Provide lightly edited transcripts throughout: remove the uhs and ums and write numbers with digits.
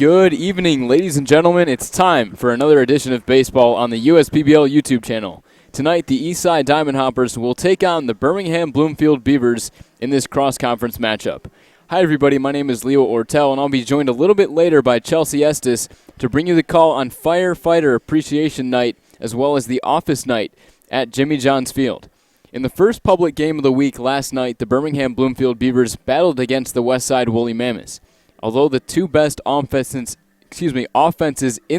Good evening, ladies and gentlemen. It's time for another edition of baseball on the USPBL YouTube channel. Tonight, the Eastside Diamond Hoppers will take on the Birmingham Bloomfield Beavers in this cross-conference matchup. Hi, everybody. My name is Leo Ortel, and I'll be joined a little bit later by Chelsea Estes to bring you the call on Firefighter Appreciation Night as well as the Office Night at Jimmy John's Field. In the first public game of the week last night, the Birmingham Bloomfield Beavers battled against the Westside Woolly Mammoths. Although the two best offenses in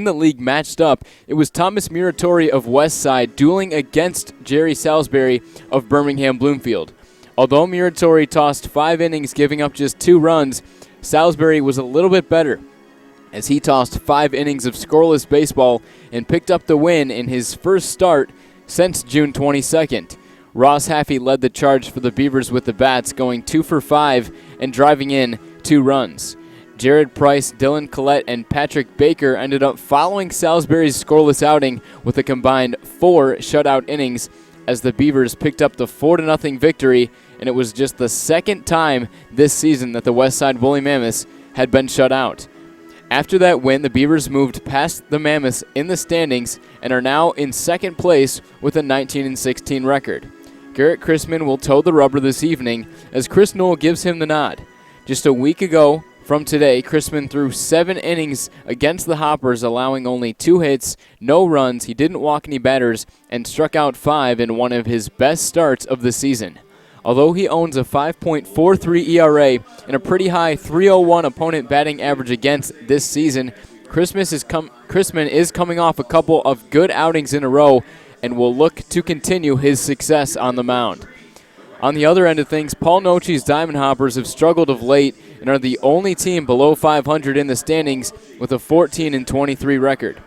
the league matched up, it was Thomas Muratori of Westside dueling against Jerry Salisbury of Birmingham Bloomfield. Although Muratori tossed 5 innings, giving up just 2 runs, Salisbury was a little bit better, as he tossed 5 innings of scoreless baseball and picked up the win in his first start since June 22nd. Ross Haffey led the charge for the Beavers with the bats, going 2 for 5 and driving in 2 runs. Jared Price, Dylan Collette, and Patrick Baker ended up following Salisbury's scoreless outing with a combined 4 shutout innings as the Beavers picked up the 4-0 victory, and it was just the second time this season that the Westside Woolly Mammoths had been shut out. After that win, the Beavers moved past the Mammoths in the standings and are now in second place with a 19-16 record. Garrett Chrisman will toe the rubber this evening as Chris Newell gives him the nod. Just a week ago from today, Chrisman threw 7 innings against the Hoppers, allowing only 2 hits, no runs. He didn't walk any batters and struck out 5 in one of his best starts of the season. Although he owns a 5.43 ERA and a pretty high .301 opponent batting average against this season, Chrisman is coming off a couple of good outings in a row and will look to continue his success on the mound. On the other end of things, Paul Nochi's Diamond Hoppers have struggled of late and are the only team below 500 in the standings with a 14-23 record.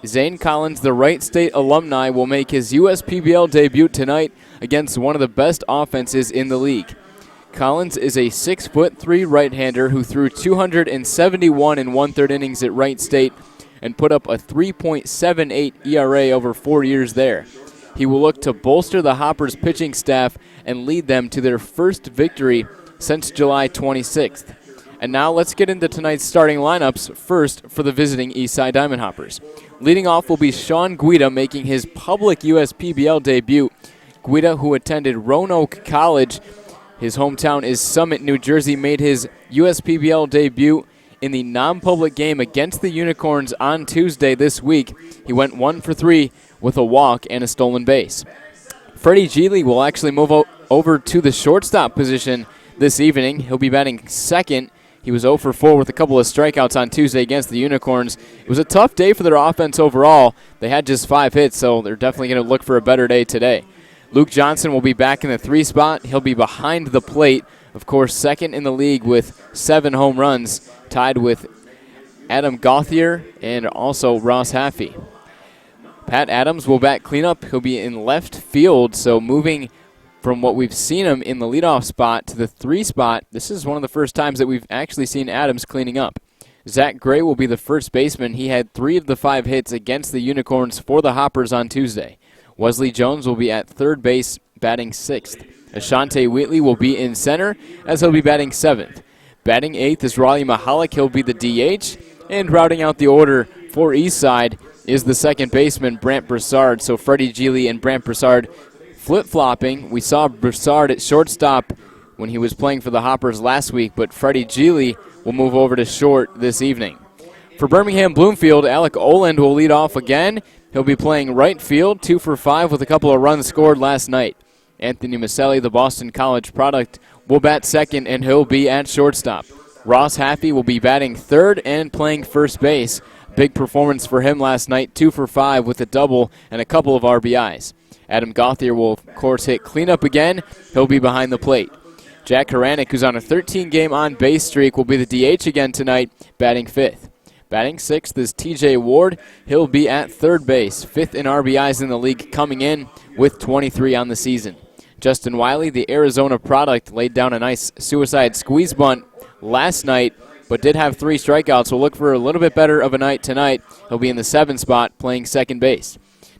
Zane Collins, the Wright State alumni, will make his USPBL debut tonight against one of the best offenses in the league. Collins is a 6'3" right-hander who threw 271 and 1/3 innings at Wright State and put up a 3.78 ERA over 4 years there. He will look to bolster the Hoppers' pitching staff and lead them to their first victory since July 26th. And now let's get into tonight's starting lineups, first for the visiting Eastside Diamond Hoppers. Leading off will be Sean Guida making his public USPBL debut. Guida, who attended Roanoke College, his hometown is Summit, New Jersey, made his USPBL debut in the non-public game against the Unicorns on Tuesday this week. He went 1 for 3 with a walk and a stolen base. Freddie Geely will actually move over to the shortstop position this evening. He'll be batting second. He was 0 for 4 with a couple of strikeouts on Tuesday against the Unicorns. It was a tough day for their offense overall. They had just 5 hits, so they're definitely going to look for a better day today. Luke Johnson will be back in the 3 spot. He'll be behind the plate, of course, second in the league with 7 home runs, tied with Adam Gauthier and also Ross Haffey. Pat Adams will bat cleanup. He'll be in left field, so moving from what we've seen him in the leadoff spot to the 3 spot, this is one of the first times that we've actually seen Adams cleaning up. Zach Gray will be the first baseman. He had 3 of the 5 hits against the Unicorns for the Hoppers on Tuesday. Wesley Jones will be at third base, batting 6th. Ashante Wheatley will be in center, as he'll be batting 7th. Batting 8th is Raleigh Mahalik. He'll be the DH. And routing out the order for Eastside is the second baseman, Brant Broussard. So Freddie Geely and Brant Broussard flip-flopping. We saw Broussard at shortstop when he was playing for the Hoppers last week, but Freddie Geely will move over to short this evening. For Birmingham Bloomfield, Alec Oland will lead off again. He'll be playing right field, 2 for 5 with a couple of runs scored last night. Anthony Maselli, the Boston College product, will bat second, and he'll be at shortstop. Ross Haffey will be batting third and playing first base. Big performance for him last night, 2 for 5 with a double and a couple of RBIs. Adam Gauthier will, of course, hit cleanup again. He'll be behind the plate. Jack Haranek, who's on a 13-game on-base streak, will be the DH again tonight, batting 5th. Batting 6th is TJ Ward. He'll be at third base, 5th in RBIs in the league, coming in with 23 on the season. Justin Wiley, the Arizona product, laid down a nice suicide squeeze bunt last night, but did have 3 strikeouts. We'll look for a little bit better of a night tonight. He'll be in the 7th spot, playing second base.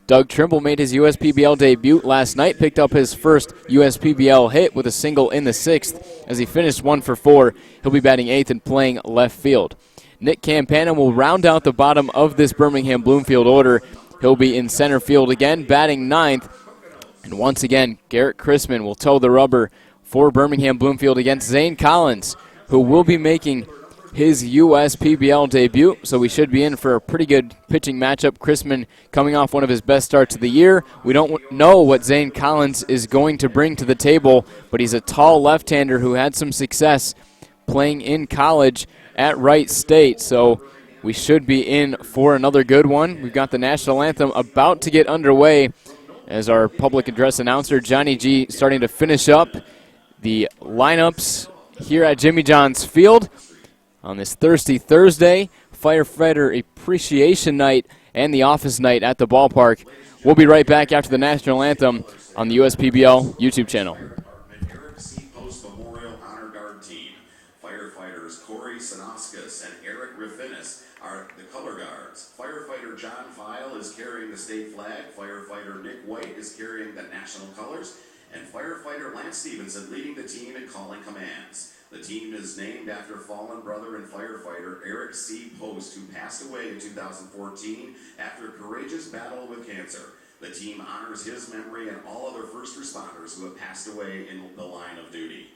Doug Trimble made his USPBL debut last night, picked up his first USPBL hit with a single in the 6th as he finished 1 for 4. He'll be batting 8th and playing left field. Nick Campana will round out the bottom of this Birmingham Bloomfield order. He'll be in center field again, batting ninth. And once again, Garrett Chrisman will toe the rubber for Birmingham Bloomfield against Zane Collins, who will be making his USPBL debut, so we should be in for a pretty good pitching matchup. Chrisman coming off one of his best starts of the year. We don't know what Zane Collins is going to bring to the table, but he's a tall left-hander who had some success playing in college at Wright State, so we should be in for another good one. We've got the national anthem about to get underway as our public address announcer, Johnny G, starting to finish up the lineups here at Jimmy John's Field on this Thirsty Thursday, Firefighter Appreciation Night, and the Office Night at the ballpark. We'll be right back after the national anthem on the USPBL YouTube channel. Eric C. Post Memorial Honor Guard Team. Firefighters Corey Sinauskas and Eric Raffinis are the color guards. Firefighter John File is carrying the state flag. Firefighter Nick White is carrying the national colors. And firefighter Lance Stevenson leading the team in calling commands. The team is named after fallen brother and firefighter Eric C. Post, who passed away in 2014 after a courageous battle with cancer. The team honors his memory and all other first responders who have passed away in the line of duty.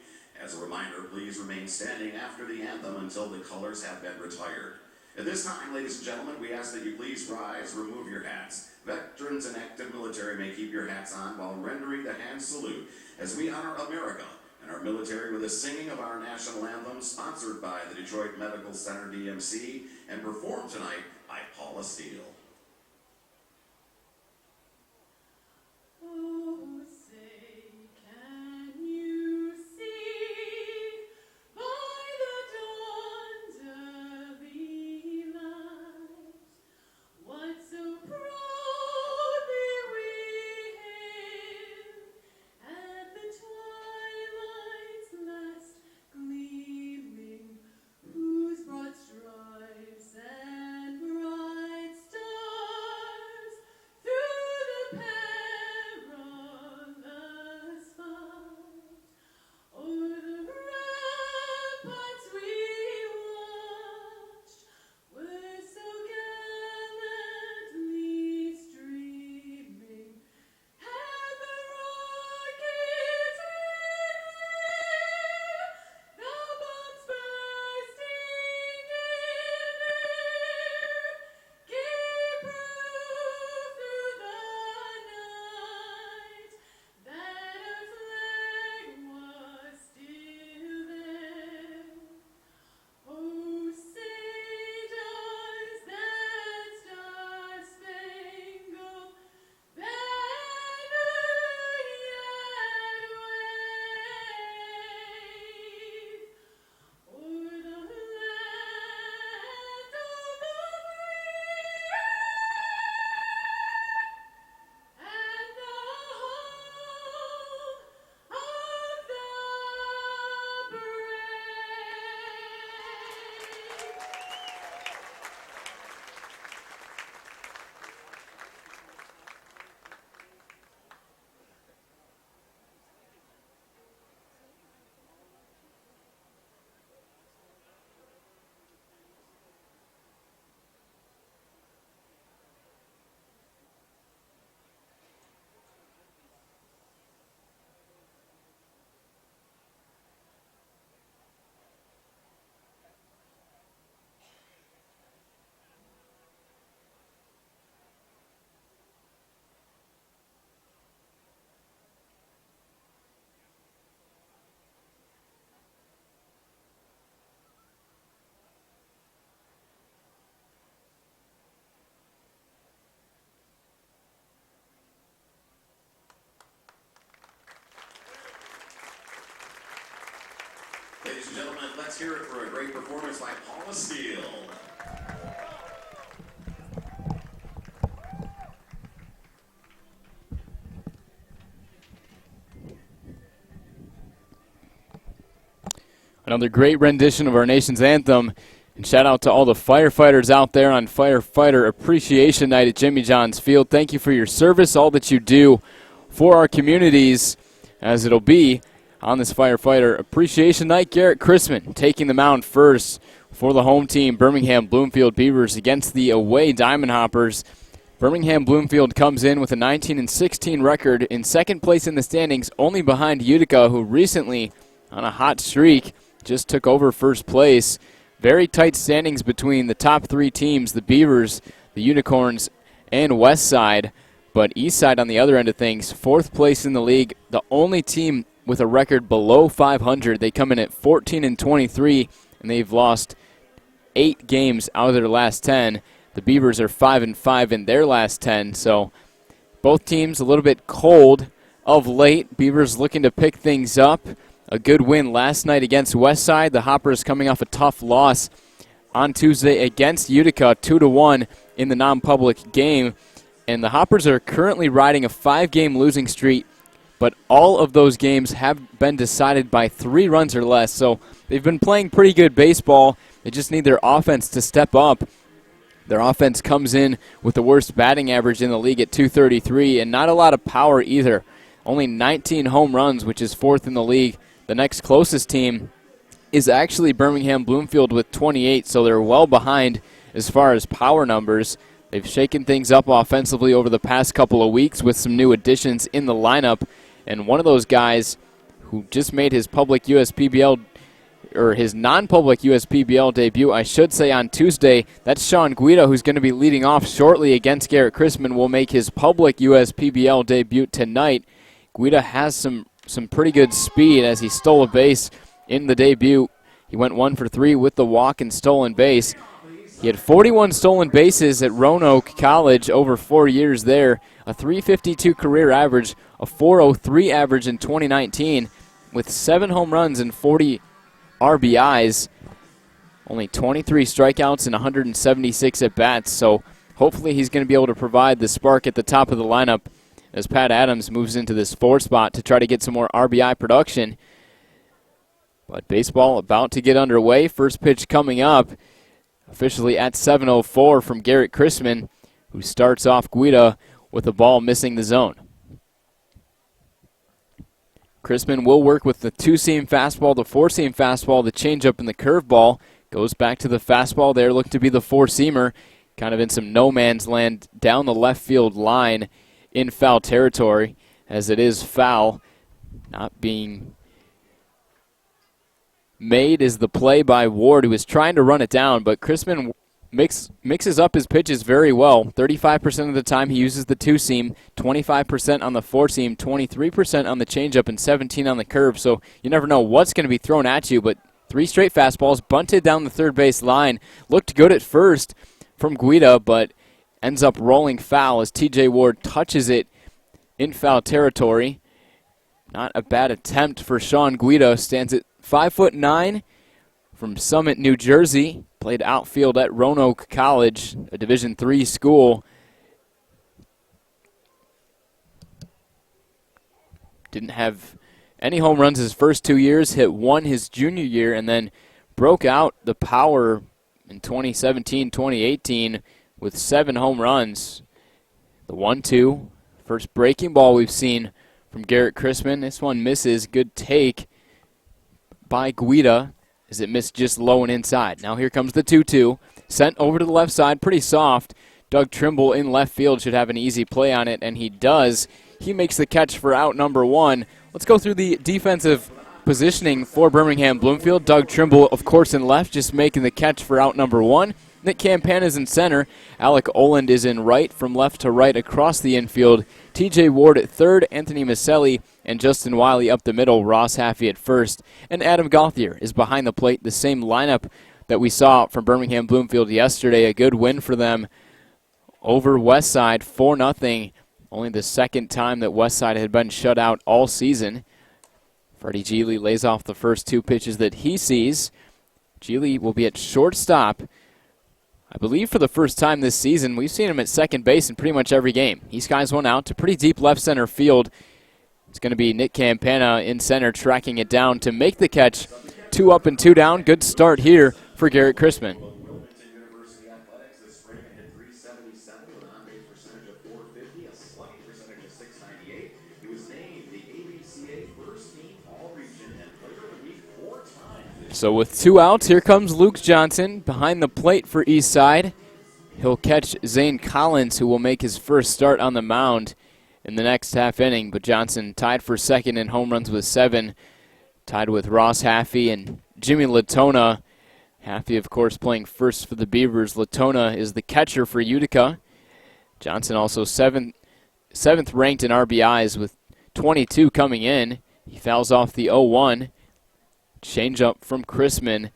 As a reminder, please remain standing after the anthem until the colors have been retired. At this time, ladies and gentlemen, we ask that you please rise, remove your hats. Veterans and active military may keep your hats on while rendering the hand salute as we honor America and our military with a singing of our national anthem, sponsored by the Detroit Medical Center DMC and performed tonight by Paula Steele. Ladies and gentlemen, let's hear it for a great performance by Paula Steele. Another great rendition of our nation's anthem. And shout out to all the firefighters out there on Firefighter Appreciation Night at Jimmy John's Field. Thank you for your service, all that you do for our communities, as it'll be on this Firefighter Appreciation Night. Garrett Chrisman taking the mound first for the home team, Birmingham Bloomfield Beavers, against the away Diamond Hoppers. Birmingham Bloomfield comes in with a 19-16 record in second place in the standings, only behind Utica, who recently, on a hot streak, just took over first place. Very tight standings between the top three teams, the Beavers, the Unicorns, and Westside. But Eastside on the other end of things, fourth place in the league, the only team with a record below 500. They come in at 14-23, and they've lost 8 games out of their last 10. The Beavers are 5-5 in their last 10, so both teams a little bit cold of late. Beavers looking to pick things up. A good win last night against Westside. The Hoppers coming off a tough loss on Tuesday against Utica, 2-1 in the non-public game. And the Hoppers are currently riding a 5-game losing streak, but all of those games have been decided by 3 runs or less. So they've been playing pretty good baseball. They just need their offense to step up. Their offense comes in with the worst batting average in the league at .233, and not a lot of power either. Only 19 home runs, which is 4th in the league. The next closest team is actually Birmingham Bloomfield with 28, so they're well behind as far as power numbers. They've shaken things up offensively over the past couple of weeks with some new additions in the lineup, and one of those guys who just made his public USPBL, or his non-public USPBL debut, I should say, on Tuesday. That's Sean Guida, who's going to be leading off shortly against Garrett Chrisman, will make his public USPBL debut tonight. Guida has some pretty good speed as he stole a base in the debut. He went 1 for 3 with the walk and stolen base. He had 41 stolen bases at Roanoke College over 4 years there, a .352 career average, a .403 average in 2019, with 7 home runs and 40 RBIs, only 23 strikeouts and 176 at-bats, so hopefully he's going to be able to provide the spark at the top of the lineup as Pat Adams moves into this 4th spot to try to get some more RBI production. But baseball about to get underway. First pitch coming up, officially at 7:04 from Garrett Chrisman, who starts off Guida with a ball missing the zone. Chrisman will work with the 2-seam fastball, the 4-seam fastball, the changeup, and the curveball. Goes back to the fastball there, looking to be the 4-seamer, kind of in some no-man's land down the left field line in foul territory, as it is foul. Not being made is the play by Ward, who is trying to run it down, but Chrisman mixes up his pitches very well. 35% of the time he uses the 2-seam, 25% on the 4-seam, 23% on the changeup, and 17% on the curve. So you never know what's going to be thrown at you, but 3 straight fastballs, bunted down the third base line. Looked good at first from Guida, but ends up rolling foul as TJ Ward touches it in foul territory. Not a bad attempt for Sean Guida. Stands at 5'9", from Summit, New Jersey. Played outfield at Roanoke College, a Division III school. Didn't have any home runs his first 2 years, hit 1 his junior year, and then broke out the power in 2017, 2018 with 7 home runs. The 1-2, first breaking ball we've seen from Garrett Chrisman. This one misses. Good take by Guida, as it missed just low and inside. Now here comes the 2-2. Sent over to the left side, pretty soft. Doug Trimble in left field should have an easy play on it, and he does. He makes the catch for out number 1. Let's go through the defensive positioning for Birmingham Bloomfield. Doug Trimble, of course, in left, just making the catch for out number 1. Nick Campana's in center. Alec Oland is in right, from left to right across the infield. TJ Ward at third, Anthony Maselli and Justin Wiley up the middle, Ross Haffey at first. And Adam Gauthier is behind the plate, the same lineup that we saw from Birmingham Bloomfield yesterday. A good win for them over Westside, 4-0. Only the second time that Westside had been shut out all season. Freddie Geely lays off the first 2 pitches that he sees. Geely will be at shortstop, I believe, for the first time this season. We've seen him at second base in pretty much every game. He skies one out to pretty deep left center field. It's going to be Nick Campana in center, tracking it down to make the catch. 2 up and 2 down. Good start here for Garrett Chrisman. University Athletics this spring hit .377 with an on-base percentage of .450, a slugging percentage of .698. He was named the ABCA First Team All-Region and Player of the Week 4 So with 2 outs, here comes Luke Johnson behind the plate for Eastside. He'll catch Zane Collins, who will make his first start on the mound in the next half inning. But Johnson tied for second in home runs with 7, tied with Ross Haffey and Jimmy Latona. Haffey, of course, playing first for the Beavers. Latona is the catcher for Utica. Johnson also seventh ranked in RBIs with 22 coming in. He fouls off the 0-1. Changeup from Chrisman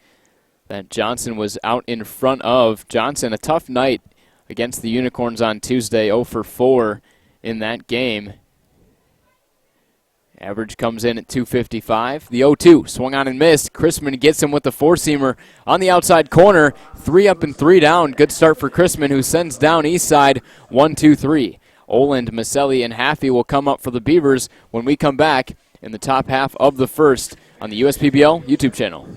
that Johnson was out in front of. Johnson, a tough night against the Unicorns on Tuesday, 0 for 4 in that game. Average comes in at 255. The 0-2 swung on and missed. Chrisman gets him with the four-seamer on the outside corner. 3 up and 3 down. Good start for Chrisman, who sends down Eastside 1-2-3. Oland, Maselli, and Haffey will come up for the Beavers when we come back in the top half of the first on the USPBL YouTube channel.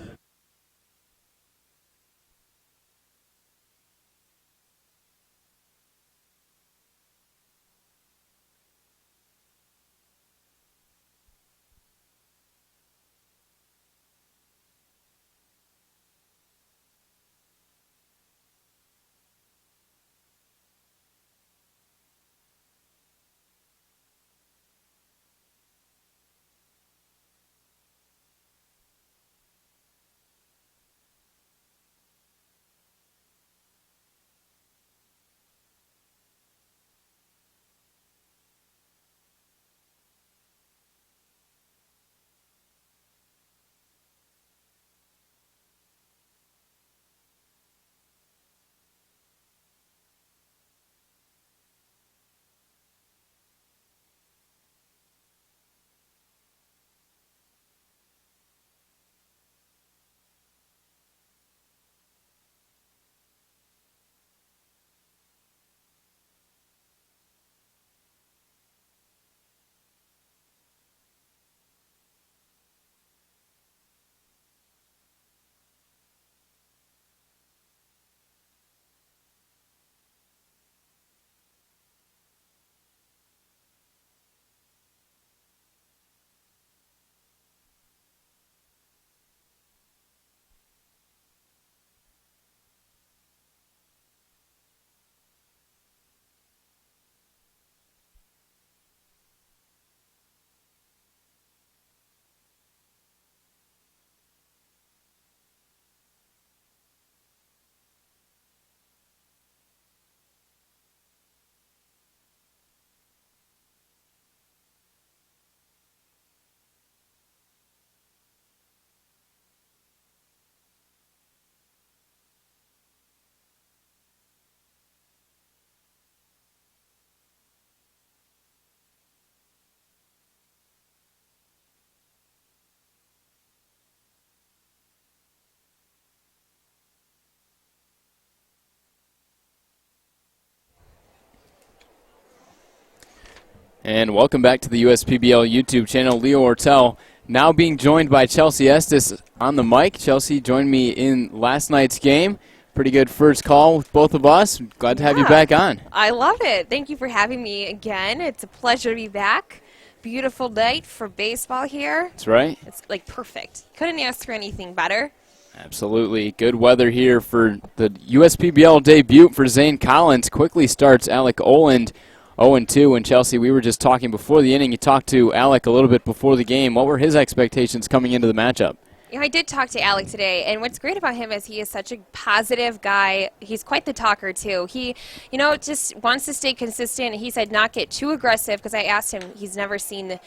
And welcome back to the USPBL YouTube channel. Leo Ortel now being joined by Chelsea Estes on the mic. Chelsea joined me in last night's game. Pretty good first call with both of us. Glad to have you back on. I love it. Thank you for having me again. It's a pleasure to be back. Beautiful night for baseball here. That's right. It's like perfect. Couldn't ask for anything better. Absolutely. Good weather here for the USPBL debut for Zane Collins. Quickly starts Alec Oland 0-2. And Chelsea, we were just talking before the inning. You talked to Alec a little bit before the game. What were his expectations coming into the matchup? You know, I did talk to Alec today, and what's great about him is he is such a positive guy. He's quite the talker, too. He, you know, just wants to stay consistent. He said not get too aggressive, because I asked him, he's never seen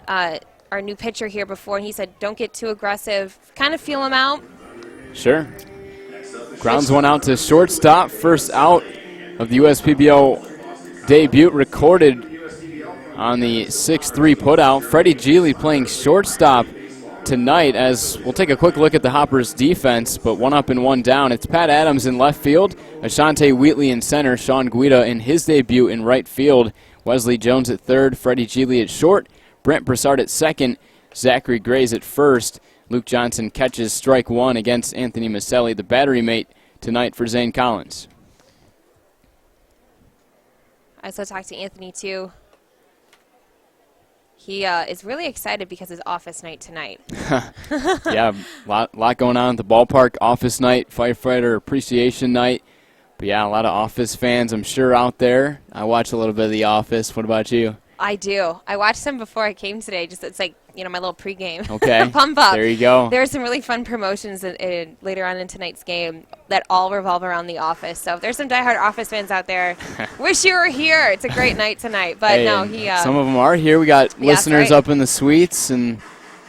our new pitcher here before, and he said don't get too aggressive. Kind of feel him out. Sure. Grounds one out to shortstop. First out of the USPBL debut recorded on the 6-3 putout. Freddie Geely playing shortstop tonight, as we'll take a quick look at the Hoppers defense, but 1 up and 1 down. It's Pat Adams in left field, Ashante Wheatley in center, Sean Guida in his debut in right field, Wesley Jones at third, Freddie Geely at short, Brent Broussard at second, Zachary Grays at first. Luke Johnson catches strike 1 against Anthony Maselli, the battery mate tonight for Zane Collins. I also talked to Anthony, too. He is really excited because it's office night tonight. Yeah, lot going on at the ballpark. Office night, firefighter appreciation night. But yeah, a lot of Office fans, I'm sure, out there. I watch a little bit of The Office. What about you? I do. I watched them before I came today. Just it's like, my little pregame. Okay. Pump up. There you go. There are some really fun promotions later on in tonight's game that all revolve around The Office. So if there's some diehard Office fans out there, wish you were here. It's a great night tonight. But hey, no, some of them are here. We got listeners right. up in the suites and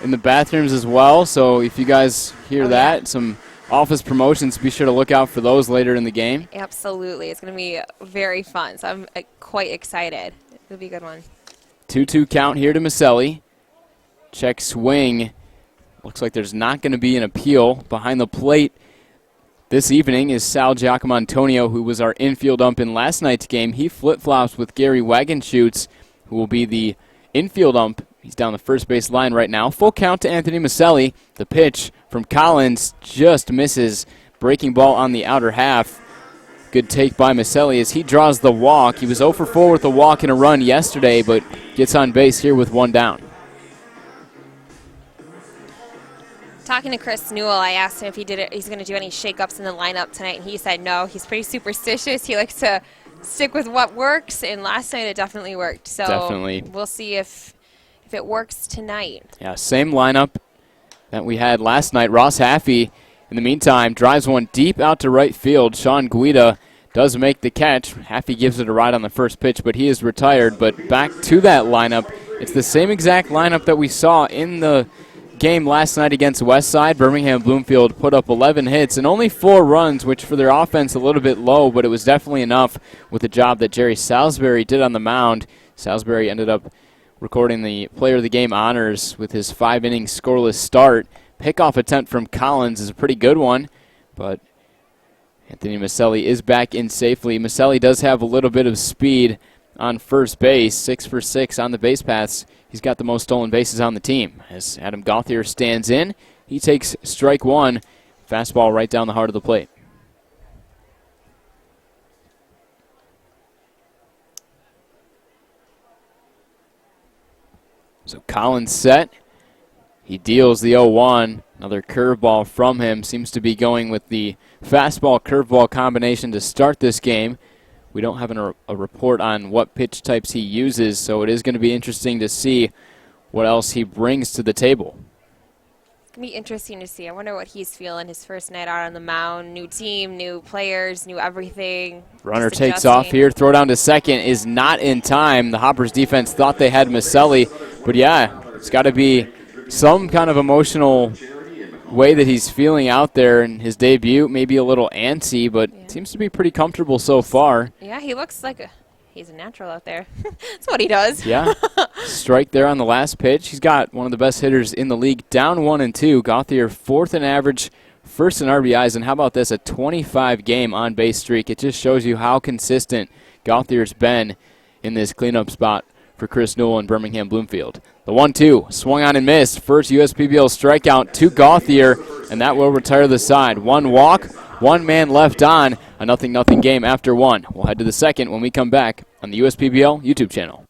in the bathrooms as well. So if you guys hear that, some Office promotions, be sure to look out for those later in the game. Absolutely. It's going to be very fun. So I'm quite excited. It'll be a good one. 2-2 count here to Maselli. Check swing. Looks like there's not going to be an appeal. Behind the plate this evening is Sal Giacomontonio, who was our infield ump in last night's game. He flip-flops with Gary Wagenschutz, who will be the infield ump. He's down the first base line right now. Full count to Anthony Maselli. The pitch from Collins just misses. Breaking ball on the outer half. Good take by Maselli as he draws the walk. He was 0 for 4 with a walk and a run yesterday, but gets on base here with one down. Talking to Chris Newell, I asked him if he's going to do any shakeups in the lineup tonight, and he said no. He's pretty superstitious. He likes to stick with what works, and last night it definitely worked. So definitely. We'll see if it works tonight. Yeah, same lineup that we had last night. Ross Haffey, in the meantime, drives one deep out to right field. Sean Guida does make the catch. Haffey gives it a ride on the first pitch, but he is retired. But back to that lineup. It's the same exact lineup that we saw in the game last night against Westside. Birmingham Bloomfield put up 11 hits and only 4 runs, which for their offense a little bit low, but it was definitely enough with the job that Jerry Salisbury did on the mound. Salisbury ended up recording the player of the game honors with his 5-inning scoreless start. Pickoff attempt from Collins is a pretty good one, but Anthony Maselli is back in safely. Maselli does have a little bit of speed on first base, 6 for 6 on the base paths. He's got the most stolen bases on the team. As Adam Gauthier stands in, he takes strike one. Fastball right down the heart of the plate. So Collins set. He deals the 0-1. Another curveball from him. Seems to be going with the fastball-curveball combination to start this game. We don't have a report on what pitch types he uses, so it is going to be interesting to see what else he brings to the table. It's going to be interesting to see. I wonder what he's feeling his first night out on the mound. New team, new players, new everything. Runner takes off here. Throw down to second is not in time. The Hoppers defense thought they had Maselli, but yeah, it's got to be some kind of emotional way that he's feeling out there in his debut. Maybe a little antsy, but seems to be pretty comfortable so far. Yeah, he looks like he's a natural out there. That's what he does. Yeah. Strike there on the last pitch. He's got one of the best hitters in the league, down 1-2. Gauthier 4th in average, 1st in RBIs, and how about this, a 25-game on-base streak. It just shows you how consistent Gauthier's been in this cleanup spot for Chris Newell in Birmingham Bloomfield. The 1-2 swung on and missed. First USPBL strikeout to Gauthier, and that will retire the side. One walk, one man left on. A 0-0 game after one. We'll head to the second when we come back on the USPBL YouTube channel.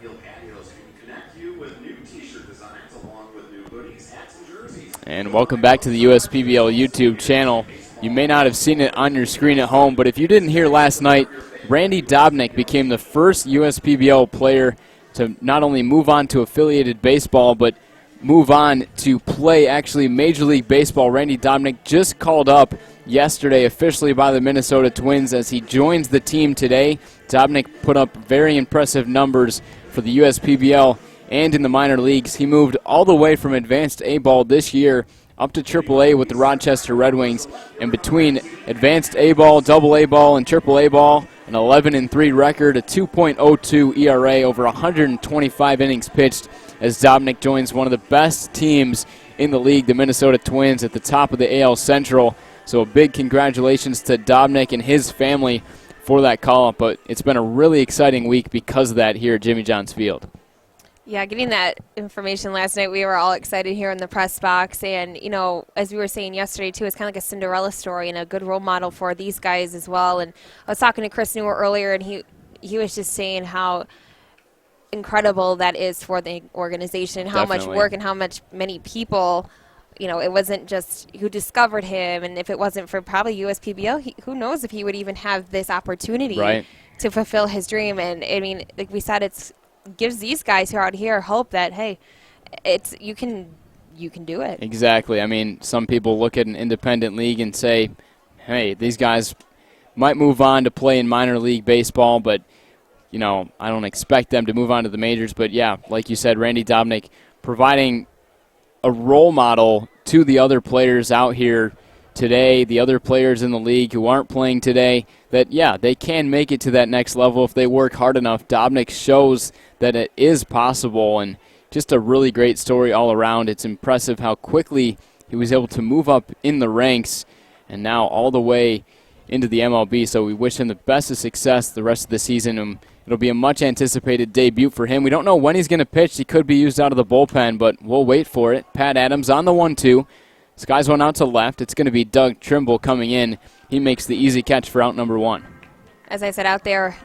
field patios can connect you with new t-shirt designs along with new hoodies, hats, and jerseys. And welcome back to the USPBL YouTube channel. You may not have seen it on your screen at home, but if you didn't hear last night, Randy Dobnik became the first USPBL player to not only move on to affiliated baseball, but move on to play actually Major League Baseball. Randy Dobnik just called up yesterday officially by the Minnesota Twins as he joins the team today. Dobnik put up very impressive numbers for the USPBL and in the minor leagues. He moved all the way from advanced A-ball this year up to AAA with the Rochester Red Wings. And between advanced A-ball, double A-ball, and triple A-ball, an 11-3 record, a 2.02 ERA, over 125 innings pitched as Dobnik joins one of the best teams in the league, the Minnesota Twins, at the top of the AL Central. So a big congratulations to Dobnik and his family for that call-up. But it's been a really exciting week because of that here at Jimmy John's Field. Yeah, getting that information last night, we were all excited here in the press box. And, you know, as we were saying yesterday, too, it's kind of like a Cinderella story and a good role model for these guys as well. And I was talking to Chris Newer earlier, and he was just saying how incredible that is for the organization, how Definitely. much work and how many people, you know, it wasn't just who discovered him. And if it wasn't for probably USPBL, who knows if he would even have this opportunity to fulfill his dream. And, I mean, like we said, it's gives these guys who are out here hope that, hey, it's you can do it. Exactly. I mean, some people look at an independent league and say, hey, these guys might move on to play in minor league baseball, but, you know, I don't expect them to move on to the majors. But, yeah, like you said, Randy Dobnik providing a role model to the other players out here today, the other players in the league who aren't playing today, that, yeah, they can make it to that next level if they work hard enough. Dobnik shows that it is possible, and just a really great story all around. It's impressive how quickly he was able to move up in the ranks and now all the way into the MLB. So we wish him the best of success the rest of the season, and it'll be a much-anticipated debut for him. We don't know when he's going to pitch. He could be used out of the bullpen, but we'll wait for it. Pat Adams on the 1-2. Skies one out to left. It's going to be Doug Trimble coming in. He makes the easy catch for out number 1. As I said out there,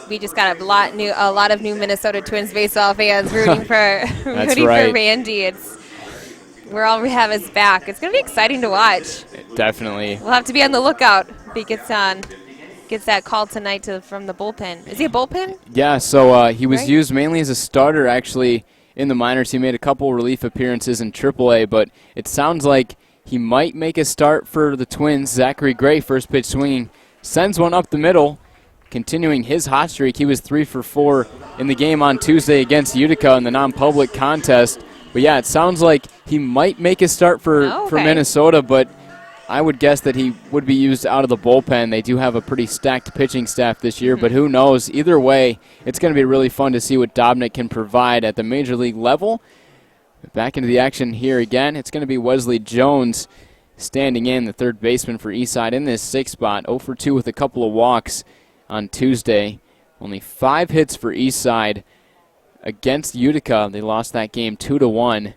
we just got a lot of new Minnesota Twins baseball fans rooting for for Randy. We have his back. It's going to be exciting to watch. Definitely. We'll have to be on the lookout if he gets that call tonight from the bullpen. Is he a bullpen? Yeah. So he was used mainly as a starter actually in the minors. He made a couple relief appearances in AAA, but it sounds like he might make a start for the Twins. Zachary Gray, first pitch swinging, sends one up the middle, continuing his hot streak. He was 3 for 4 in the game on Tuesday against Utica in the non-public contest. But, yeah, it sounds like he might make a start for Minnesota, but I would guess that he would be used out of the bullpen. They do have a pretty stacked pitching staff this year, but who knows? Either way, it's going to be really fun to see what Dobnik can provide at the major league level. Back into the action here again. It's going to be Wesley Jones standing in, the third baseman for Eastside in this 6th spot. 0 for 2 with a couple of walks on Tuesday. Only 5 hits for Eastside against Utica. They lost that game 2-1.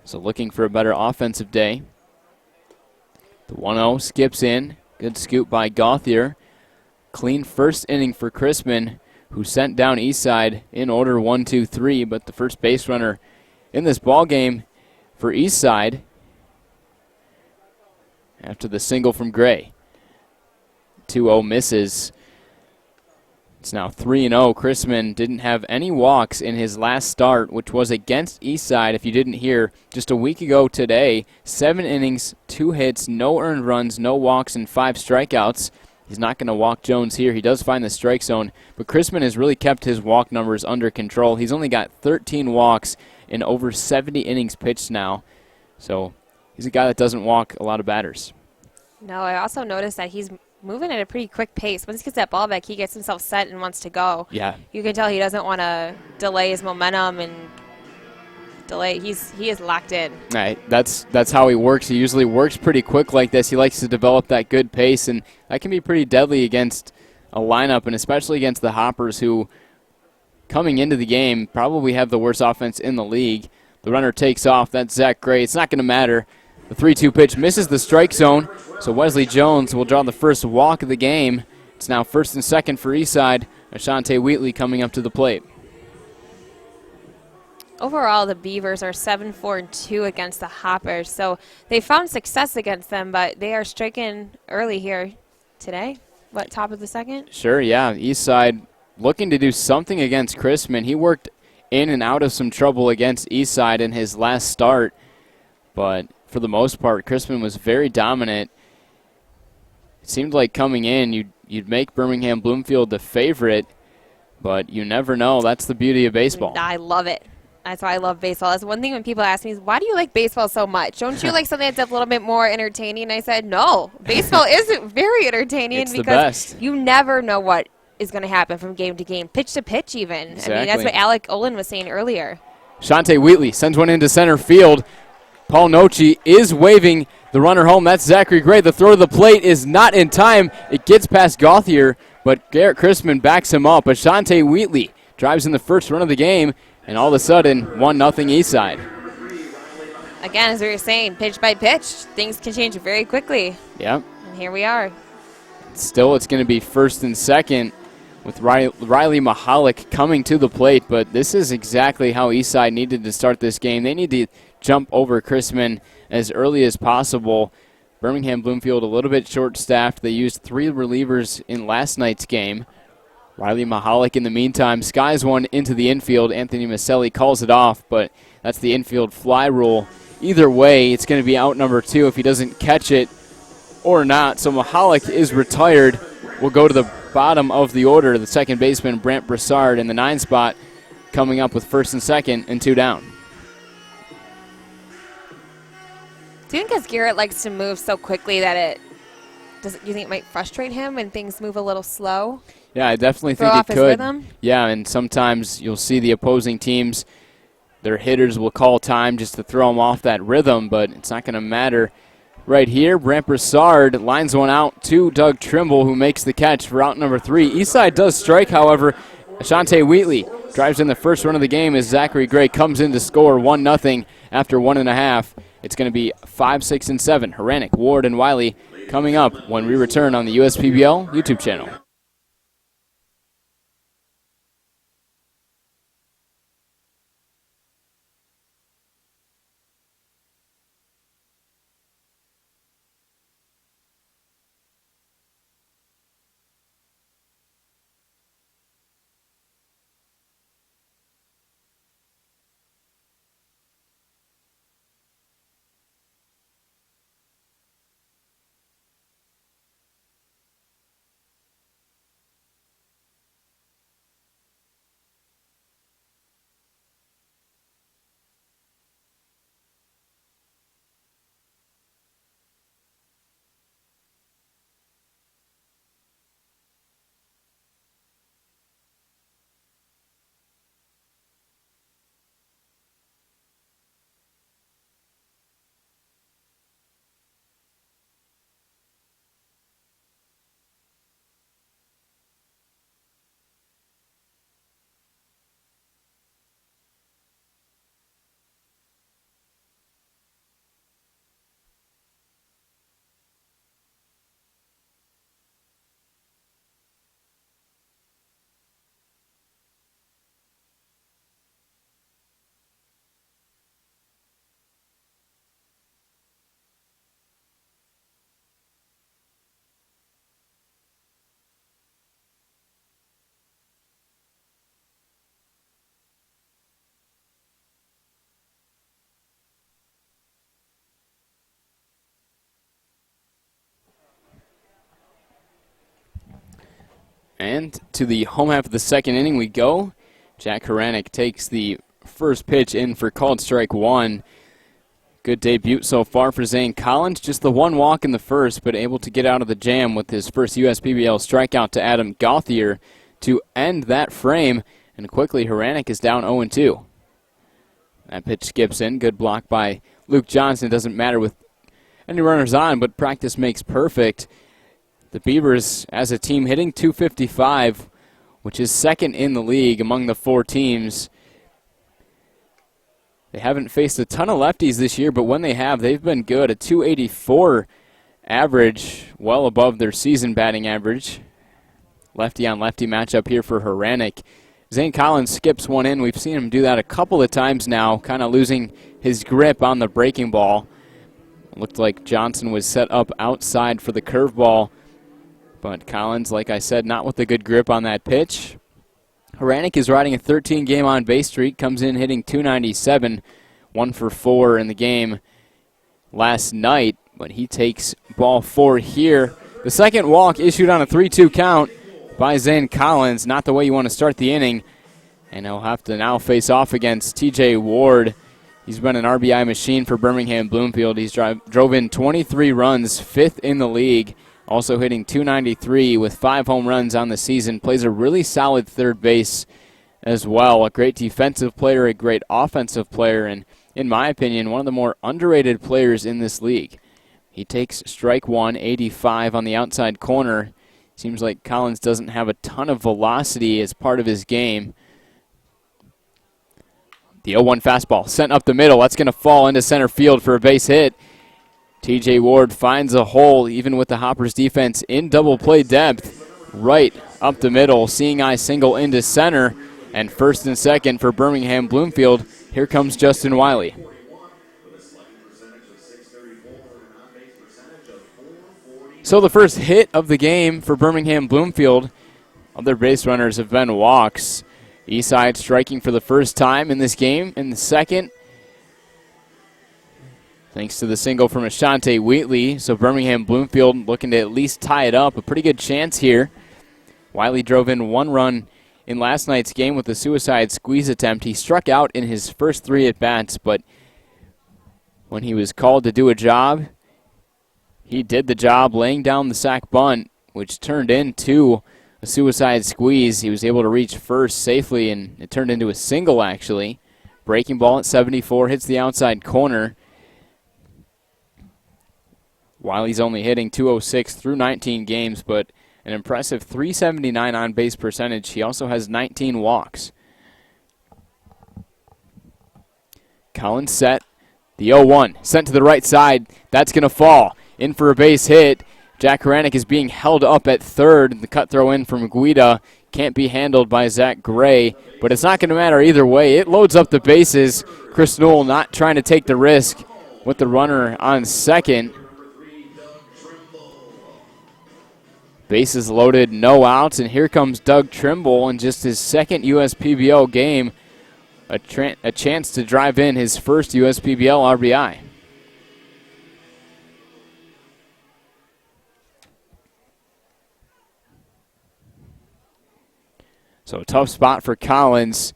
So looking for a better offensive day. The 1-0 skips in. Good scoop by Gauthier. Clean first inning for Crispin, who sent down Eastside in order 1-2-3, but the first base runner in this ball game for Eastside after the single from Gray. 2-0 misses. It's now 3-0. Crispin didn't have any walks in his last start, which was against Eastside. If you didn't hear, just a week ago today, 7 innings, 2 hits, no earned runs, no walks, and 5 strikeouts. He's not going to walk Jones here. He does find the strike zone, but Crispin has really kept his walk numbers under control. He's only got 13 walks in over 70 innings pitched now. So he's a guy that doesn't walk a lot of batters. No, I also noticed that he's moving at a pretty quick pace. Once he gets that ball back, he gets himself set and wants to go. Yeah. You can tell he doesn't want to delay his momentum and delay. He is locked in. Right. That's how he works. He usually works pretty quick like this. He likes to develop that good pace, and that can be pretty deadly against a lineup, and especially against the Hoppers, who coming into the game probably have the worst offense in the league. The runner takes off. That's Zach Gray. It's not going to matter. The 3-2 pitch misses the strike zone, so Wesley Jones will draw the first walk of the game. It's now first and second for Eastside. Ashante Wheatley coming up to the plate. Overall, the Beavers are 7-4-2 against the Hoppers, so they found success against them, but they are striking early here today. What, top of the second? Sure, yeah. Eastside looking to do something against Chrisman. He worked in and out of some trouble against Eastside in his last start, but for the most part, Chrisman was very dominant. It seemed like coming in, you'd make Birmingham Bloomfield the favorite, but you never know. That's the beauty of baseball. I love it. That's why I love baseball. That's one thing when people ask me is, why do you like baseball so much? Don't you like something that's a little bit more entertaining? I said, no. Baseball is very entertaining It's because the best. you never know what is going to happen from game to game, pitch to pitch even. Exactly. I mean, that's what Alec Olin was saying earlier. Shante Wheatley sends one into center field. Paul Nochi is waving the runner home. That's Zachary Gray. The throw to the plate is not in time. It gets past Gauthier, but Garrett Chrisman backs him up. But Shante Wheatley drives in the first run of the game, and all of a sudden, 1-0 Eastside. Again, as we were saying, pitch by pitch, things can change very quickly. Yep. And here we are. Still, it's going to be first and second with Riley Mahalik coming to the plate, but this is exactly how Eastside needed to start this game. They need to jump over Chrisman as early as possible. Birmingham Bloomfield a little bit short-staffed. They used 3 relievers in last night's game. Riley Mahalik, in the meantime, skies one into the infield. Anthony Maselli calls it off, but that's the infield fly rule. Either way, it's going to be out number 2 if he doesn't catch it or not. So Mahalik is retired. We'll go to the bottom of the order. The second baseman, Brant Broussard, in the 9 spot, coming up with first and second and 2 down. Do you think as Garrett likes to move so quickly that do you think it might frustrate him when things move a little slow? Yeah, I definitely Throw think off it his could. rhythm? Yeah, and sometimes you'll see the opposing teams, their hitters will call time just to throw them off that rhythm, but it's not going to matter. Right here, Brant Broussard lines one out to Doug Trimble, who makes the catch for out number 3. Eastside does strike, however. Ashante Wheatley drives in the first run of the game as Zachary Gray comes in to score 1-0 after 1.5. It's going to be 5, 6, and 7. Horanek, Ward, and Wiley coming up when we return on the USPBL YouTube channel. And to the home half of the second inning we go. Jack Horanek takes the first pitch in for called strike 1. Good debut so far for Zane Collins. Just the 1 walk in the first, but able to get out of the jam with his first USPBL strikeout to Adam Gauthier to end that frame. And quickly, Horanek is down 0-2. That pitch skips in. Good block by Luke Johnson. It doesn't matter with any runners on, but practice makes perfect. The Beavers, as a team, hitting .255, which is second in the league among the 4 teams. They haven't faced a ton of lefties this year, but when they have, they've been good. A .284 average, well above their season batting average. Lefty-on-lefty matchup here for Horanek. Zane Collins skips one in. We've seen him do that a couple of times now, kind of losing his grip on the breaking ball. It looked like Johnson was set up outside for the curveball, but Collins, like I said, not with a good grip on that pitch. Horanek is riding a 13-game on-base streak, comes in hitting .297, 1 for 4 in the game last night, but he takes ball 4 here. The second walk issued on a 3-2 count by Zane Collins, not the way you want to start the inning, and he'll have to now face off against TJ Ward. He's been an RBI machine for Birmingham Bloomfield. He's drove in 23 runs, 5th in the league, also hitting .293 with 5 home runs on the season. Plays a really solid third base as well. A great defensive player, a great offensive player, and in my opinion, one of the more underrated players in this league. He takes strike one, 85 on the outside corner. Seems like Collins doesn't have a ton of velocity as part of his game. The 0-1 fastball sent up the middle. That's going to fall into center field for a base hit. TJ Ward finds a hole, even with the Hoppers defense in double play depth, right up the middle. Seeing eye single into center, and first and second for Birmingham Bloomfield. Here comes Justin Wiley. So the first hit of the game for Birmingham Bloomfield. Other base runners have been walks. Eastside striking for the first time in this game. In the second, thanks to the single from Ashante Wheatley. So Birmingham Bloomfield looking to at least tie it up. A pretty good chance here. Wiley drove in 1 run in last night's game with a suicide squeeze attempt. He struck out in his first 3 at-bats, but when he was called to do a job, he did the job, laying down the sac bunt, which turned into a suicide squeeze. He was able to reach first safely, and it turned into a single, actually. Breaking ball at 74, hits the outside corner. Wiley's only hitting .206 through 19 games, but an impressive .379 on-base percentage. He also has 19 walks. Collins set. The 0-1 sent to the right side. That's going to fall. In for a base hit. Jack Horanek is being held up at third. The cut throw in from Guida can't be handled by Zach Gray, but it's not going to matter either way. It loads up the bases. Chris Newell not trying to take the risk with the runner on second. Bases loaded, no outs, and here comes Doug Trimble in just his second USPBL game. A chance to drive in his first USPBL RBI. So a tough spot for Collins.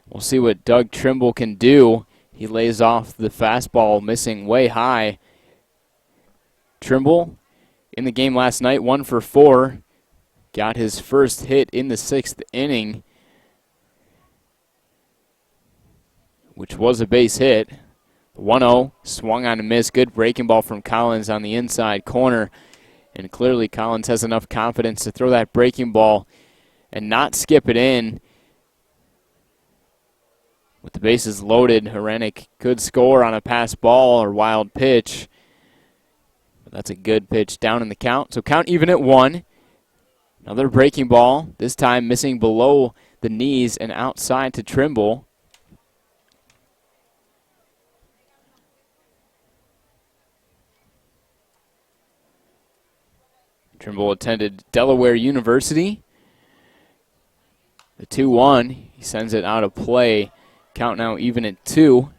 We'll see what Doug Trimble can do. He lays off the fastball, missing way high. Trimble in the game last night, 1 for 4. Got his first hit in the 6th inning, which was a base hit. 1-0, swung on a miss. Good breaking ball from Collins on the inside corner. And clearly Collins has enough confidence to throw that breaking ball and not skip it in. With the bases loaded, Horanek could score on a pass ball or wild pitch. But that's a good pitch down in the count. So count even at 1. Another breaking ball, this time missing below the knees and outside to Trimble. Trimble attended Delaware University. The 2-1, he sends it out of play. Count now even at 2.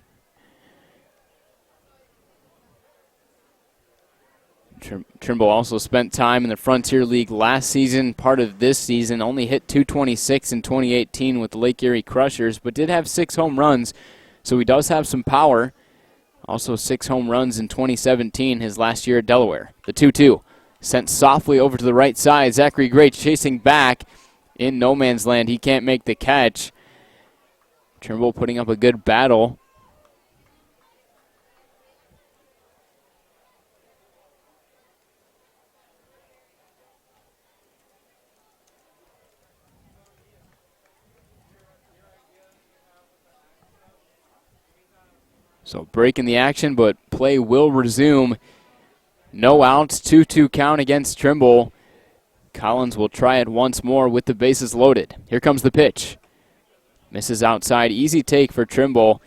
Trimble also spent time in the Frontier League last season. Part of this season, only hit .226 in 2018 with the Lake Erie Crushers, but did have 6 home runs, so he does have some power. Also 6 home runs in 2017, his last year at Delaware. The 2-2, sent softly over to the right side. Zachary Gray chasing back. In no man's land, he can't make the catch. Trimble putting up a good battle. So breaking the action, but play will resume. No outs, 2-2 count against Trimble. Collins will try it once more with the bases loaded. Here comes the pitch. Misses outside. Easy take for Trimble.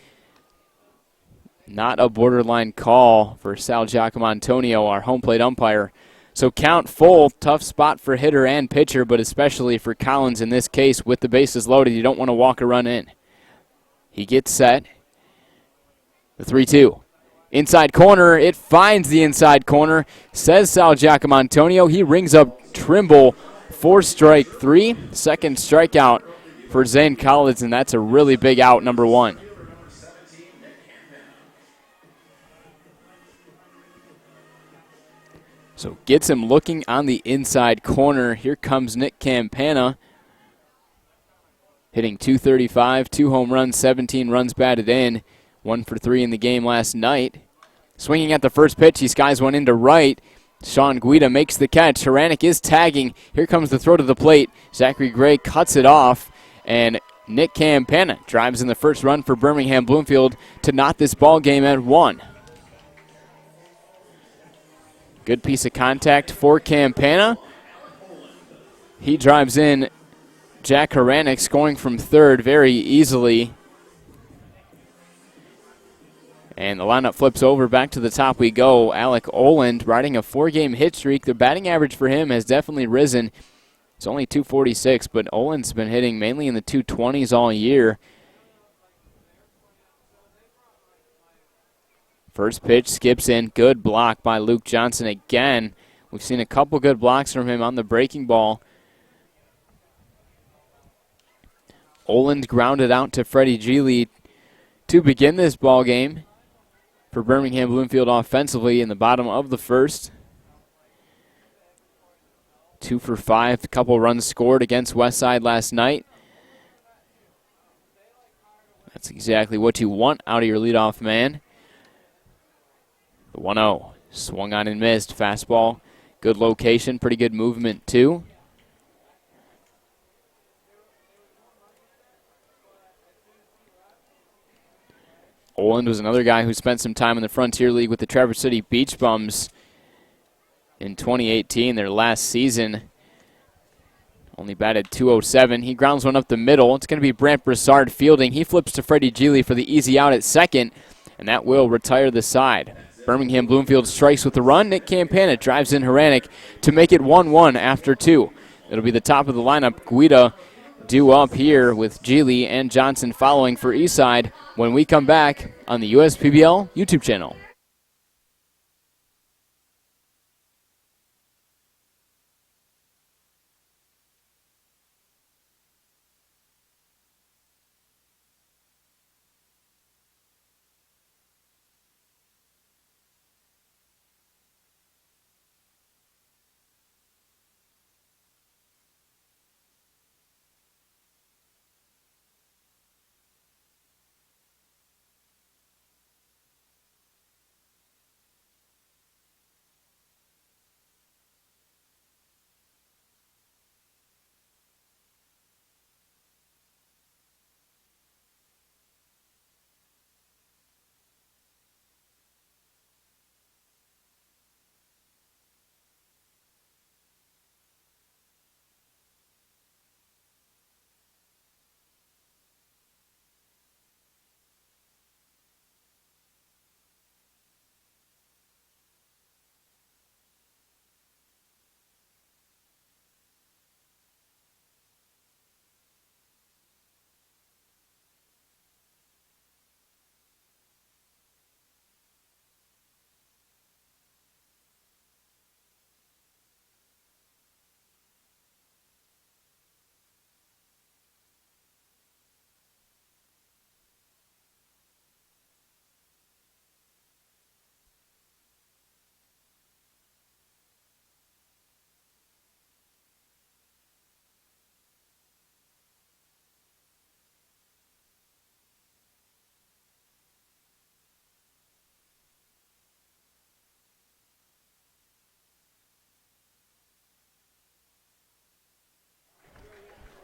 Not a borderline call for Sal Giacomontonio, our home plate umpire. So count full. Tough spot for hitter and pitcher, but especially for Collins in this case. With the bases loaded, you don't want to walk a run in. He gets set. The 3-2. Inside corner. It finds the inside corner, says Sal Giacomontonio. He rings up Trimble for strike 3. Second strikeout for Zane Collins, and that's a really big out, number 1. So gets him looking on the inside corner. Here comes Nick Campana, hitting .235, 2 home runs, 17 runs batted in, 1 for 3 in the game last night. Swinging at the first pitch, he skies one into right. Sean Guida makes the catch. Haranek is tagging. Here comes the throw to the plate. Zachary Gray cuts it off, and Nick Campana drives in the first run for Birmingham Bloomfield to knot this ball game at 1. Good piece of contact for Campana. He drives in Jack Haranek, scoring from third very easily. And the lineup flips over. Back to the top we go. Alec Oland riding a 4-game hit streak. The batting average for him has definitely risen. It's only .246, but Oland's been hitting mainly in the 220s all year. First pitch skips in. Good block by Luke Johnson again. We've seen a couple good blocks from him on the breaking ball. Oland grounded out to Freddie Geely to begin this ball game for Birmingham Bloomfield offensively in the bottom of the first. 2 for 5, a couple runs scored against Westside last night. That's exactly what you want out of your leadoff man. The 1-0, swung on and missed. Fastball, good location, pretty good movement too. Oland was another guy who spent some time in the Frontier League with the Traverse City Beach Bums in 2018, their last season. Only batted .207. He grounds one up the middle. It's going to be Brant Broussard fielding. He flips to Freddie Geely for the easy out at second, and that will retire the side. Birmingham Bloomfield strikes with the run. Nick Campana drives in Haranek to make it 1-1 after 2. It'll be the top of the lineup. Guida due up here with Geely and Johnson following for Eastside when we come back on the USPBL YouTube channel.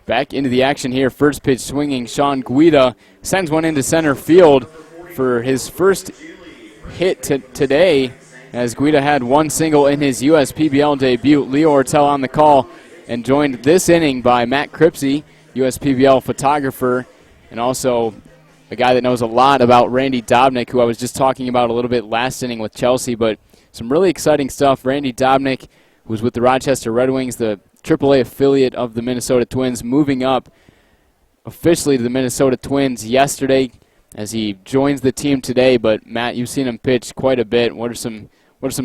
Back into the action here. First pitch swinging. Sean Guida sends one into center field for his first hit today, as Guida had one single in his USPBL debut. Leo Ortel on the call and joined this inning by Matt Cripsey, USPBL photographer. and also a guy that knows a lot about Randy Dobnik, who I was just talking about a little bit last inning with Chelsea. But some really exciting stuff. Randy Dobnik, who was with the Rochester Red Wings, the AAA affiliate of the Minnesota Twins, moving up officially to the Minnesota Twins yesterday as he joins the team today. But Matt, you've seen him pitch quite a bit. What are some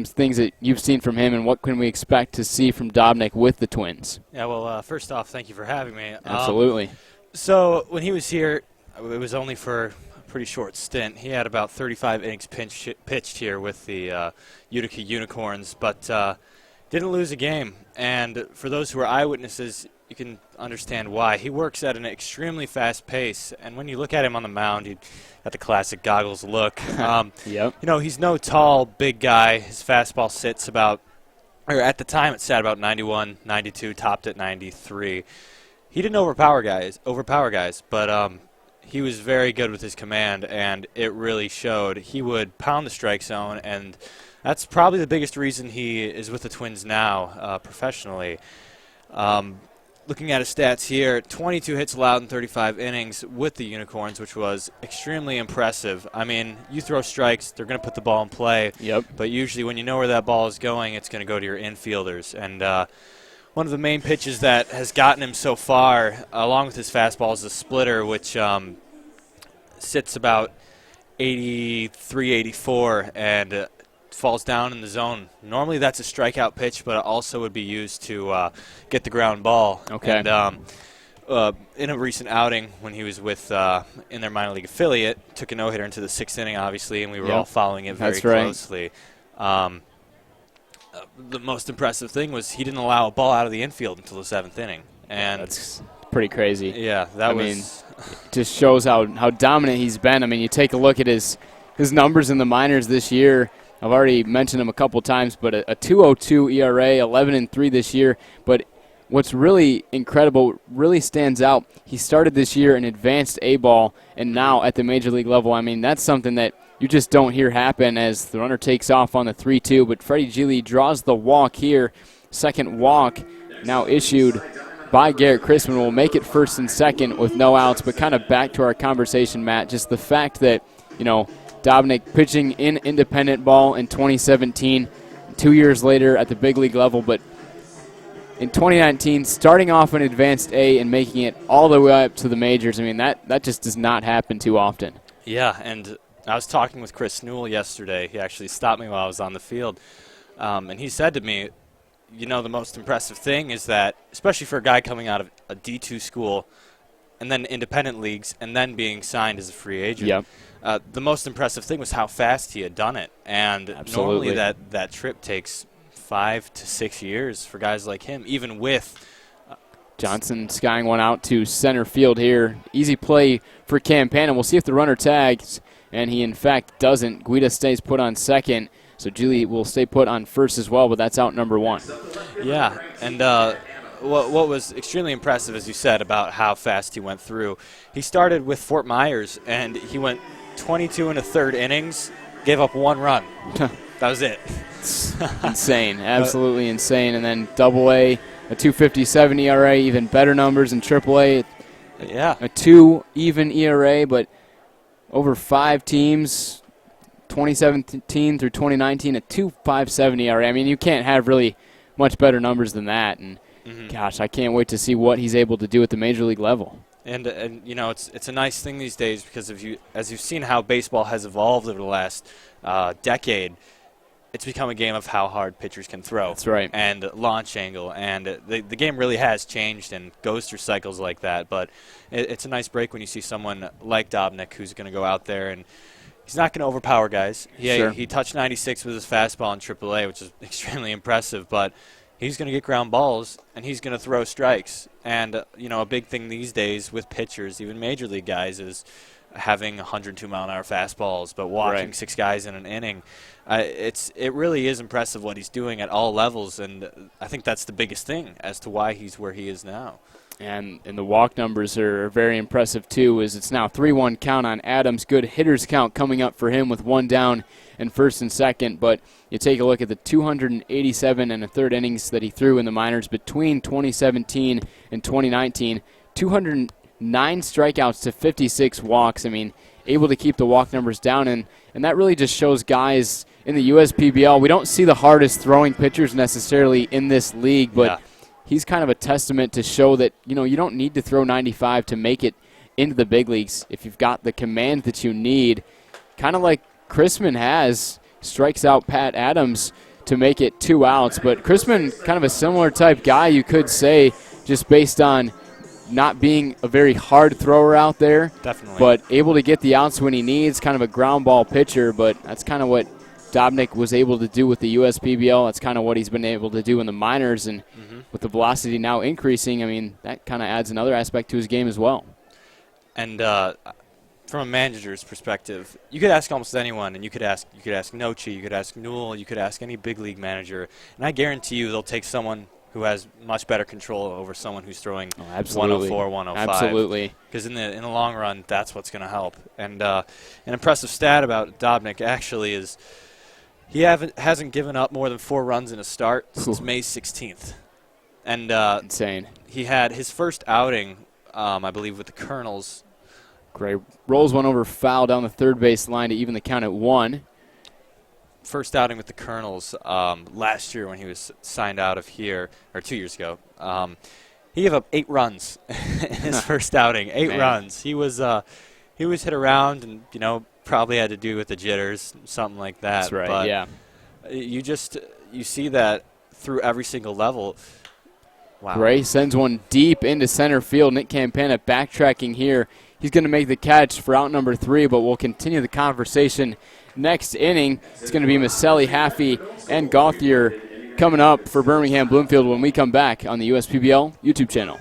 things that you've seen from him, and what can we expect to see from Dobnik with the Twins? Yeah, well, first off, thank you for having me. Absolutely. So when he was here, it was only for a pretty short stint. He had about 35 innings pitched here with the Utica Unicorns, but didn't lose a game. And for those who are eyewitnesses, you can understand why. He works at an extremely fast pace, and when you look at him on the mound, he's got the classic goggles look. Yep. You know, he's no tall, big guy. His fastball sits about, or at the time it sat about 91, 92, topped at 93. He didn't overpower guys, but he was very good with his command, and it really showed. He would pound the strike zone, and that's probably the biggest reason he is with the Twins now professionally. Looking at his stats here, 22 hits allowed in 35 innings with the Unicorns, which was extremely impressive. I mean, you throw strikes, they're going to put the ball in play. Yep. But usually when you know where that ball is going, it's going to go to your infielders. And one of the main pitches that has gotten him so far, along with his fastball, is a splitter, which sits about 83, 84, and falls down in the zone. Normally that's a strikeout pitch, but it also would be used to get the ground ball. Okay. And in a recent outing when he was with in their minor league affiliate, took a no-hitter into the 6th inning, obviously, and we were all following it very closely. The most impressive thing was he didn't allow a ball out of the infield until the 7th inning. And that's pretty crazy. Yeah, I mean, just shows how dominant he's been. I mean, you take a look at his numbers in the minors this year. I've already mentioned him a couple times, but a 2.02 ERA, 11-3 this year. But what's really incredible, really stands out, he started this year in advanced A-ball and now at the major league level. I mean, that's something that you just don't hear happen as the runner takes off on the 3-2. But Freddie Gili draws the walk here. Second walk now issued by Garrett Chrisman. Will make it first and second with no outs. But kind of back to our conversation, Matt, just the fact that, you know, Dobnik pitching in independent ball in 2017, 2 years later at the big league level, but in 2019, starting off in advanced A and making it all the way up to the majors. I mean, that just does not happen too often. Yeah, and I was talking with Chris Newell yesterday. He actually stopped me while I was on the field, and he said to me, you know, the most impressive thing is that, especially for a guy coming out of a D2 school and then independent leagues and then being signed as a free agent, yep. The most impressive thing was how fast he had done it. And Absolutely. normally that trip takes 5 to 6 years for guys like him, even with Johnson skying one out to center field here. Easy play for Campana. We'll see if the runner tags, and he in fact doesn't. Guida stays put on second, so Gili will stay put on first as well, but that's out number one. Yeah, and what was extremely impressive, as you said, about how fast he went through, he started with Fort Myers, and he went 22 1/3 innings, gave up 1 run. That was it. Insane, absolutely insane. And then Double-A, a 2.57 ERA, even better numbers in Triple-A. Yeah. A 2 even ERA, but over 5 teams, 2017 through 2019, a 2.57 ERA. I mean, you can't have really much better numbers than that. And gosh, I can't wait to see what he's able to do at the major league level. And you know, it's a nice thing these days because as you've seen how baseball has evolved over the last decade, it's become a game of how hard pitchers can throw. That's right. And launch angle, and the game really has changed and goes through cycles like that. But it's a nice break when you see someone like Dobnik who's going to go out there and he's not going to overpower guys. Sure. He touched 96 with his fastball in AAA, which is extremely impressive, but he's going to get ground balls, and he's going to throw strikes. And, you know, a big thing these days with pitchers, even major league guys, is having 102-mile-an-hour fastballs, but walking 6 guys in an inning. It really is impressive what he's doing at all levels, and I think that's the biggest thing as to why he's where he is now. And the walk numbers are very impressive, too, as it's now 3-1 count on Adams. Good hitters count coming up for him with 1 down in first and second. But you take a look at the 287 1/3 innings that he threw in the minors between 2017 and 2019. 9 strikeouts to 56 walks. I mean, able to keep the walk numbers down, and that really just shows guys in the USPBL. We don't see the hardest throwing pitchers necessarily in this league, but he's kind of a testament to show that, you know, you don't need to throw 95 to make it into the big leagues if you've got the command that you need, kind of like Chrisman has, strikes out Pat Adams to make it 2 outs. But Chrisman, kind of a similar type guy, you could say, just based on not being a very hard thrower out there. Definitely. But able to get the outs when he needs, kind of a ground ball pitcher. But that's kind of what Dobnik was able to do with the USPBL. That's kind of what he's been able to do in the minors. And with the velocity now increasing, I mean, that kind of adds another aspect to his game as well. And from a manager's perspective, you could ask almost anyone, and you could ask Nochi, you could ask Newell, you could ask any big league manager, and I guarantee you they'll take someone who has much better control over someone who's throwing 104, 105. Absolutely. Because in the long run, that's what's going to help. And an impressive stat about Dobnik actually is he hasn't given up more than 4 runs in a start since May 16th. And insane. He had his first outing, I believe, with the Colonels. Gray rolls one over foul down the third base line to even the count at 1. First outing with the Colonels last year when he was signed out of here, or 2 years ago. He gave up 8 runs in his first outing. 8 runs. He was hit around, and probably had to do with the jitters, something like that. That's right. But yeah. You see that through every single level. Wow. Gray sends one deep into center field. Nick Campana backtracking here. He's going to make the catch for out number 3, but we'll continue the conversation next inning. It's going to be Maselli, Haffey, and Gauthier coming up for Birmingham Bloomfield when we come back on the USPBL YouTube channel.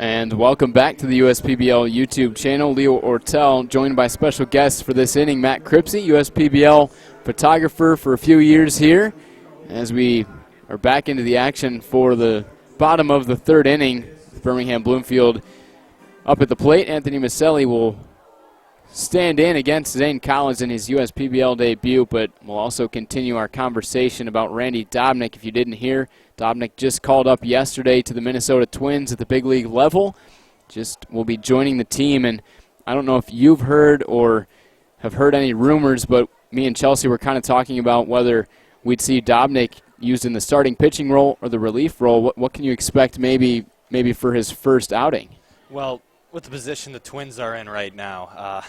And welcome back to the USPBL YouTube channel. Leo Ortel joined by special guests for this inning, Matt Cripsey, USPBL photographer for a few years here. As we are back into the action for the bottom of the 3rd inning, Birmingham Bloomfield up at the plate. Anthony Maselli will stand in against Zane Collins in his USPBL debut, but we'll also continue our conversation about Randy Dobnik. If you didn't hear, Dobnik just called up yesterday to the Minnesota Twins at the big league level. Just will be joining the team, and I don't know if you've heard or have heard any rumors, but me and Chelsea were kind of talking about whether we'd see Dobnik used in the starting pitching role or the relief role. What can you expect maybe for his first outing? Well, with the position the Twins are in right now,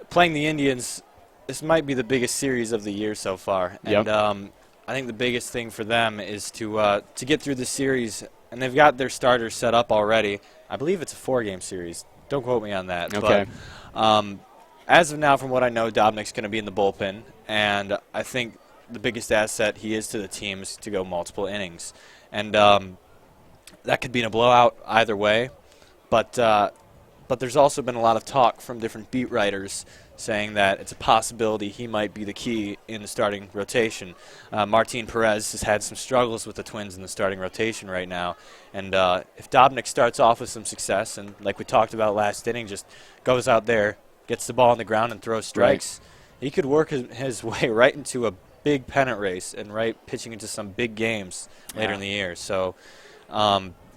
playing the Indians, this might be the biggest series of the year so far. Yep. And I think the biggest thing for them is to get through the series, and they've got their starters set up already. I believe it's a 4-game series. Don't quote me on that. Okay. But as of now, from what I know, Dobnik's going to be in the bullpen, and I think the biggest asset he is to the team is to go multiple innings. and that could be in a blowout either way. But there's also been a lot of talk from different beat writers saying that it's a possibility he might be the key in the starting rotation. Martin Perez has had some struggles with the Twins in the starting rotation right now. And if Dobnik starts off with some success, and like we talked about last inning, just goes out there, gets the ball on the ground and throws strikes, he could work his way right into a big pennant race and pitching into some big games later in the year. So,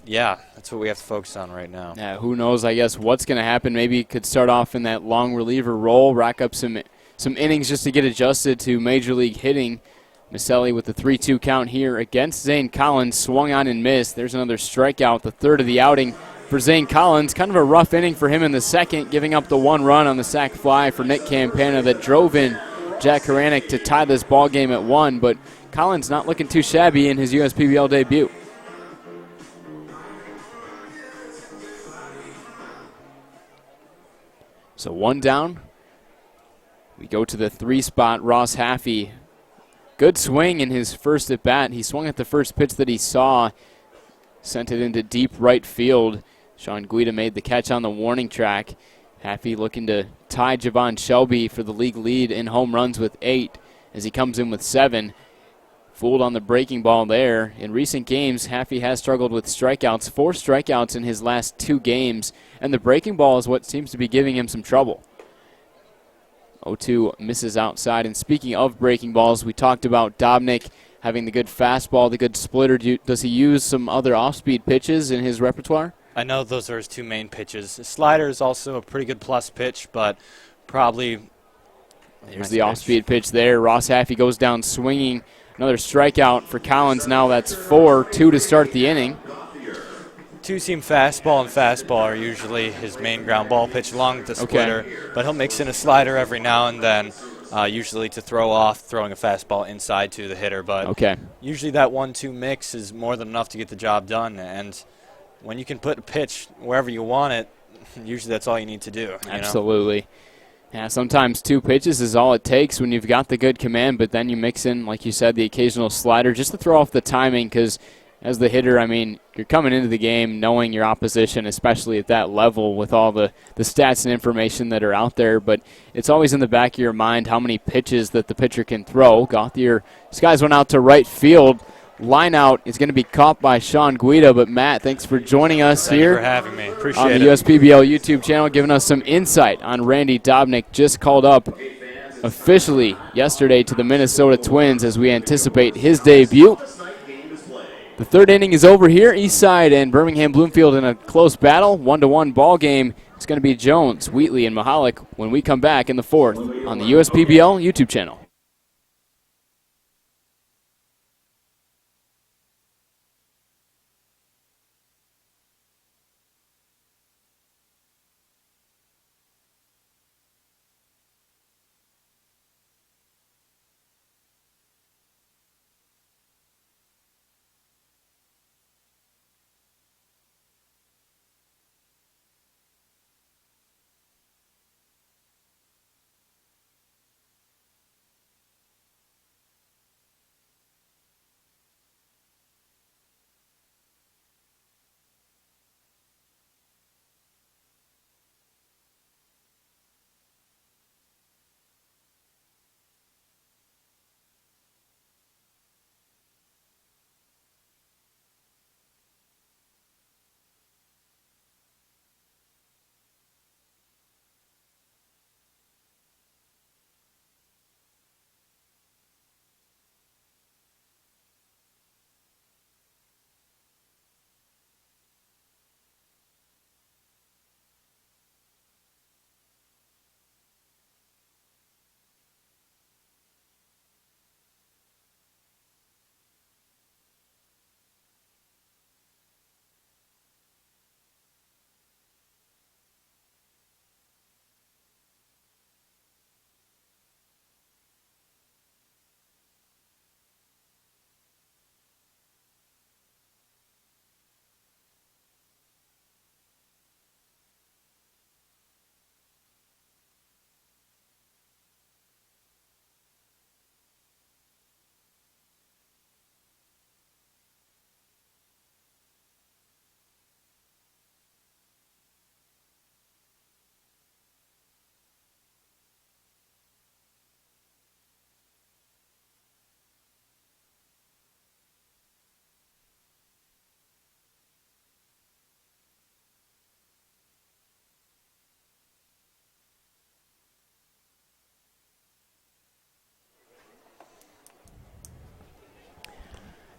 yeah, that's what we have to focus on right now. Yeah, who knows, I guess, what's going to happen. Maybe he could start off in that long reliever role, rack up some innings just to get adjusted to Major League hitting. Maselli with the 3-2 count here against Zane Collins, swung on and missed. There's another strikeout, the third of the outing for Zane Collins. Kind of a rough inning for him in the second, giving up the one run on the sac fly for Nick Campana that drove in Jack Haranek to tie this ball game at 1. But Collins not looking too shabby in his USPBL debut. So one down. We go to the 3 spot, Ross Haffey. Good swing in his first at bat. He swung at the first pitch that he saw, sent it into deep right field. Sean Guida made the catch on the warning track. Haffey looking to tie Javon Shelby for the league lead in home runs with 8 as he comes in with 7. Fooled on the breaking ball there. In recent games, Haffey has struggled with strikeouts, 4 strikeouts in his last 2 games, and the breaking ball is what seems to be giving him some trouble. 0-2 misses outside. And speaking of breaking balls, we talked about Dobnik having the good fastball, the good splitter. Does he use some other off-speed pitches in his repertoire? I know those are his 2 main pitches. His slider is also a pretty good plus pitch, but probably... There's the off-speed pitch there. Ross Haffey goes down swinging. Another strikeout for Collins. Now that's 4, 2 to start the inning. 2-seam fastball and fastball are usually his main ground ball pitch along with the splitter, but he'll mix in a slider every now and then, usually to throw off throwing a fastball inside to the hitter. But usually that 1-2 mix is more than enough to get the job done. And when you can put a pitch wherever you want it, usually that's all you need to do. Absolutely. Yeah, sometimes 2 pitches is all it takes when you've got the good command, but then you mix in, like you said, the occasional slider just to throw off the timing, because as the hitter, I mean, you're coming into the game knowing your opposition, especially at that level with all the stats and information that are out there, but it's always in the back of your mind how many pitches that the pitcher can throw. Gauthier skies one out to right field. Line out is going to be caught by Sean Guida, but Matt, thanks for joining us here. Thank you for having me. Appreciate on the USPBL YouTube channel, giving us some insight on Randy Dobnik, just called up officially yesterday to the Minnesota Twins as we anticipate his debut. The 3rd inning is over here. Eastside and Birmingham Bloomfield in a close battle, 1-1 ball game. It's going to be Jones, Wheatley, and Mahalik when we come back in the 4th on the USPBL YouTube channel.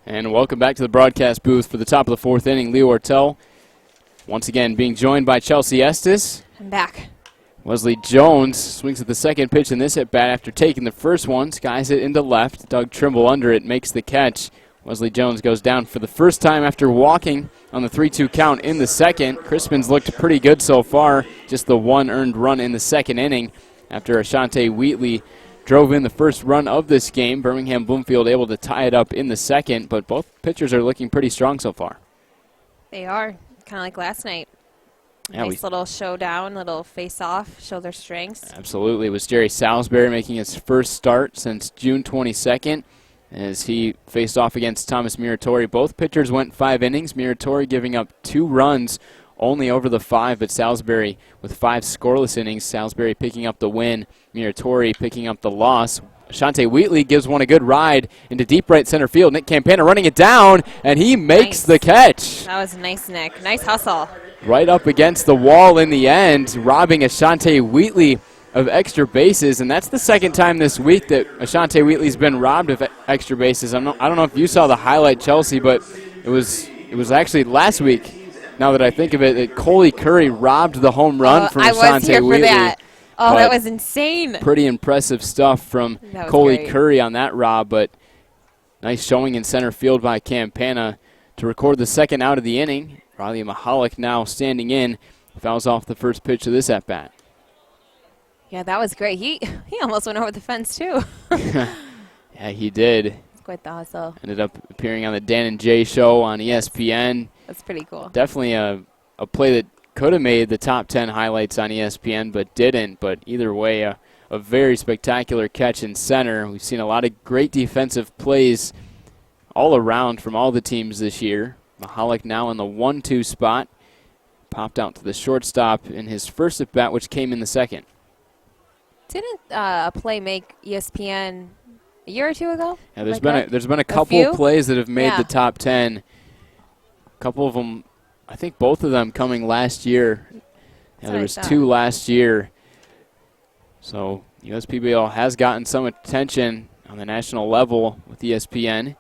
And welcome back to the broadcast booth for the top of the fourth inning. Leo Ortel once again being joined by Chelsea Estes. I'm back. Wesley Jones swings at the second pitch in this at-bat after taking the first one. Skies it into left. Doug Trimble under it, makes the catch. Wesley Jones goes down for the first time after walking on the 3-2 count in the second. Crispin's looked pretty good so far. Just the one earned run in the second inning after Ashante Wheatley drove in the first run of this game. Birmingham Bloomfield able to tie it up in the second, but both pitchers are looking pretty strong so far. They are, kind of like last night. Yeah, nice little showdown, little face-off, show their strengths. Absolutely. It was Jerry Salisbury making his first start since June 22nd as he faced off against Thomas Muratori. Both pitchers went 5 innings. Muratori giving up 2 runs only over the 5, but Salisbury with 5 scoreless innings. Salisbury picking up the win, Muratori picking up the loss. Ashante Wheatley gives one a good ride into deep right center field. Nick Campana running it down, and he makes the catch. That was nice, Nick. Nice hustle. Right up against the wall in the end, robbing Ashante Wheatley of extra bases, and that's the second time this week that Ashante Wheatley's been robbed of extra bases. I don't know if you saw the highlight, Chelsea, but it was actually last week, now that I think of it, that Coley Curry robbed the home run from Ashante Wheatley. I was here for that. Oh, that was insane. Pretty impressive stuff from Coley Curry on that rob, but nice showing in center field by Campana to record the second out of the inning. Riley Mahalik now standing in, fouls off the first pitch of this at-bat. Yeah, that was great. He almost went over the fence, too. Yeah, he did. It's quite the hustle. Ended up appearing on the Dan and Jay show on ESPN. That's pretty cool. Definitely a play that could have made the top 10 highlights on ESPN, but didn't. But either way, a very spectacular catch in center. We've seen a lot of great defensive plays all around from all the teams this year. Mahalik now in the 1-2 spot. Popped out to the shortstop in his first at-bat, which came in the second. Didn't a play make ESPN a year or two ago? Yeah, there's been a couple plays that have made the top 10. A couple of them, I think both of them coming last year. Yeah, there was 2 last year. So USPBL has gotten some attention on the national level with ESPN.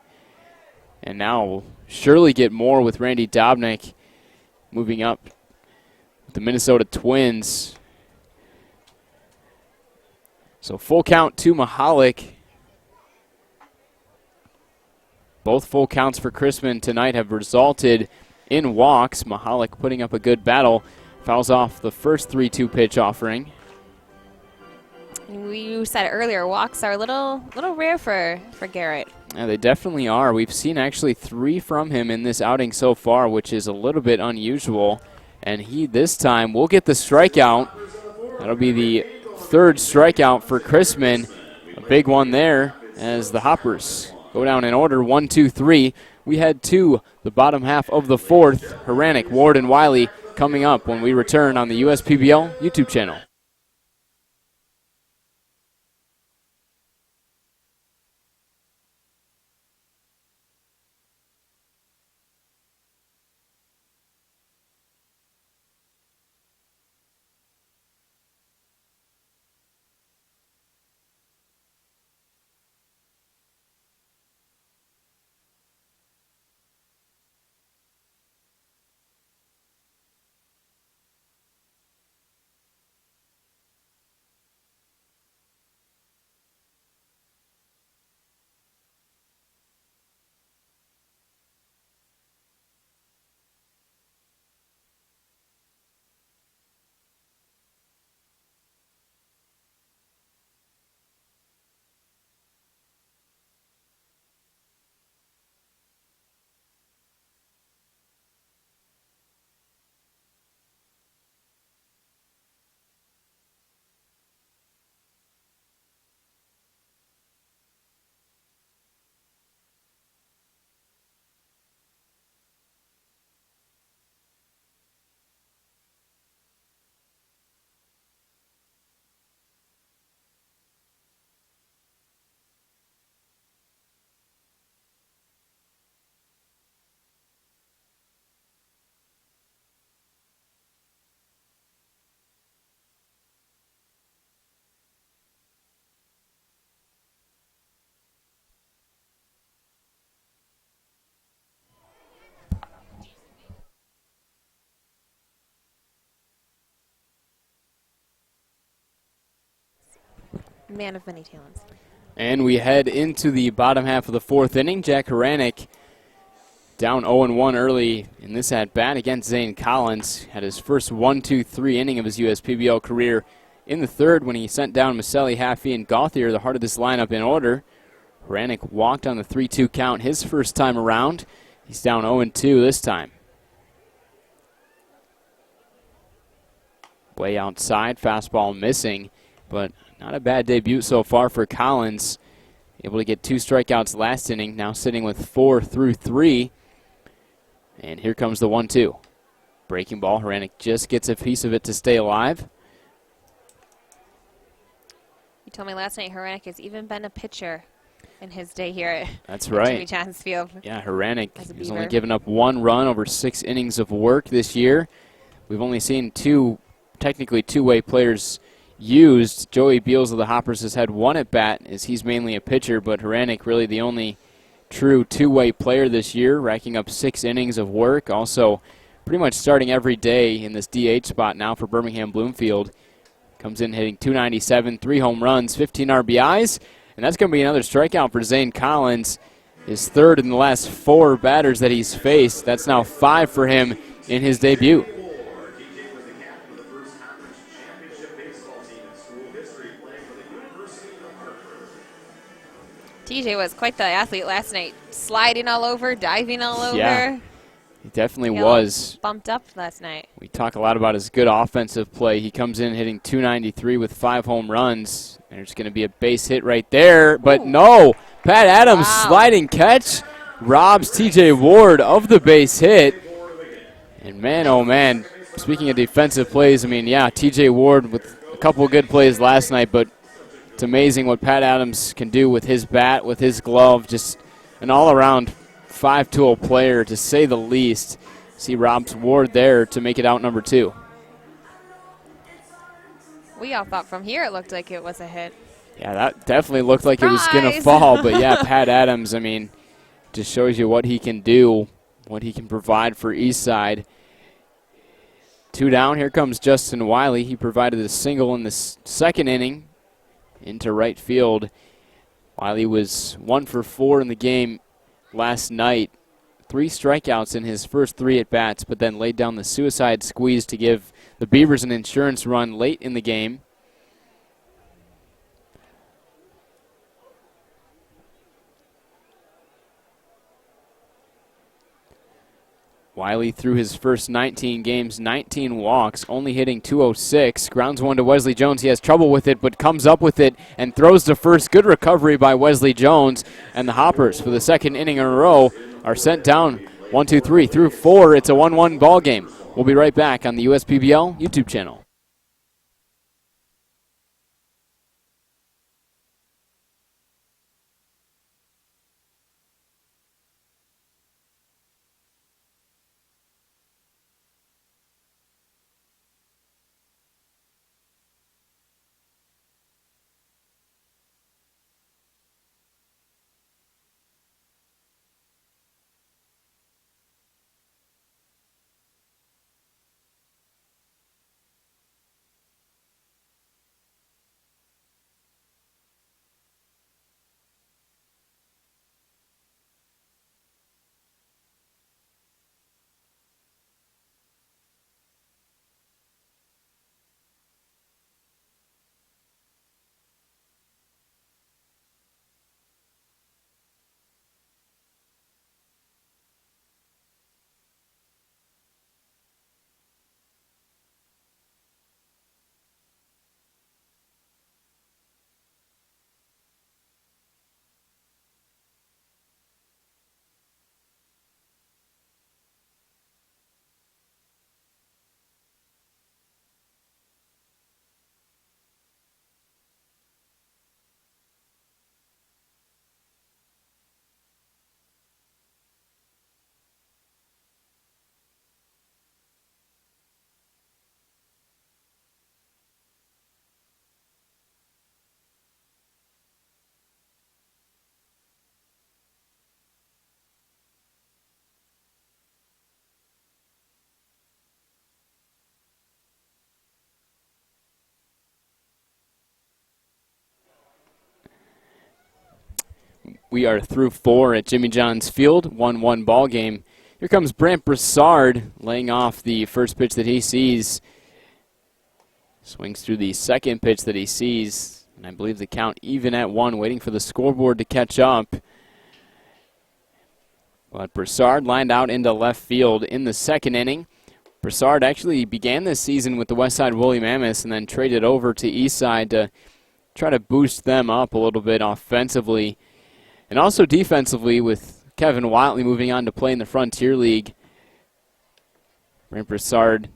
And now we'll surely get more with Randy Dobnik moving up with the Minnesota Twins. So full count to Mahalik. Both full counts for Crispin tonight have resulted in walks. Mahalik putting up a good battle. Fouls off the first 3-2 pitch offering. You said earlier, walks are a little rare for Garrett. Yeah, they definitely are. We've seen actually 3 from him in this outing so far, which is a little bit unusual. And he this time will get the strikeout. That'll be the 3rd strikeout for Crispin. A big one there as the Hoppers go down in order, 1, 2, 3. We head to the bottom half of the 4th. Haranek, Ward, and Wiley coming up when we return on the USPBL YouTube channel. Man of many talents. And we head into the bottom half of the fourth inning. Jack Haranek down 0-1 early in this at-bat against Zane Collins. Had his first 1-2-3 inning of his USPBL career in the third when he sent down Maselli, Haffey, and Gauthier, the heart of this lineup, in order. Haranek walked on the 3-2 count his first time around. He's down 0-2 this time. Way outside, fastball missing, but not a bad debut so far for Collins. Able to get 2 strikeouts last inning, now sitting with 4 through 3. And here comes the 1-2. Breaking ball, Haranek just gets a piece of it to stay alive. You told me last night Haranek has even been a pitcher in his day here That's at right. Jimmy John's Field. Yeah, Haranek As a has Beaver. only given up 1 run over 6 innings of work this year. We've only seen technically two-way players used. Joey Beals of the Hoppers has had 1 at-bat, as he's mainly a pitcher, but Haranek really the only true two-way player this year, racking up 6 innings of work. Also pretty much starting every day in this DH spot now for Birmingham Bloomfield. Comes in hitting .297, 3 home runs, 15 RBIs, and that's going to be another strikeout for Zane Collins. His third in the last 4 batters that he's faced. That's now 5 for him in his debut. TJ was the captain of the first conference championship baseball team in school history, playing for the University of Hartford. TJ was quite the athlete last night. Sliding all over, diving all over. Yeah. He definitely He got a little was. bumped up last night. We talk a lot about his good offensive play. He comes in hitting .293 with 5 home runs. There's going to be a base hit right there, but Ooh. no. Pat Adams Wow. sliding catch robs TJ Ward of the base hit. And man, oh man, speaking of defensive plays, I mean, yeah, TJ Ward with a couple of good plays last night, but it's amazing what Pat Adams can do with his bat, with his glove, just an all-around 5-tool player, to say the least. See robs Ward there to make it out number 2. We all thought from here it looked like it was a hit. Yeah, that definitely looked like it was going to Surprise! fall, but yeah, Pat Adams, I mean, just shows you what he can do, what he can provide for Eastside. 2 down, here comes Justin Wiley. He provided a single in the second inning into right field. Wiley was 1 for 4 in the game last night. 3 strikeouts in his first 3 at-bats, but then laid down the suicide squeeze to give the Beavers an insurance run late in the game. Wiley through his first 19 games, 19 walks, only hitting .206. Grounds 1 to Wesley Jones. He has trouble with it, but comes up with it and throws to first. Good recovery by Wesley Jones. And the Hoppers, for the second inning in a row, are sent down 1, 2, 3 through 4. It's a 1-1 ball game. We'll be right back on the USPBL YouTube channel. We are through 4 at Jimmy John's Field, 1-1 ball game. Here comes Brant Broussard laying off the first pitch that he sees. Swings through the second pitch that he sees. And I believe the count even at 1, waiting for the scoreboard to catch up. But Broussard lined out into left field in the second inning. Broussard actually began this season with the Westside Woolly Mammoths and then traded over to Eastside to try to boost them up a little bit offensively. And also defensively, with Kevin Watley moving on to play in the Frontier League. Brant Broussard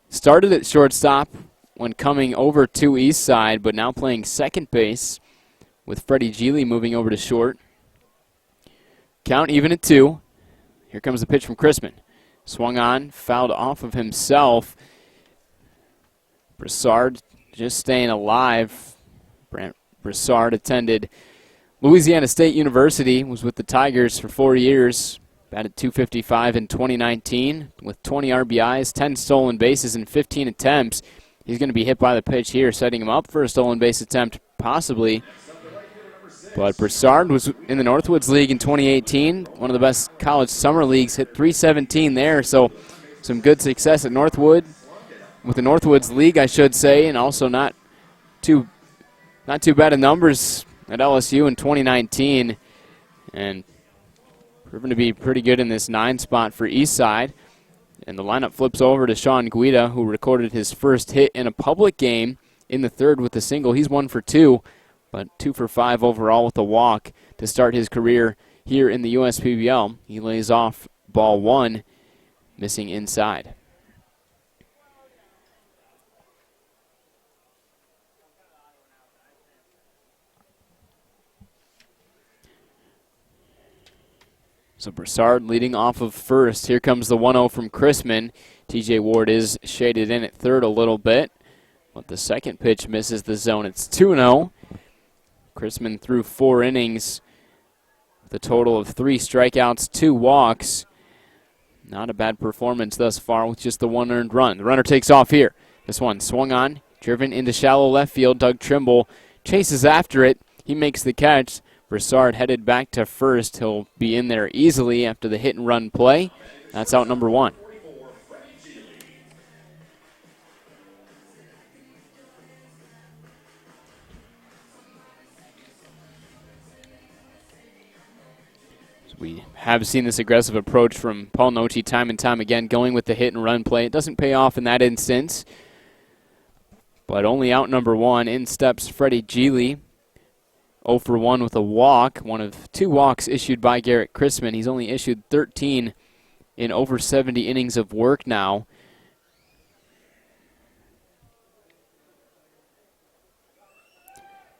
started at shortstop when coming over to Eastside, but now playing second base with Freddie Geely moving over to short. Count even at 2. Here comes the pitch from Chrisman. Swung on, fouled off of himself. Broussard just staying alive. Brant Broussard attended Louisiana State University, was with the Tigers for 4 years, batted .255 in 2019 with 20 RBIs, 10 stolen bases, and 15 attempts. He's going to be hit by the pitch here, setting him up for a stolen base attempt, possibly. But Broussard was in the Northwoods League in 2018, one of the best college summer leagues, hit .317 there, so some good success at Northwood, with the Northwoods League, I should say, and also not too bad of numbers at LSU in 2019, and proven to be pretty good in this 9 spot for Eastside. And the lineup flips over to Sean Guida, who recorded his first hit in a public game in the 3rd with a single. He's 1 for 2, but 2 for 5 overall with a walk to start his career here in the USPBL. He lays off ball 1, missing inside. So Broussard leading off of first. Here comes the 1-0 from Chrisman. TJ Ward is shaded in at third a little bit, but the second pitch misses the zone. It's 2-0. Chrisman threw 4 innings with a total of 3 strikeouts, 2 walks. Not a bad performance thus far with just the 1 earned run. The runner takes off here. This one swung on, driven into shallow left field. Doug Trimble chases after it. He makes the catch. Broussard headed back to first. He'll be in there easily after the hit and run play. That's out number 1. So we have seen this aggressive approach from Paul Nochi time and time again, going with the hit and run play. It doesn't pay off in that instance, but only out number 1. In steps Freddie Geely. 0 for 1 with a walk, one of 2 walks issued by Garrett Chrisman. He's only issued 13 in over 70 innings of work now.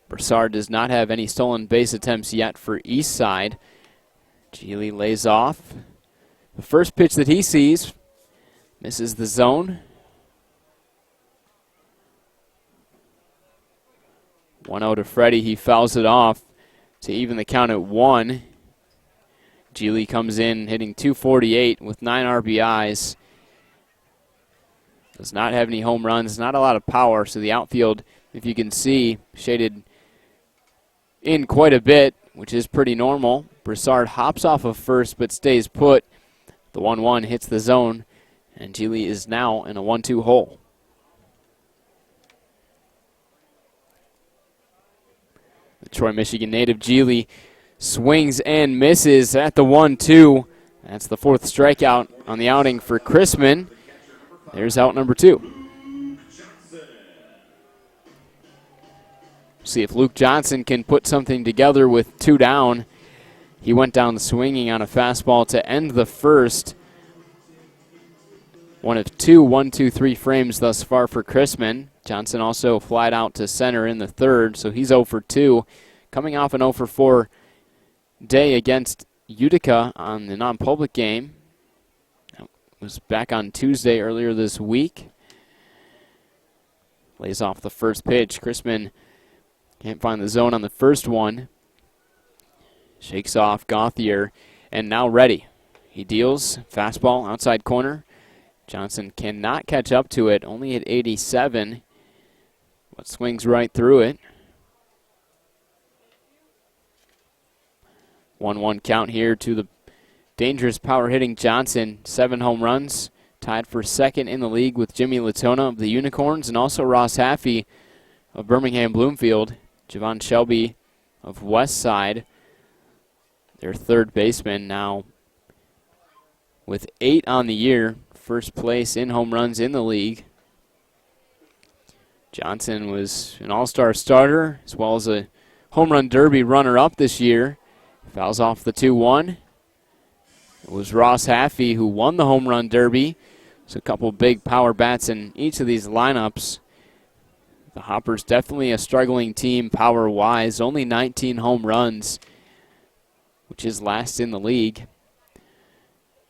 Broussard does not have any stolen base attempts yet for Eastside. Geely lays off. The first pitch that he sees misses the zone. 1-0 to Freddie. He fouls it off to even the count at 1. Geely comes in hitting .248 with 9 RBIs. Does not have any home runs, not a lot of power, so the outfield, if you can see, shaded in quite a bit, which is pretty normal. Broussard hops off of first but stays put. The 1-1 hits the zone, and Geely is now in a 1-2 hole. The Troy, Michigan native Geely swings and misses at the 1-2. That's the 4th strikeout on the outing for Chrisman. There's out number 2. See if Luke Johnson can put something together with 2 down. He went down swinging on a fastball to end the first. One of 2 1-2-3 frames thus far for Chrisman. Johnson also flied out to center in the 3rd, so he's 0 for 2. Coming off an 0 for 4 day against Utica on the non-public game. That was back on Tuesday earlier this week. Lays off the first pitch. Chrisman can't find the zone on the first one. Shakes off Gauthier, and now ready. He deals fastball outside corner. Johnson cannot catch up to it, only at 87, but swings right through it. 1-1 count here to the dangerous power-hitting Johnson. 7 home runs, tied for second in the league with Jimmy Latona of the Unicorns and also Ross Haffey of Birmingham Bloomfield. Javon Shelby of Westside, their third baseman, now with 8 on the year. First place in home runs in the league. Johnson was an all-star starter as well as a home run derby runner-up this year. Fouls off the 2-1. It was Ross Haffey who won the home run derby. So a couple big power bats in each of these lineups. The Hoppers definitely a struggling team power-wise. Only 19 home runs, which is last in the league.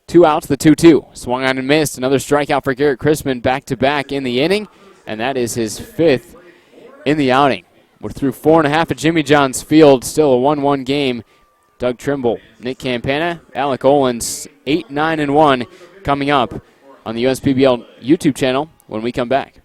2 outs, the 2-2. Swung on and missed. Another strikeout for Garrett Crispin back-to-back in the inning, and that is his 5th in the outing. We're through 4.5 at Jimmy John's Field. Still a 1-1 game. Doug Trimble, Nick Campana, Alec Olins, 8, 9, and 1 coming up on the USPBL YouTube channel when we come back.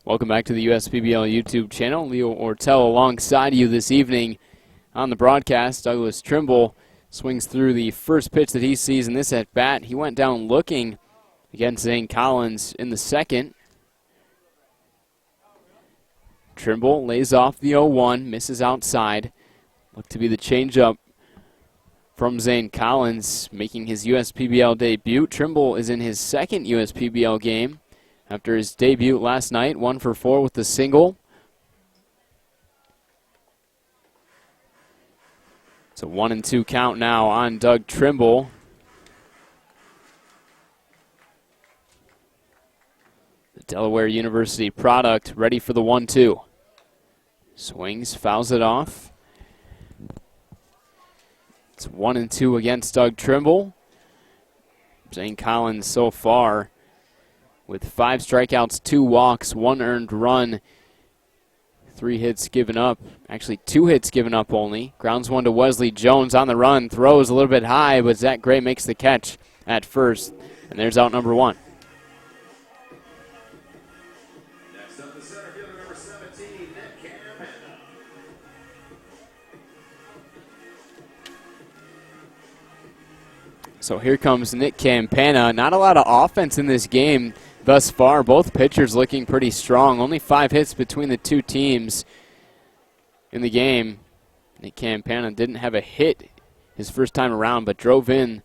Welcome back to the USPBL YouTube channel. Leo Ortel alongside you this evening on the broadcast. Douglas Trimble swings through the first pitch that he sees in this at-bat. He went down looking against Zane Collins in the second. Trimble lays off the 0-1, misses outside. Looked to be the changeup from Zane Collins, making his USPBL debut. Trimble is in his second USPBL game after his debut last night, 1 for 4 with the single. It's a 1-2 count now on Doug Trimble. The Delaware University product ready for the 1-2. Swings, fouls it off. It's 1-2 against Doug Trimble. Zane Collins so far with 5 strikeouts, 2 walks, 1 earned run, 3 hits given up. Actually, 2 hits given up only. Grounds 1 to Wesley Jones on the run. Throws a little bit high, but Zach Gray makes the catch at first. And there's out number 1. Next up, the center fielder, number 17, Nick Campana. So here comes Nick Campana. Not a lot of offense in this game thus far. Both pitchers looking pretty strong. Only 5 hits between the two teams in the game. Nick Campana didn't have a hit his first time around, but drove in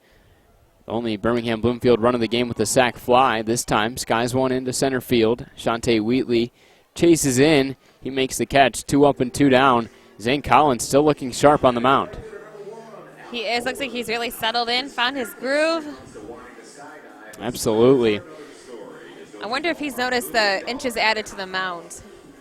the only Birmingham Bloomfield run of the game with a sac fly. This time, skies one into center field. Shante Wheatley chases in. He makes the catch. 2 up and 2 down. Zane Collins still looking sharp on the mound. He is. Looks like he's really settled in, found his groove. Absolutely. I wonder if he's noticed the inches added to the mound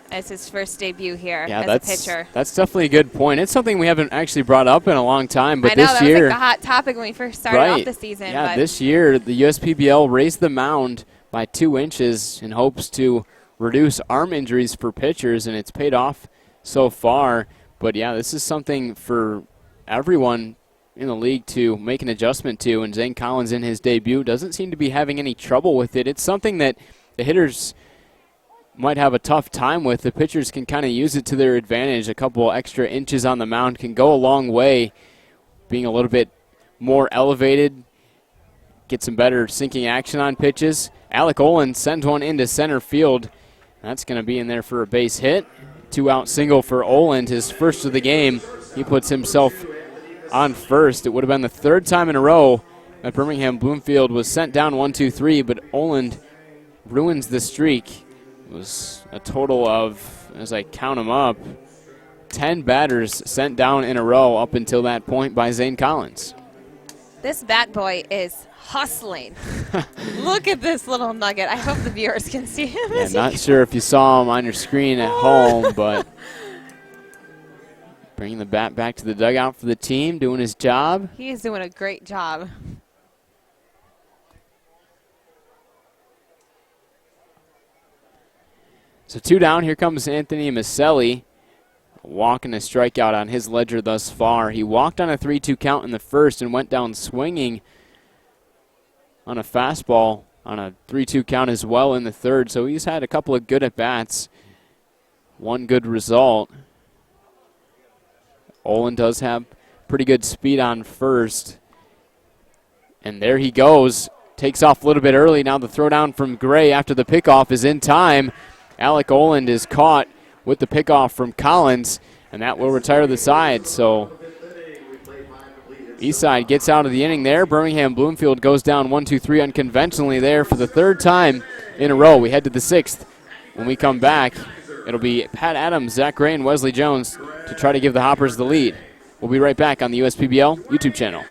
as his first debut here as a pitcher. That's definitely a good point. It's something we haven't actually brought up in a long time, but I know, this that year, was like the hot topic when we first started off the season. Yeah, but this year the USPBL raised the mound by 2 inches in hopes to reduce arm injuries for pitchers, and it's paid off so far. But yeah, this is something for everyone in the league to make an adjustment to, and Zane Collins in his debut doesn't seem to be having any trouble with it. It's something that the hitters might have a tough time with. The pitchers can kind of use it to their advantage. A couple extra inches on the mound can go a long way, being a little bit more elevated, get some better sinking action on pitches. Alec Olin sends one into center field. That's going to be in there for a base hit. 2-out single for Oland, his first of the game. He puts himself on first. It would have been the third time in a row that Birmingham Bloomfield was sent down 1-2-3, but Oland ruins the streak. It was a total of, as I count them up, 10 batters sent down in a row up until that point by Zane Collins. this bat boy is hustling. Look at this little nugget. I hope the viewers can see him. Yeah, not sure if you saw him on your screen at home, but bringing the bat back to the dugout for the team, doing his job. He is doing a great job. So 2 down. Here comes Anthony Maselli. A walk and a strikeout on his ledger thus far. He walked on a 3-2 count in the first and went down swinging on a fastball on a 3-2 count as well in the third. So he's had a couple of good at-bats. One good result. Olin does have pretty good speed on first. And there he goes. Takes off a little bit early. Now the throwdown from Gray after the pickoff is in time. Alec Oland is caught with the pickoff from Collins, and that will retire the side. So Eastside gets out of the inning there. Birmingham Bloomfield goes down 1-2-3 unconventionally there for the third time in a row. We head to the sixth. When we come back, it'll be Pat Adams, Zach Gray, and Wesley Jones to try to give the Hoppers the lead. We'll be right back on the USPBL YouTube channel.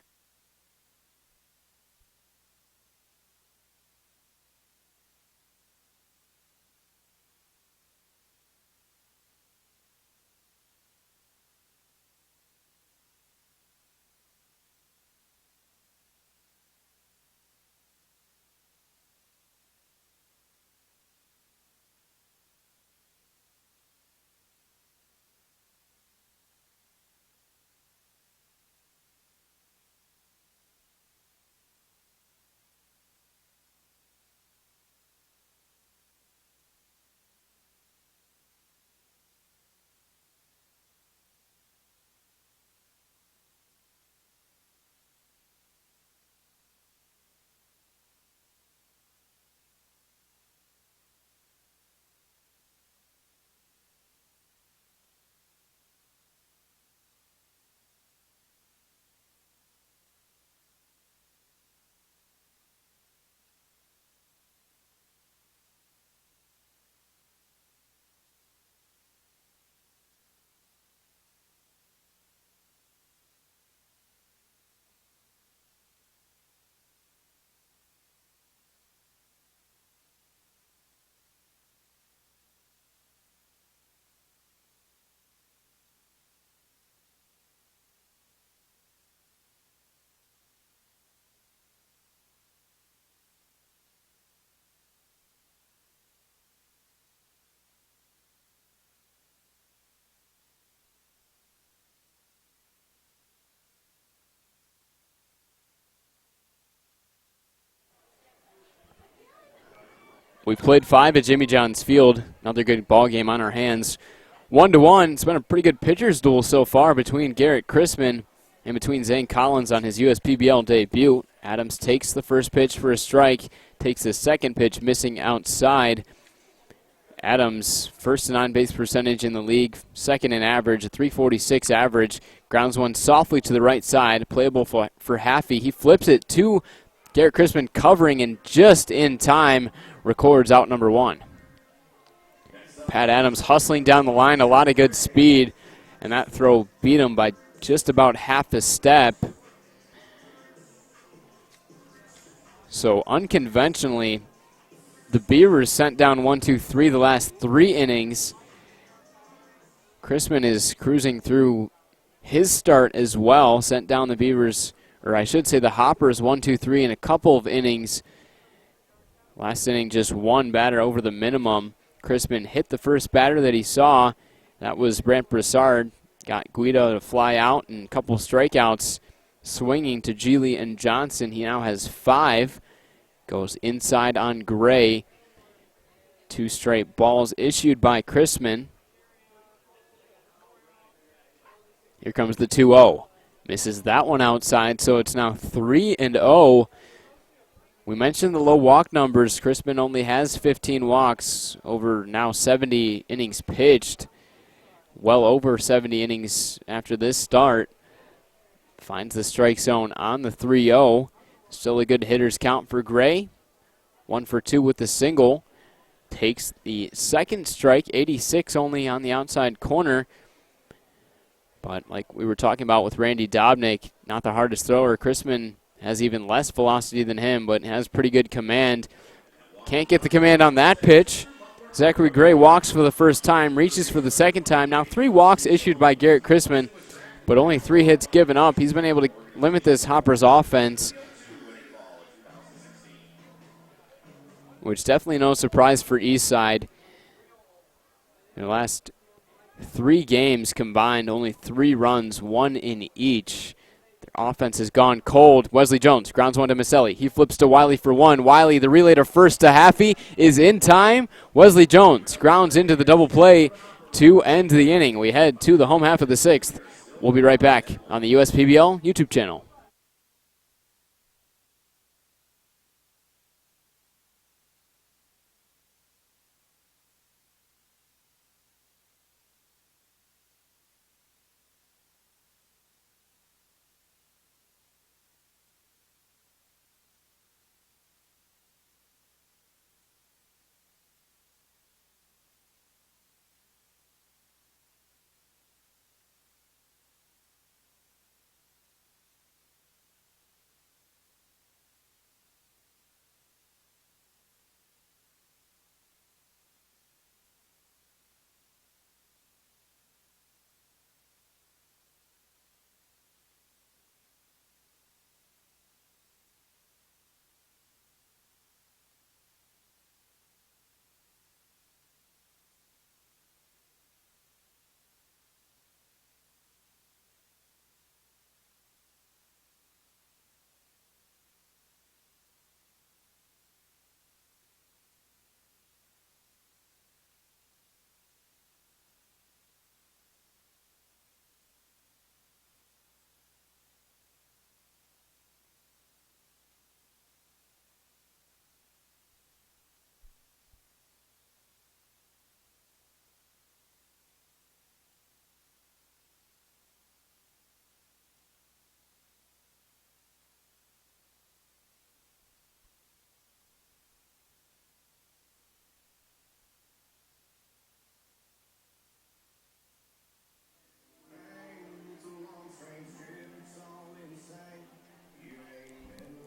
We've played 5 at Jimmy John's Field. Another good ball game on our hands. 1-1. It's been a pretty good pitcher's duel so far between Garrett Chrisman and between Zane Collins on his USPBL debut. Adams takes the first pitch for a strike, takes the second pitch missing outside. Adams, first in on-base percentage in the league, second in average, a .346 average. Grounds one softly to the right side, playable for Haffey. He flips it to Garrett Chrisman covering, and just in time records out number 1. Pat Adams hustling down the line, a lot of good speed, and that throw beat him by just about half a step. So unconventionally, the Beavers sent down 1, 2, 3 the last 3 innings. Chrisman is cruising through his start as well. Sent down the Beavers, or I should say the Hoppers, 1, 2, 3 in a couple of innings. Last inning, just one batter over the minimum. Chrisman hit the first batter that he saw. That was Brent Broussard. Got Guido to fly out and a couple strikeouts. Swinging to Geely and Johnson. He now has 5. Goes inside on Gray. 2 straight balls issued by Chrisman. Here comes the 2-0. Misses that one outside, so it's now 3-0. We mentioned the low walk numbers. Chrisman only has 15 walks over now 70 innings pitched. Well over 70 innings after this start. Finds the strike zone on the 3-0. Still a good hitter's count for Gray. 1 for 2 with the single. Takes the second strike, 86 only on the outside corner. But like we were talking about with Randy Dobnik, not the hardest thrower. Chrisman has even less velocity than him, but has pretty good command. Can't get the command on that pitch. Zachary Gray walks for the first time, reaches for the second time. Now 3 walks issued by Garrett Chrisman, but only 3 hits given up. He's been able to limit this Hoppers offense, which definitely no surprise for Eastside. In the last 3 games combined, only 3 runs, 1 in each. Their offense has gone cold. Wesley Jones grounds one to Maselli. He flips to Wiley for 1. Wiley, the relay to first to Haffey, is in time. Wesley Jones grounds into the double play to end the inning. We head to the home half of the 6th. We'll be right back on the USPBL YouTube channel.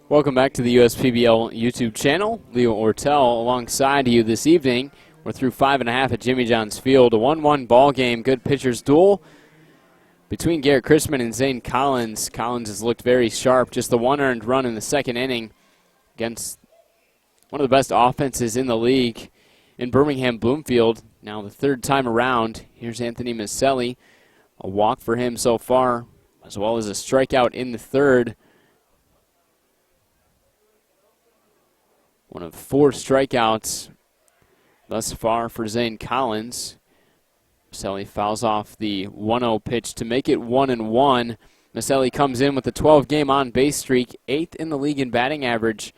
Welcome back to the USPBL YouTube channel. Leo Ortel alongside you this evening. We're through 5.5 at Jimmy John's Field. A 1-1 ball game. Good pitchers duel between Garrett Chrisman and Zane Collins. Collins has looked very sharp. Just the 1 earned run in the second inning against one of the best offenses in the league in Birmingham Bloomfield. Now the 3rd time around. Here's Anthony Maselli. A walk for him so far, as well as a strikeout in the 3rd. One of 4 strikeouts thus far for Zane Collins. Maselli fouls off the 1-0 pitch to make it 1-1. Maselli comes in with a 12-game on-base streak, 8th in the league in batting average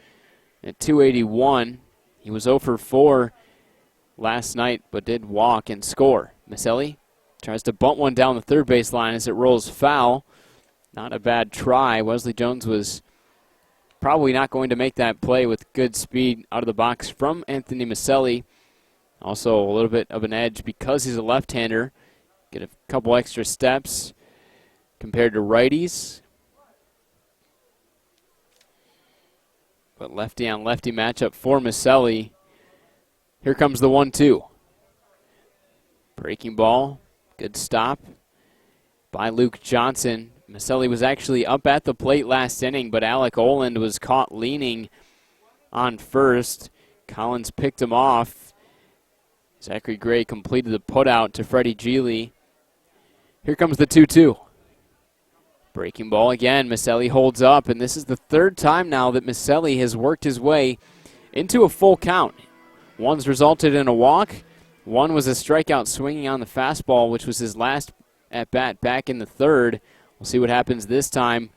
at .281. He was 0 for 4 last night, but did walk and score. Maselli tries to bunt one down the third base line as it rolls foul. Not a bad try. Wesley Jones was probably not going to make that play with good speed out of the box from Anthony Maselli. Also a little bit of an edge because he's a left-hander. Get a couple extra steps compared to righties. But lefty on lefty matchup for Maselli. Here comes the 1-2. Breaking ball. Good stop by Luke Johnson. Maselli was actually up at the plate last inning, but Alec Oland was caught leaning on first. Collins picked him off. Zachary Gray completed the putout to Freddie Geely. Here comes the 2-2. Breaking ball again. Maselli holds up, and this is the third time now that Maselli has worked his way into a full count. One's resulted in a walk. One was a strikeout swinging on the fastball, which was his last at-bat back in the third. We'll see what happens this time.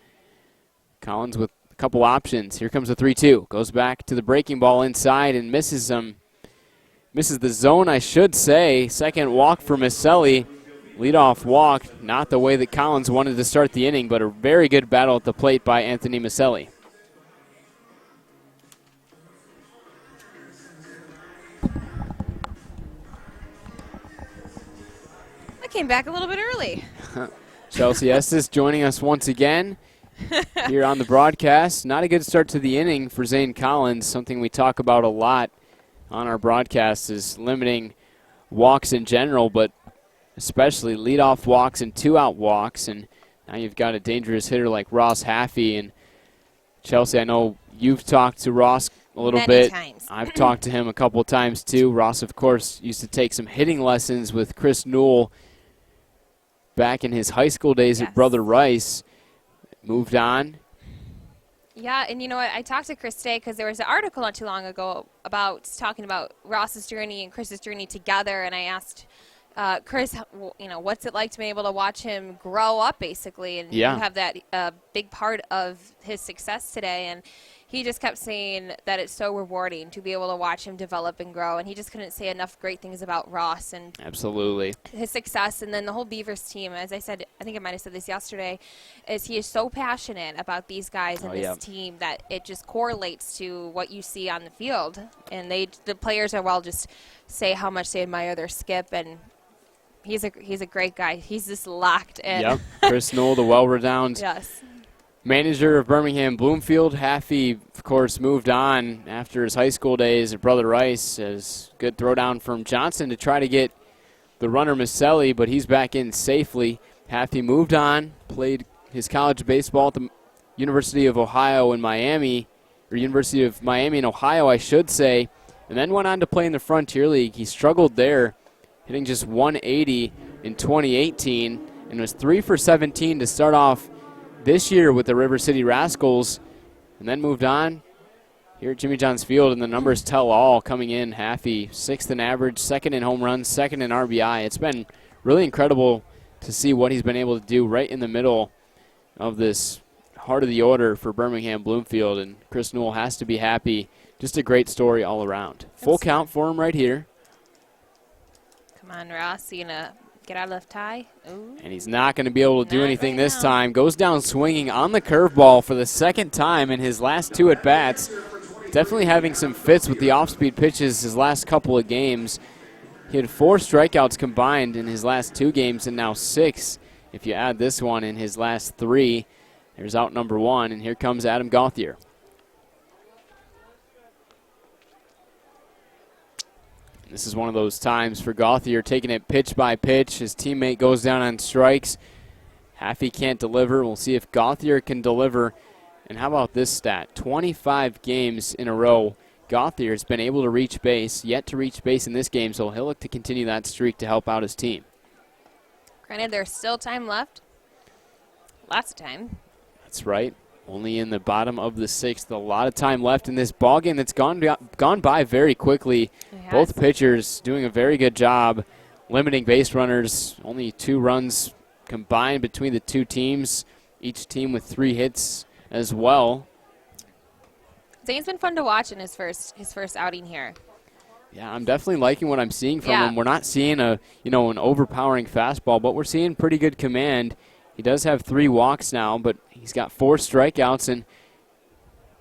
Collins with a couple options. Here comes the 3-2. Goes back to the breaking ball inside and misses the zone, I should say. Second walk for Maselli. Leadoff walk, not the way that Collins wanted to start the inning, but a very good battle at the plate by Anthony Maselli. I came back a little bit early. Chelsea Estes joining us once again here on the broadcast. Not a good start to the inning for Zane Collins. Something we talk about a lot on our broadcast is limiting walks in general, but especially leadoff walks and two-out walks. And now you've got a dangerous hitter like Ross Haffey. And Chelsea, I know you've talked to Ross a little Many bit. times. I've talked to him a couple of times too. Ross, of course, used to take some hitting lessons with Chris Newell back in his high school days at Brother Rice. Moved on. Yeah, and you know what? I talked to Chris today because there was an article not too long ago about talking about Ross's journey and Chris's journey together, and I asked Chris, what's it like to be able to watch him grow up, basically, and you have that big part of his success today. And he just kept saying that it's so rewarding to be able to watch him develop and grow, and he just couldn't say enough great things about Ross and absolutely his success. And then the whole Beavers team, as I said, I think I might have said this yesterday, is he is so passionate about these guys and this team that it just correlates to what you see on the field. And the players just say how much they admire their skip, and he's a great guy. He's just locked in. Yep, Chris Newell, the well-renowned manager of Birmingham Bloomfield. Haffey, of course, moved on after his high school days at Brother Rice. As good throwdown from Johnson to try to get the runner Maselli, but he's back in safely. Haffey moved on, played his college baseball at the University of Ohio in Miami, or University of Miami in Ohio, I should say, and then went on to play in the Frontier League. He struggled there, hitting just 180 in 2018, and was 3 for 17 to start off this year with the River City Rascals, and then moved on here at Jimmy John's Field, and the numbers tell all. Coming in, Haffey, 6th in average, 2nd in home runs, 2nd in RBI. It's been really incredible to see what he's been able to do right in the middle of this heart of the order for Birmingham Bloomfield, and Chris Newell has to be happy. Just a great story all around. Full count for him right here. Come on, Ross, you gonna get out of the tie? Ooh. And he's not going to be able to do anything this time. Goes down swinging on the curveball for the second time in his last two at-bats. Definitely having some fits with the off-speed pitches his last couple of games. He had 4 strikeouts combined in his last 2 games, and now 6 if you add this one in his last 3. There's out number 1, and here comes Adam Gauthier. This is one of those times for Gauthier, taking it pitch by pitch. His teammate goes down on strikes. Haffey can't deliver. We'll see if Gauthier can deliver. And how about this stat? 25 games in a row, Gauthier has been able to reach base, yet to reach base in this game, so he'll look to continue that streak to help out his team. Granted, there's still time left. Lots of time. That's right. Only in the bottom of the 6th. A lot of time left in this ballgame that's gone by very quickly. Both pitchers doing a very good job limiting base runners. Only 2 runs combined between the two teams. Each team with 3 hits as well. Zane's been fun to watch in his first outing here. Yeah, I'm definitely liking what I'm seeing from him. We're not seeing an overpowering fastball, but we're seeing pretty good command. He does have 3 walks now, but he's got 4 strikeouts, and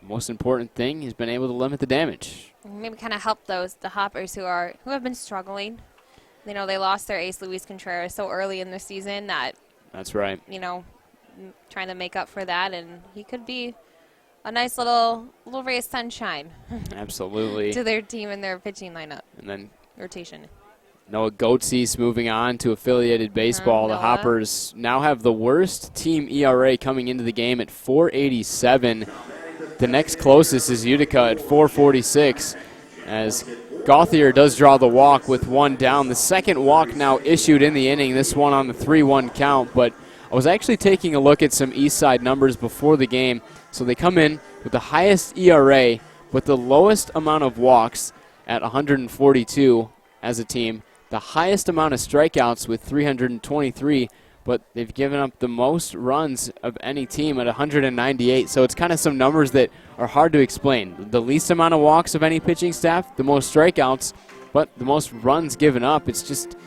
the most important thing, he's been able to limit the damage. Maybe kind of help the hoppers who have been struggling. They lost their ace Luis Contreras so early in the season that that's right. Trying to make up for that, and he could be a nice little ray of sunshine Absolutely. to their team and their pitching lineup And then rotation. Noah Goetze moving on to affiliated baseball. The Noah. Hoppers now have the worst team ERA coming into the game at 4.87. The next closest is Utica at 4.46, as Gauthier does draw the walk with one down. The second walk now issued in the inning, this one on the 3-1 count. But I was actually taking a look at some Eastside numbers before the game. So they come in with the highest ERA, but the lowest amount of walks at 142 as a team. The highest amount of strikeouts with 323, but they've given up the most runs of any team at 198. So it's kind of some numbers that are hard to explain. The least amount of walks of any pitching staff, the most strikeouts, but the most runs given up. It just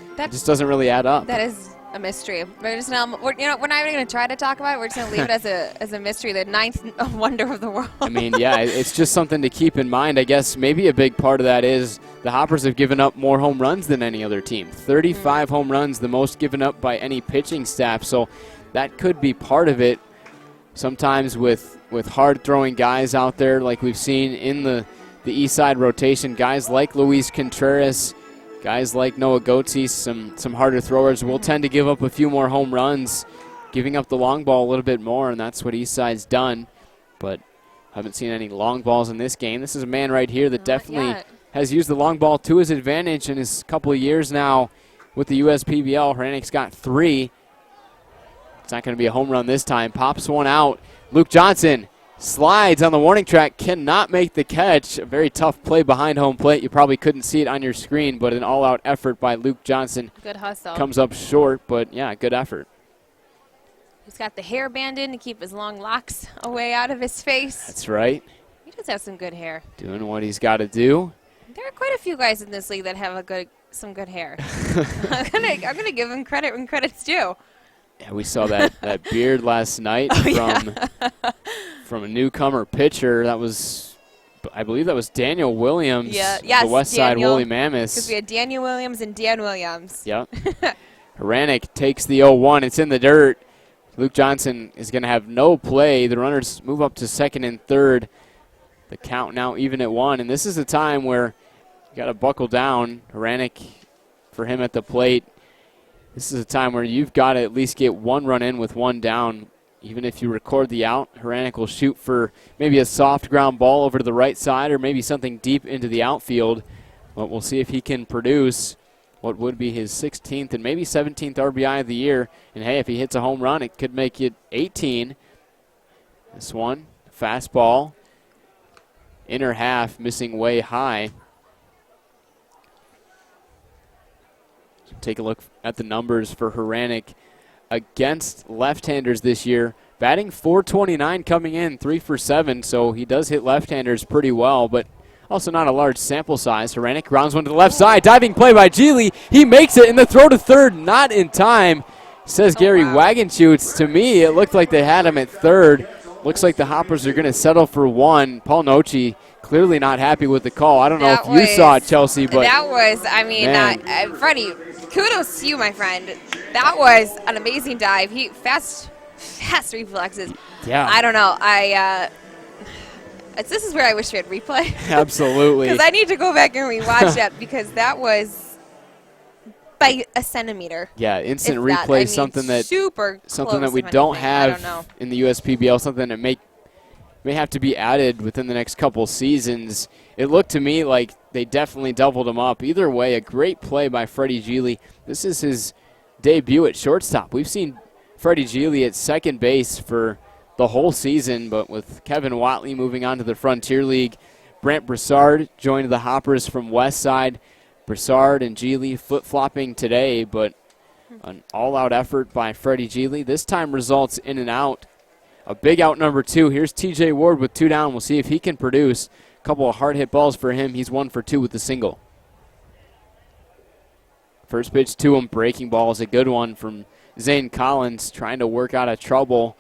doesn't really add up. That is a mystery. We're just we're not even going to try to talk about it. We're just going to leave it as a mystery, the ninth wonder of the world. I mean, yeah, it's just something to keep in mind. I guess maybe a big part of that is the Hoppers have given up more home runs than any other team. 35 home runs, the most given up by any pitching staff. So that could be part of it. Sometimes with hard-throwing guys out there like we've seen in the Eastside rotation, guys like Luis Contreras, guys like Noah Goetze, some harder throwers will tend to give up a few more home runs, giving up the long ball a little bit more, and that's what Eastside's done. But haven't seen any long balls in this game. This is a man right here that definitely has used the long ball to his advantage in his couple of years now with the USPBL. Hranik's got 3. It's not going to be a home run this time. Pops one out. Luke Johnson slides on the warning track, cannot make the catch. A very tough play behind home plate. You probably couldn't see it on your screen, but an all-out effort by Luke Johnson. Good hustle. Comes up short, but yeah, good effort. He's got the hair band in to keep his long locks away out of his face. That's right. He does have some good hair. Doing what he's got to do. There are quite a few guys in this league that have some good hair. I'm gonna give him credit when credit's due. Yeah, we saw that beard last night from a newcomer pitcher. That was, I believe that was Daniel Williams, yes, the West Side Woolly Mammoths. Because we had Daniel Williams and Dan Williams. Yep. Hranik takes the 0-1. It's in the dirt. Luke Johnson is going to have no play. The runners move up to second and third. The count now even at 1. And this is a time where you got to buckle down. Hranik, for him at the plate, this is a time where you've got to at least get one run in with one down. Even if you record the out, Hranik will shoot for maybe a soft ground ball over to the right side or maybe something deep into the outfield. But we'll see if he can produce what would be his 16th and maybe 17th RBI of the year. And, hey, if he hits a home run, it could make it 18. This one, fastball, inner half, missing way high. Take a look at the numbers for Hranik against left-handers this year. Batting .429 coming in, 3 for 7, so he does hit left-handers pretty well, but also not a large sample size. Hranik grounds one to the left side. Diving play by Geely. He makes it, and the throw to third not in time, says Gary Wagenschutz. To me, it looked like they had him at third. Looks like the Hoppers are going to settle for 1. Paul Nochi clearly not happy with the call. I don't know if you saw it, Chelsea, but that was, Freddie, kudos to you, my friend. That was an amazing dive. He fast reflexes. Yeah. I don't know. This is where I wish we had replay. Absolutely. Because I need to go back and rewatch that because that was by a centimeter. Yeah, instant replay, something that we don't have in the USPBL, something that may have to be added within the next couple seasons. It looked to me like they definitely doubled him up. Either way, a great play by Freddie Geely. This is his debut at shortstop. We've seen Freddie Geely at second base for the whole season, but with Kevin Watley moving on to the Frontier League, Brant Broussard joined the Hoppers from West Side. Broussard and Geely flip-flopping today, but an all-out effort by Freddie Geely. This time results in an out. A big out number 2. Here's TJ Ward with 2 down. We'll see if he can produce. A couple of hard-hit balls for him. He's 1 for 2 with the single. First pitch to him, breaking ball is a good one from Zane Collins, trying to work out of trouble.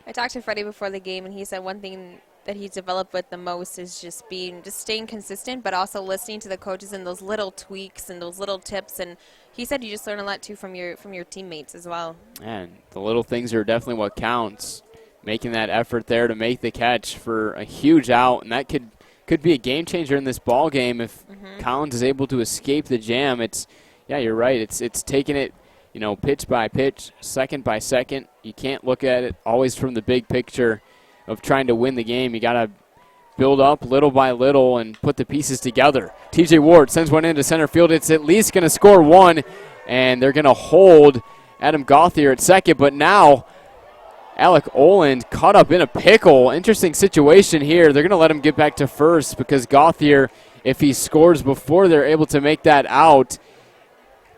I talked to Freddie before the game, and he said one thing that he's developed with the most is just staying consistent, but also listening to the coaches and those little tweaks and those little tips. And he said you just learn a lot too from your teammates as well. And the little things are definitely what counts. making that effort there to make the catch for a huge out, and that could be a game changer in this ball game if Collins is able to escape the jam. Yeah, you're right. It's taking it, pitch by pitch, second by second. You can't look at it always from the big picture of trying to win the game. You got to build up little by little and put the pieces together. TJ Ward sends one into center field. It's at least going to score one, and they're going to hold Adam Gauthier at second. But now Alec Oland caught up in a pickle. Interesting situation here. They're going to let him get back to first because Gauthier, if he scores before they're able to make that out,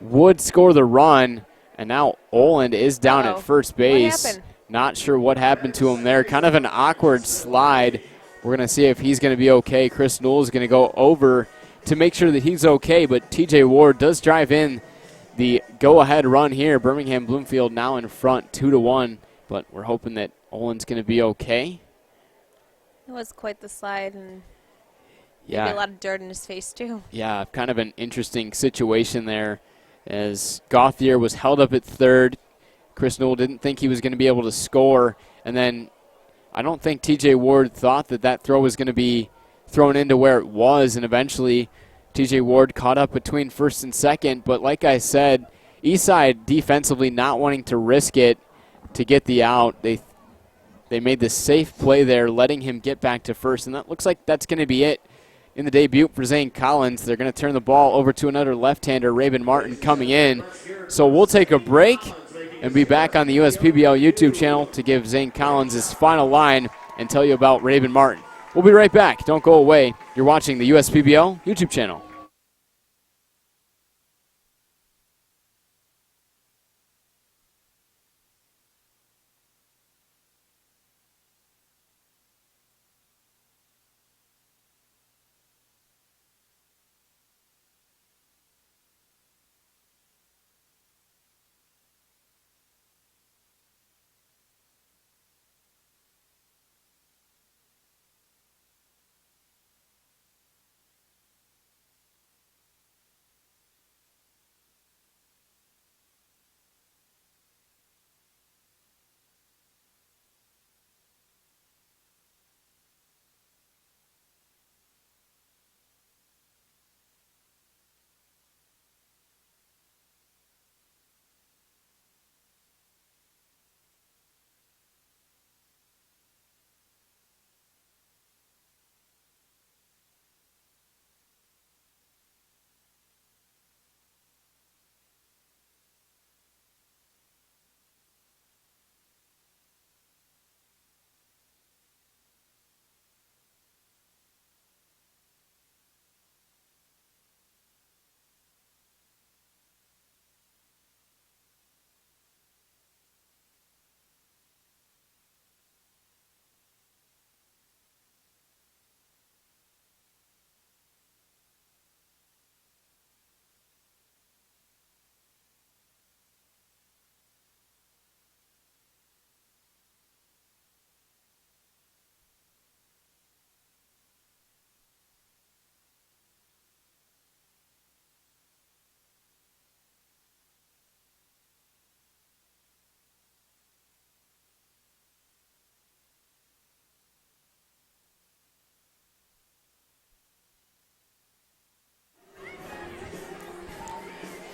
would score the run. And now Oland is down at first base. What happened? Not sure what happened to him there. Kind of an awkward slide. We're going to see if he's going to be okay. Chris Newell is going to go over to make sure that he's okay, but TJ Ward does drive in the go-ahead run here. Birmingham Bloomfield now in front 2-1, but we're hoping that Oland's going to be okay. It was quite the slide, and yeah, maybe a lot of dirt in his face too. Yeah, kind of an interesting situation there as Gauthier was held up at third. Chris Newell didn't think he was going to be able to score, and then I don't think TJ Ward thought that throw was going to be thrown into where it was, and eventually TJ Ward caught up between first and second. But like I said, Eastside defensively not wanting to risk it to get the out. They made the safe play there, letting him get back to first, and that looks like that's going to be it in the debut for Zane Collins. They're going to turn the ball over to another left-hander, Raven Martin, coming in. So we'll take a break and be back on the USPBL YouTube channel to give Zane Collins his final line and tell you about Raven Martin. We'll be right back. Don't go away. You're watching the USPBL YouTube channel.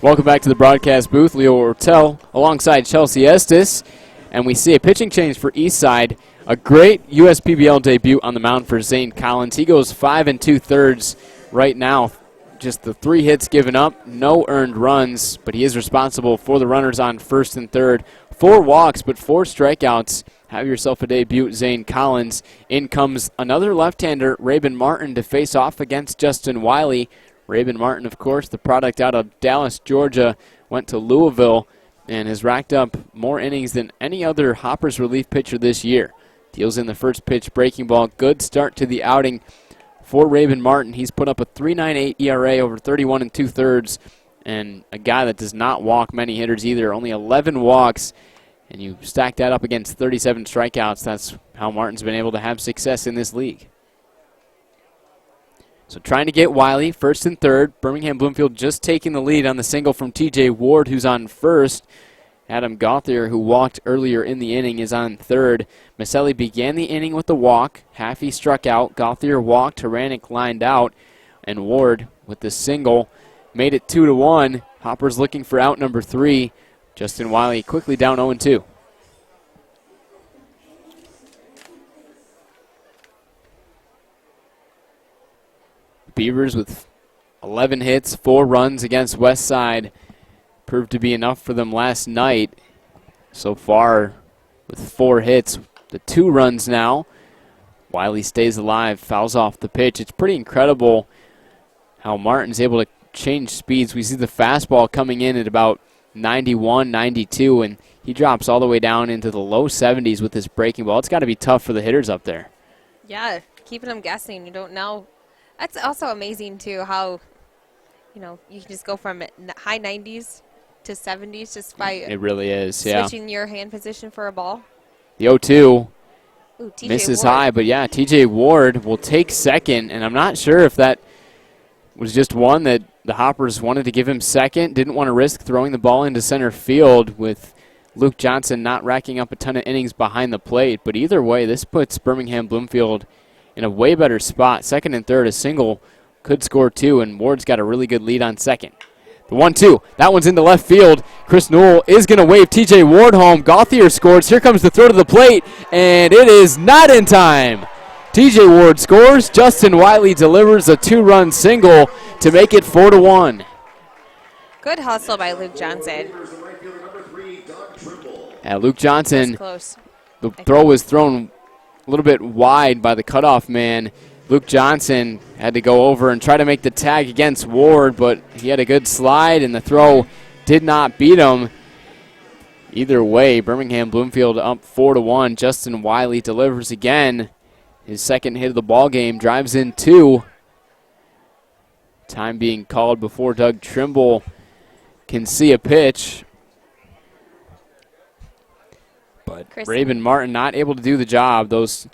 Welcome back to the broadcast booth. Leo Ortel alongside Chelsea Estes. And we see a pitching change for Eastside. A great USPBL debut on the mound for Zane Collins. He goes 5 2/3 right now. Just the 3 hits given up, no earned runs, but he is responsible for the runners on first and third. 4 walks, but 4 strikeouts. Have yourself a debut, Zane Collins. In comes another left-hander, Raven Martin, to face off against Justin Wiley. Raven Martin, of course, the product out of Dallas, Georgia, went to Louisville and has racked up more innings than any other Hoppers relief pitcher this year. Deals in the first pitch breaking ball. Good start to the outing for Raven Martin. He's put up a 3.98 ERA over 31 2/3, and a guy that does not walk many hitters either. Only 11 walks, and you stack that up against 37 strikeouts. That's how Martin's been able to have success in this league. So trying to get Wiley, first and third. Birmingham Bloomfield just taking the lead on the single from TJ Ward, who's on first. Adam Gauthier, who walked earlier in the inning, is on third. Maselli began the inning with the walk. Haffey struck out. Gauthier walked. Haranik lined out. And Ward, with the single, made it 2-1. Hoppers looking for out number 3. Justin Wiley quickly down 0-2. Beavers with 11 hits, 4 runs against Westside. Proved to be enough for them last night. So far, with 4 hits, the 2 runs now. Wiley stays alive, fouls off the pitch. It's pretty incredible how Martin's able to change speeds. We see the fastball coming in at about 91, 92, and he drops all the way down into the low 70s with this breaking ball. It's got to be tough for the hitters up there. Yeah, keeping them guessing. You don't know. That's also amazing, too, how, you can just go from high 90s to 70s just by it really is, yeah. Switching your hand position for a ball. The 0-2 TJ misses Ward. high, but yeah, TJ Ward will take second, and I'm not sure if that was just one that the Hoppers wanted to give him second, didn't want to risk throwing the ball into center field with Luke Johnson not racking up a ton of innings behind the plate. But either way, this puts Birmingham Bloomfield in a way better spot. Second and third, a single could score 2, and Ward's got a really good lead on second. The 1-2, that one's into left field. Chris Newell is going to wave TJ Ward home. Gauthier scores. Here comes the throw to the plate, and it is not in time. TJ Ward scores. Justin Wiley delivers a 2-run single to make it 4-1. Good hustle by Luke Johnson. Luke Johnson, That's close. the throw was thrown a little bit wide by the cutoff man. Luke Johnson had to go over and try to make the tag against Ward, but he had a good slide, and the throw did not beat him. Either way, Birmingham Bloomfield up 4-1. Justin Wiley delivers again. His second hit of the ball game, drives in 2. Time being called before Doug Trimble can see a pitch. But Raven Martin not able to do the job. Those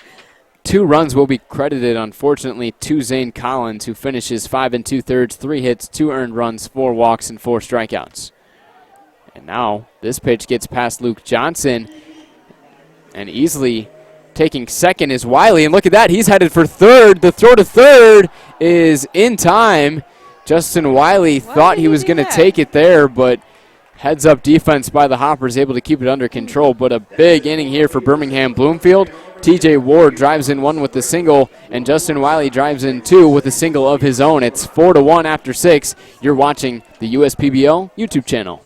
2 runs will be credited, unfortunately, to Zane Collins, who finishes 5 2/3, 3 hits, 2 earned runs, 4 walks, and 4 strikeouts. And now this pitch gets past Luke Johnson, and easily taking second is Wiley. And look at that, he's headed for third. The throw to third is in time. Justin Wiley thought he was going to take it there, but heads up defense by the Hoppers, able to keep it under control. But a big inning here for Birmingham Bloomfield. TJ Ward drives in 1 with the single, and Justin Wiley drives in 2 with a single of his own. It's 4-1 after 6. You're watching the USPBL YouTube channel.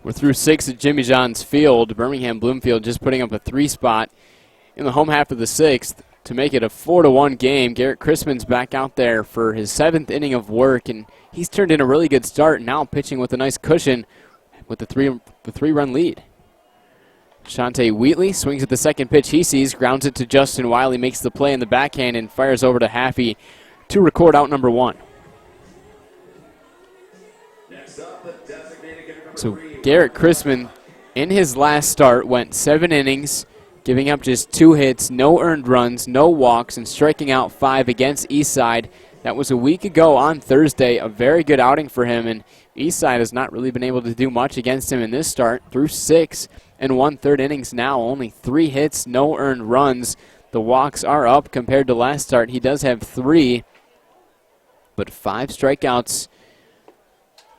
We're through 6 at Jimmy John's Field. Birmingham Bloomfield just putting up a 3 spot in the home half of the 6th. to make it a 4-1 game. Garrett Chrisman's back out there for his 7th inning of work, and he's turned in a really good start, now pitching with a nice cushion with the three-run lead. Shante Wheatley swings at the second pitch he sees, grounds it to Justin Wiley, makes the play in the backhand, and fires over to Haffey to record out number 1. So Garrett Chrisman, in his last start, went 7 innings, giving up just 2 hits, no earned runs, no walks, and striking out 5 against Eastside. That was a week ago on Thursday, a very good outing for him, and Eastside has not really been able to do much against him in this start. Through 6 and 1/3 innings now, only 3 hits, no earned runs. The walks are up compared to last start. He does have 3, but 5 strikeouts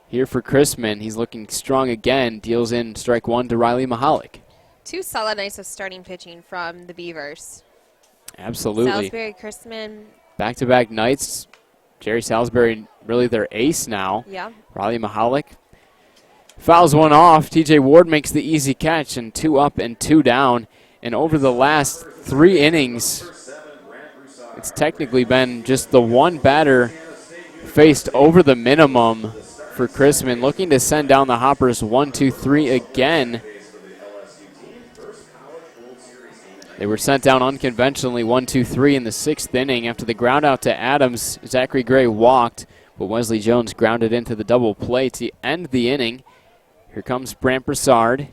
here for Chrisman. He's looking strong again, deals in strike 1 to Riley Mahalik. 2 solid nights of starting pitching from the Beavers. Absolutely. Salisbury, Chrisman. Back-to-back nights. Jerry Salisbury really their ace now. Yeah. Riley Mahalik fouls one off. TJ Ward makes the easy catch, and 2 up and 2 down. And over the last 3 innings, it's technically been just the one batter faced over the minimum for Chrisman, looking to send down the Hoppers 1-2-3 again. They were sent down unconventionally 1-2-3 in the 6th inning. After the ground out to Adams, Zachary Gray walked, but Wesley Jones grounded into the double play to end the inning. Here comes Brant Broussard.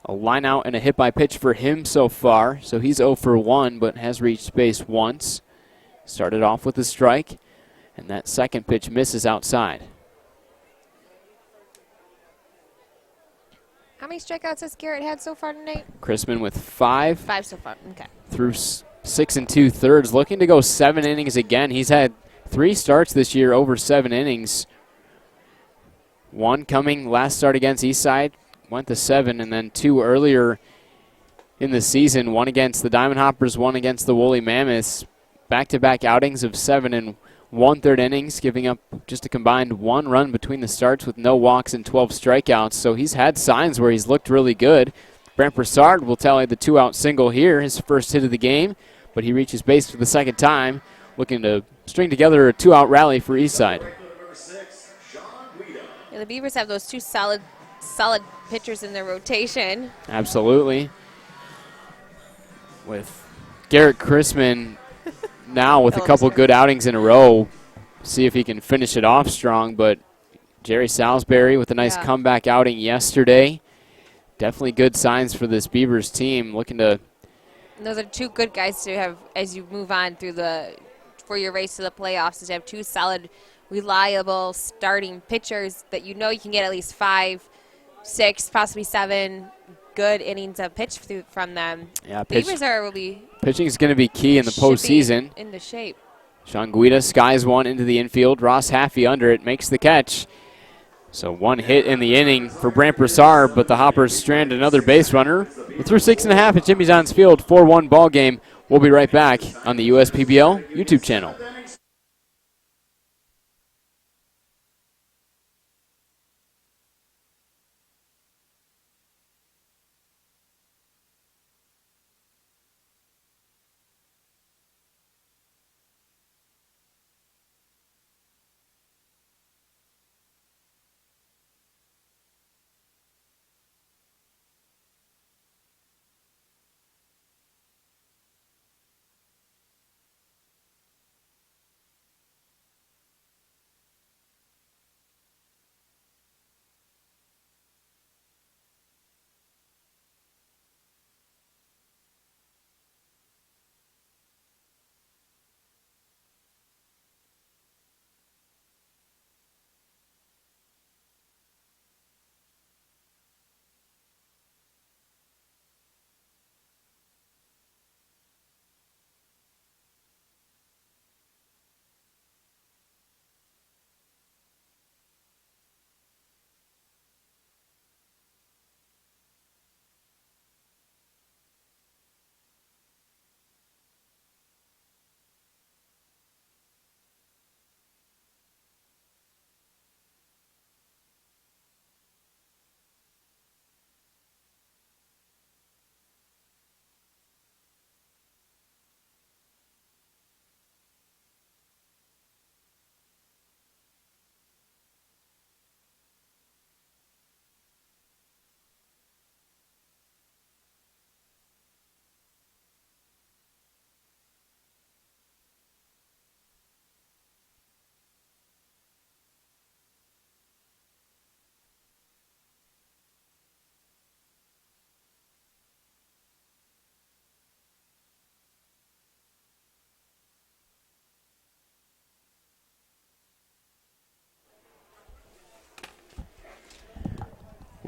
A line out and a hit by pitch for him so far, so he's 0 for 1, but has reached base once. Started off with a strike, and that second pitch misses outside. How many strikeouts has Garrett had so far tonight? Chrisman with 5. 5 so far. Okay. Through 6 2/3, looking to go 7 innings again. He's had 3 starts this year over 7 innings. 1 coming last start against Eastside, went to 7, and then 2 earlier in the season. 1 against the Diamond Hoppers, 1 against the Woolly Mammoths. Back-to-back outings of 7 and 1/3 innings, giving up just a combined 1 run between the starts with no walks and 12 strikeouts. So he's had signs where he's looked really good. Brant Broussard will tally the 2-out single here, his first hit of the game, but he reaches base for the second time, looking to string together a 2-out rally for Eastside. Yeah, the Beavers have those 2 solid pitchers in their rotation. Absolutely. With Garrett Chrisman now with a couple good outings in a row, see if he can finish it off strong, but Jerry Salisbury with a nice comeback outing yesterday. Definitely good signs for this Beavers team, looking to... And those are 2 good guys to have as you move on through for your race to the playoffs, is to have 2 solid, reliable starting pitchers that you know you can get at least 5, 6, possibly 7 good innings of pitch from them. Yeah, Beavers will be... Pitching is going to be key in the postseason. In the shape. Sean Guida skies one into the infield. Ross Haffey under it, makes the catch. So 1 hit in the inning for Brant Broussard, but the Hoppers strand another base runner. We're through 6.5 at Jimmy John's Field, 4-1 ball game. We'll be right back on the USPBL YouTube channel.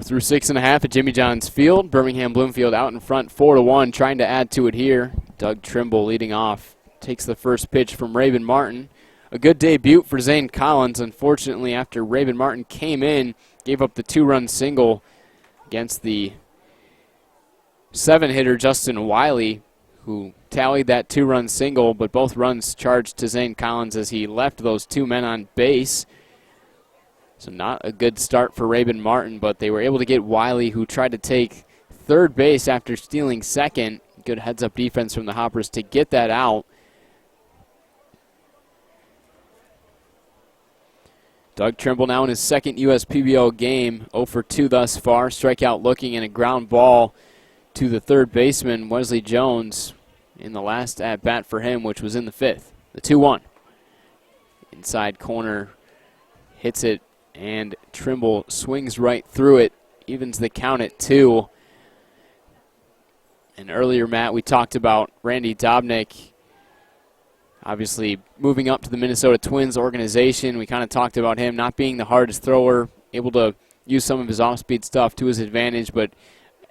Through 6.5 at Jimmy John's Field. Birmingham Bloomfield out in front 4-1, trying to add to it here. Doug Trimble leading off. Takes the first pitch from Raven Martin. A good debut for Zane Collins. Unfortunately, after Raven Martin came in, gave up the 2-run single against the 7-hitter Justin Wiley, who tallied that 2-run single, but both runs charged to Zane Collins as he left those 2 men on base. So not a good start for Raven Martin, but they were able to get Wiley, who tried to take third base after stealing second. Good heads-up defense from the Hoppers to get that out. Doug Trimble now in his second USPBL game, 0 for 2 thus far. Strikeout looking and a ground ball to the third baseman, Wesley Jones, in the last at-bat for him, which was in the 5th. The 2-1. Inside corner, hits it, and Trimble swings right through it, evens the count at 2. And earlier, Matt, we talked about Randy Dobnik, obviously moving up to the Minnesota Twins organization. We kind of talked about him not being the hardest thrower, able to use some of his off-speed stuff to his advantage, but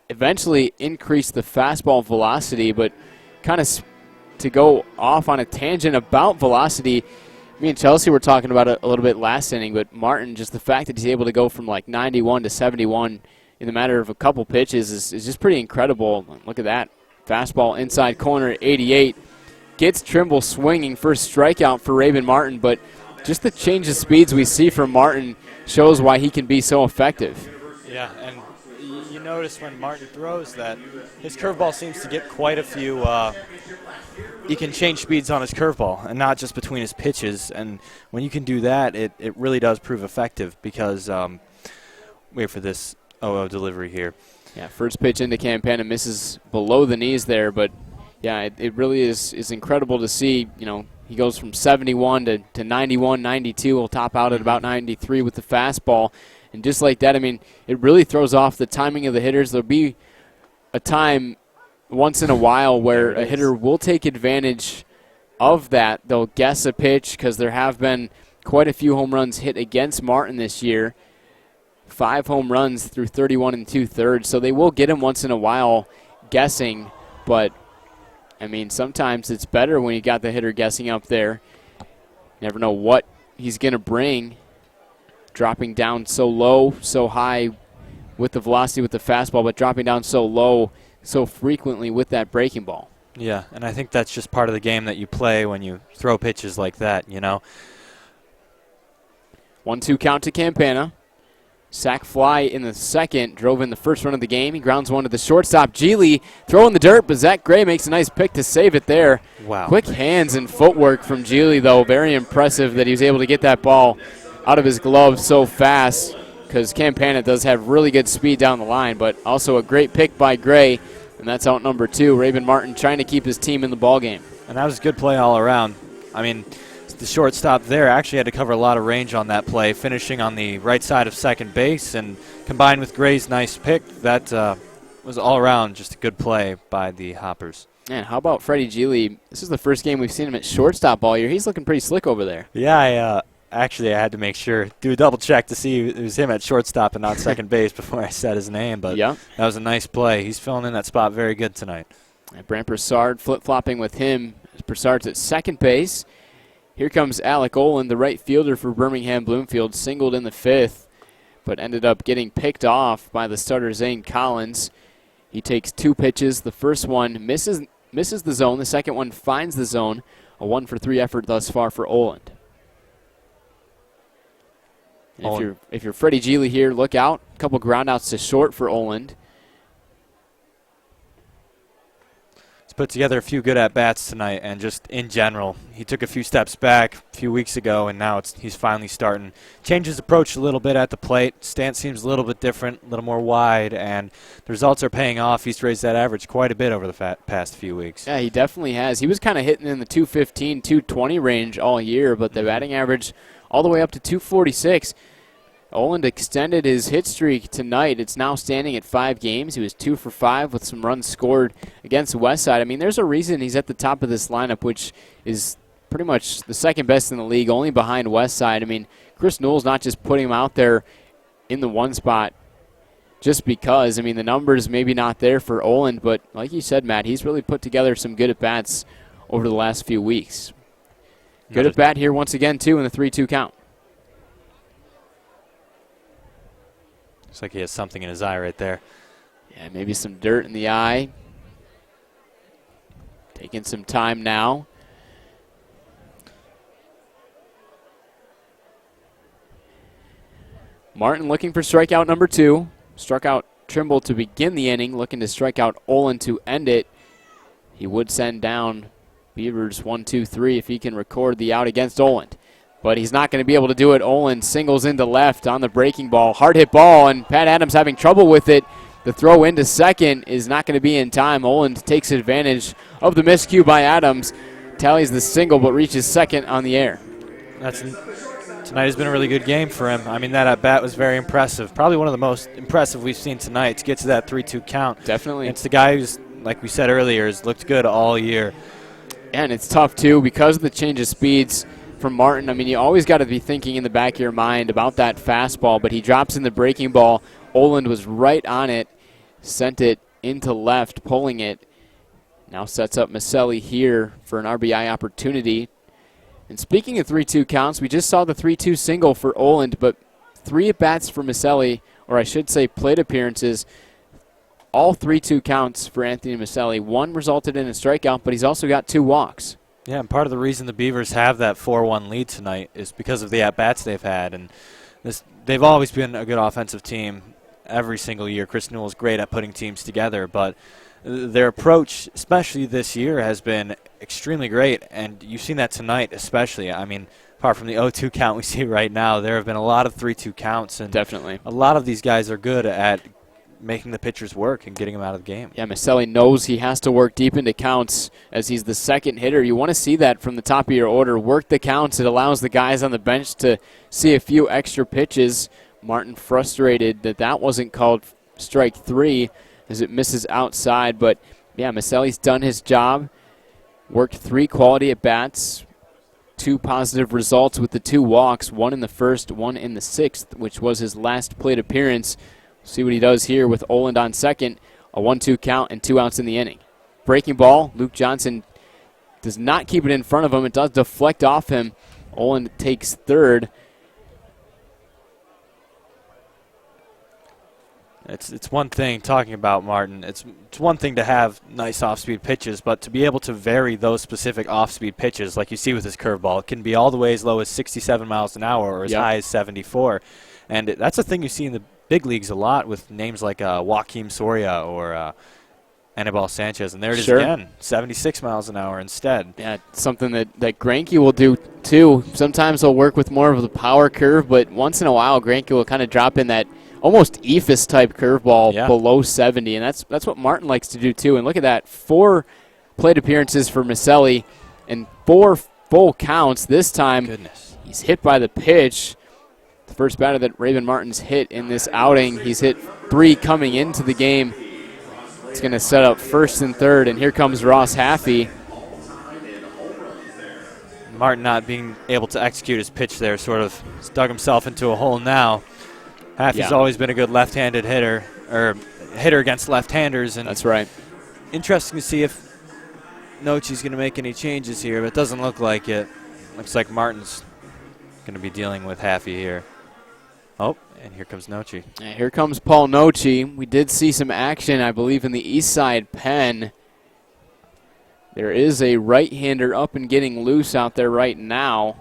eventually increase the fastball velocity. But kind of to go off on a tangent about velocity, me and Chelsea were talking about it a little bit last inning, but Martin, just the fact that he's able to go from like 91 to 71 in the matter of a couple pitches is just pretty incredible. Look at that. Fastball inside corner at 88. Gets Trimble swinging. First strikeout for Raven Martin, but just the change of speeds we see from Martin shows why he can be so effective. Yeah, and you notice when Martin throws that his curveball seems to get quite a few he can change speeds on his curveball and not just between his pitches. And when you can do that, it really does prove effective because wait for this delivery here. Yeah, first pitch into Campana misses below the knees there, but yeah, it really is incredible to see. You know, he goes from 71 to 91, 92. He'll top out at about 93 with the fastball. And just like that, I mean, it really throws off the timing of the hitters. There'll be a time once in a while where a hitter will take advantage of that. They'll guess a pitch because there have been quite a few home runs hit against Martin this year. 5 home runs through 31 2/3. So they will get him once in a while guessing, but I mean, sometimes it's better when you got the hitter guessing up there. Never know what he's going to bring. Dropping down so low, so high with the velocity with the fastball, but dropping down so low so frequently with that breaking ball. Yeah, and I think that's just part of the game that you play when you throw pitches like that, you know. 1-2 count to Campana. Sack fly in the second, drove in the first run of the game. He grounds one to the shortstop. Geely throwing the dirt, but Zach Gray makes a nice pick to save it there. Wow. Quick hands and footwork from Geely, though. Very impressive that he was able to get that ball out of his glove so fast because Campana does have really good speed down the line, but also a great pick by Gray, and that's out number 2. Raven Martin trying to keep his team in the ballgame. And that was a good play all around. I mean, the shortstop there actually had to cover a lot of range on that play, finishing on the right side of second base, and combined with Gray's nice pick, that was all around just a good play by the Hoppers. Man, how about Freddie Geely? This is the first game we've seen him at shortstop all year. He's looking pretty slick over there. Yeah, I had to make sure, do a double check to see it was him at shortstop and not second base before I said his name, but yeah, that was a nice play. He's filling in that spot very good tonight. And Brant Broussard flip-flopping with him. Broussard's at second base. Here comes Alec Olin, the right fielder for Birmingham Bloomfield, singled in the 5th, but ended up getting picked off by the starter Zane Collins. He takes 2 pitches. The first one misses the zone. The second one finds the zone. A 1-for-3 effort thus far for Oland. And if you're Freddie Geely here, look out. A couple groundouts to short for Oland. Put together a few good at-bats tonight, and just in general, he took a few steps back a few weeks ago, and now he's finally starting. Changed his approach a little bit at the plate. Stance seems a little bit different, a little more wide, and the results are paying off. He's raised that average quite a bit over the past few weeks. Yeah, he definitely has. He was kind of hitting in the 215, 220 range all year, but the batting average all the way up to 246. Oland extended his hit streak tonight. It's now standing at 5 games. He was 2 for 5 with some runs scored against Westside. I mean, there's a reason he's at the top of this lineup, which is pretty much the second best in the league, only behind Westside. I mean, Chris Newell's not just putting him out there in the 1 spot just because. I mean, the numbers maybe not there for Oland, but like you said, Matt, he's really put together some good at-bats over the last few weeks. Good at-bat here once again, too, in the 3-2 count. Looks like he has something in his eye right there. Yeah, maybe some dirt in the eye. Taking some time now. Martin looking for strikeout number 2. Struck out Trimble to begin the inning, looking to strike out Oland to end it. He would send down Beavers 1-2-3 if he can record the out against Oland. But he's not going to be able to do it. Oland singles into left on the breaking ball. Hard hit ball, and Pat Adams having trouble with it. The throw into second is not going to be in time. Oland takes advantage of the miscue by Adams. Tallies the single, but reaches second on the air. Tonight has been a really good game for him. I mean, that at-bat was very impressive. Probably one of the most impressive we've seen tonight to get to that 3-2 count. Definitely. It's the guy who's, like we said earlier, has looked good all year. And it's tough, too, because of the change of speeds from Martin. I mean, you always got to be thinking in the back of your mind about that fastball, but he drops in the breaking ball. Oland was right on it, sent it into left, pulling it. Now sets up Maselli here for an RBI opportunity. And speaking of 3-2 counts, we just saw the 3-2 single for Oland, but 3 at-bats for Maselli, or I should say plate appearances, all 3-2 counts for Anthony Maselli. 1 resulted in a strikeout, but he's also got 2 walks. Yeah, and part of the reason the Beavers have that 4-1 lead tonight is because of the at-bats they've had. And they've always been a good offensive team every single year. Chris Newell's great at putting teams together, but their approach, especially this year, has been extremely great, and you've seen that tonight especially. I mean, apart from the 0-2 count we see right now, there have been a lot of 3-2 counts, and definitely a lot of these guys are good at making the pitchers work and getting them out of the game. Yeah, Maselli knows he has to work deep into counts as he's the second hitter. You want to see that from the top of your order. Work the counts. It allows the guys on the bench to see a few extra pitches. Martin frustrated that wasn't called strike 3 as it misses outside. But, yeah, Maselli's done his job. Worked 3 quality at-bats, 2 positive results with the 2 walks, 1 in the first, 1 in the 6th, which was his last plate appearance. See what he does here with Oland on second, a 1-2 count and 2 outs in the inning. Breaking ball, Luke Johnson does not keep it in front of him. It does deflect off him. Oland takes third. It's one thing talking about Martin. It's one thing to have nice off-speed pitches, but to be able to vary those specific off-speed pitches, like you see with his curveball, it can be all the way as low as 67 miles an hour or as high as 74. And that's a thing you see in the big leagues a lot with names like Joaquim Soria or Anibal Sanchez. And there it is again, 76 miles an hour instead. Yeah, something that Greinke will do too. Sometimes he'll work with more of the power curve, but once in a while Greinke will kind of drop in that almost eephus-type curveball below 70, and that's what Martin likes to do too. And look at that, 4 plate appearances for Maselli and 4 full counts. This time he's hit by the pitch. The first batter that Raven Martin's hit in this outing. He's hit 3 coming into the game. It's going to set up first and third, and here comes Ross Haffey. Martin not being able to execute his pitch there sort of dug himself into a hole now. Haffey's always been a good left-handed hitter, or hitter against left-handers. And that's right. Interesting to see if Nochi's going to make any changes here, but it doesn't look like it. Looks like Martin's going to be dealing with Haffey here. Oh, and here comes Nochi. Yeah, here comes Paul Nochi. We did see some action, I believe, in the Eastside pen. There is a right-hander up and getting loose out there right now.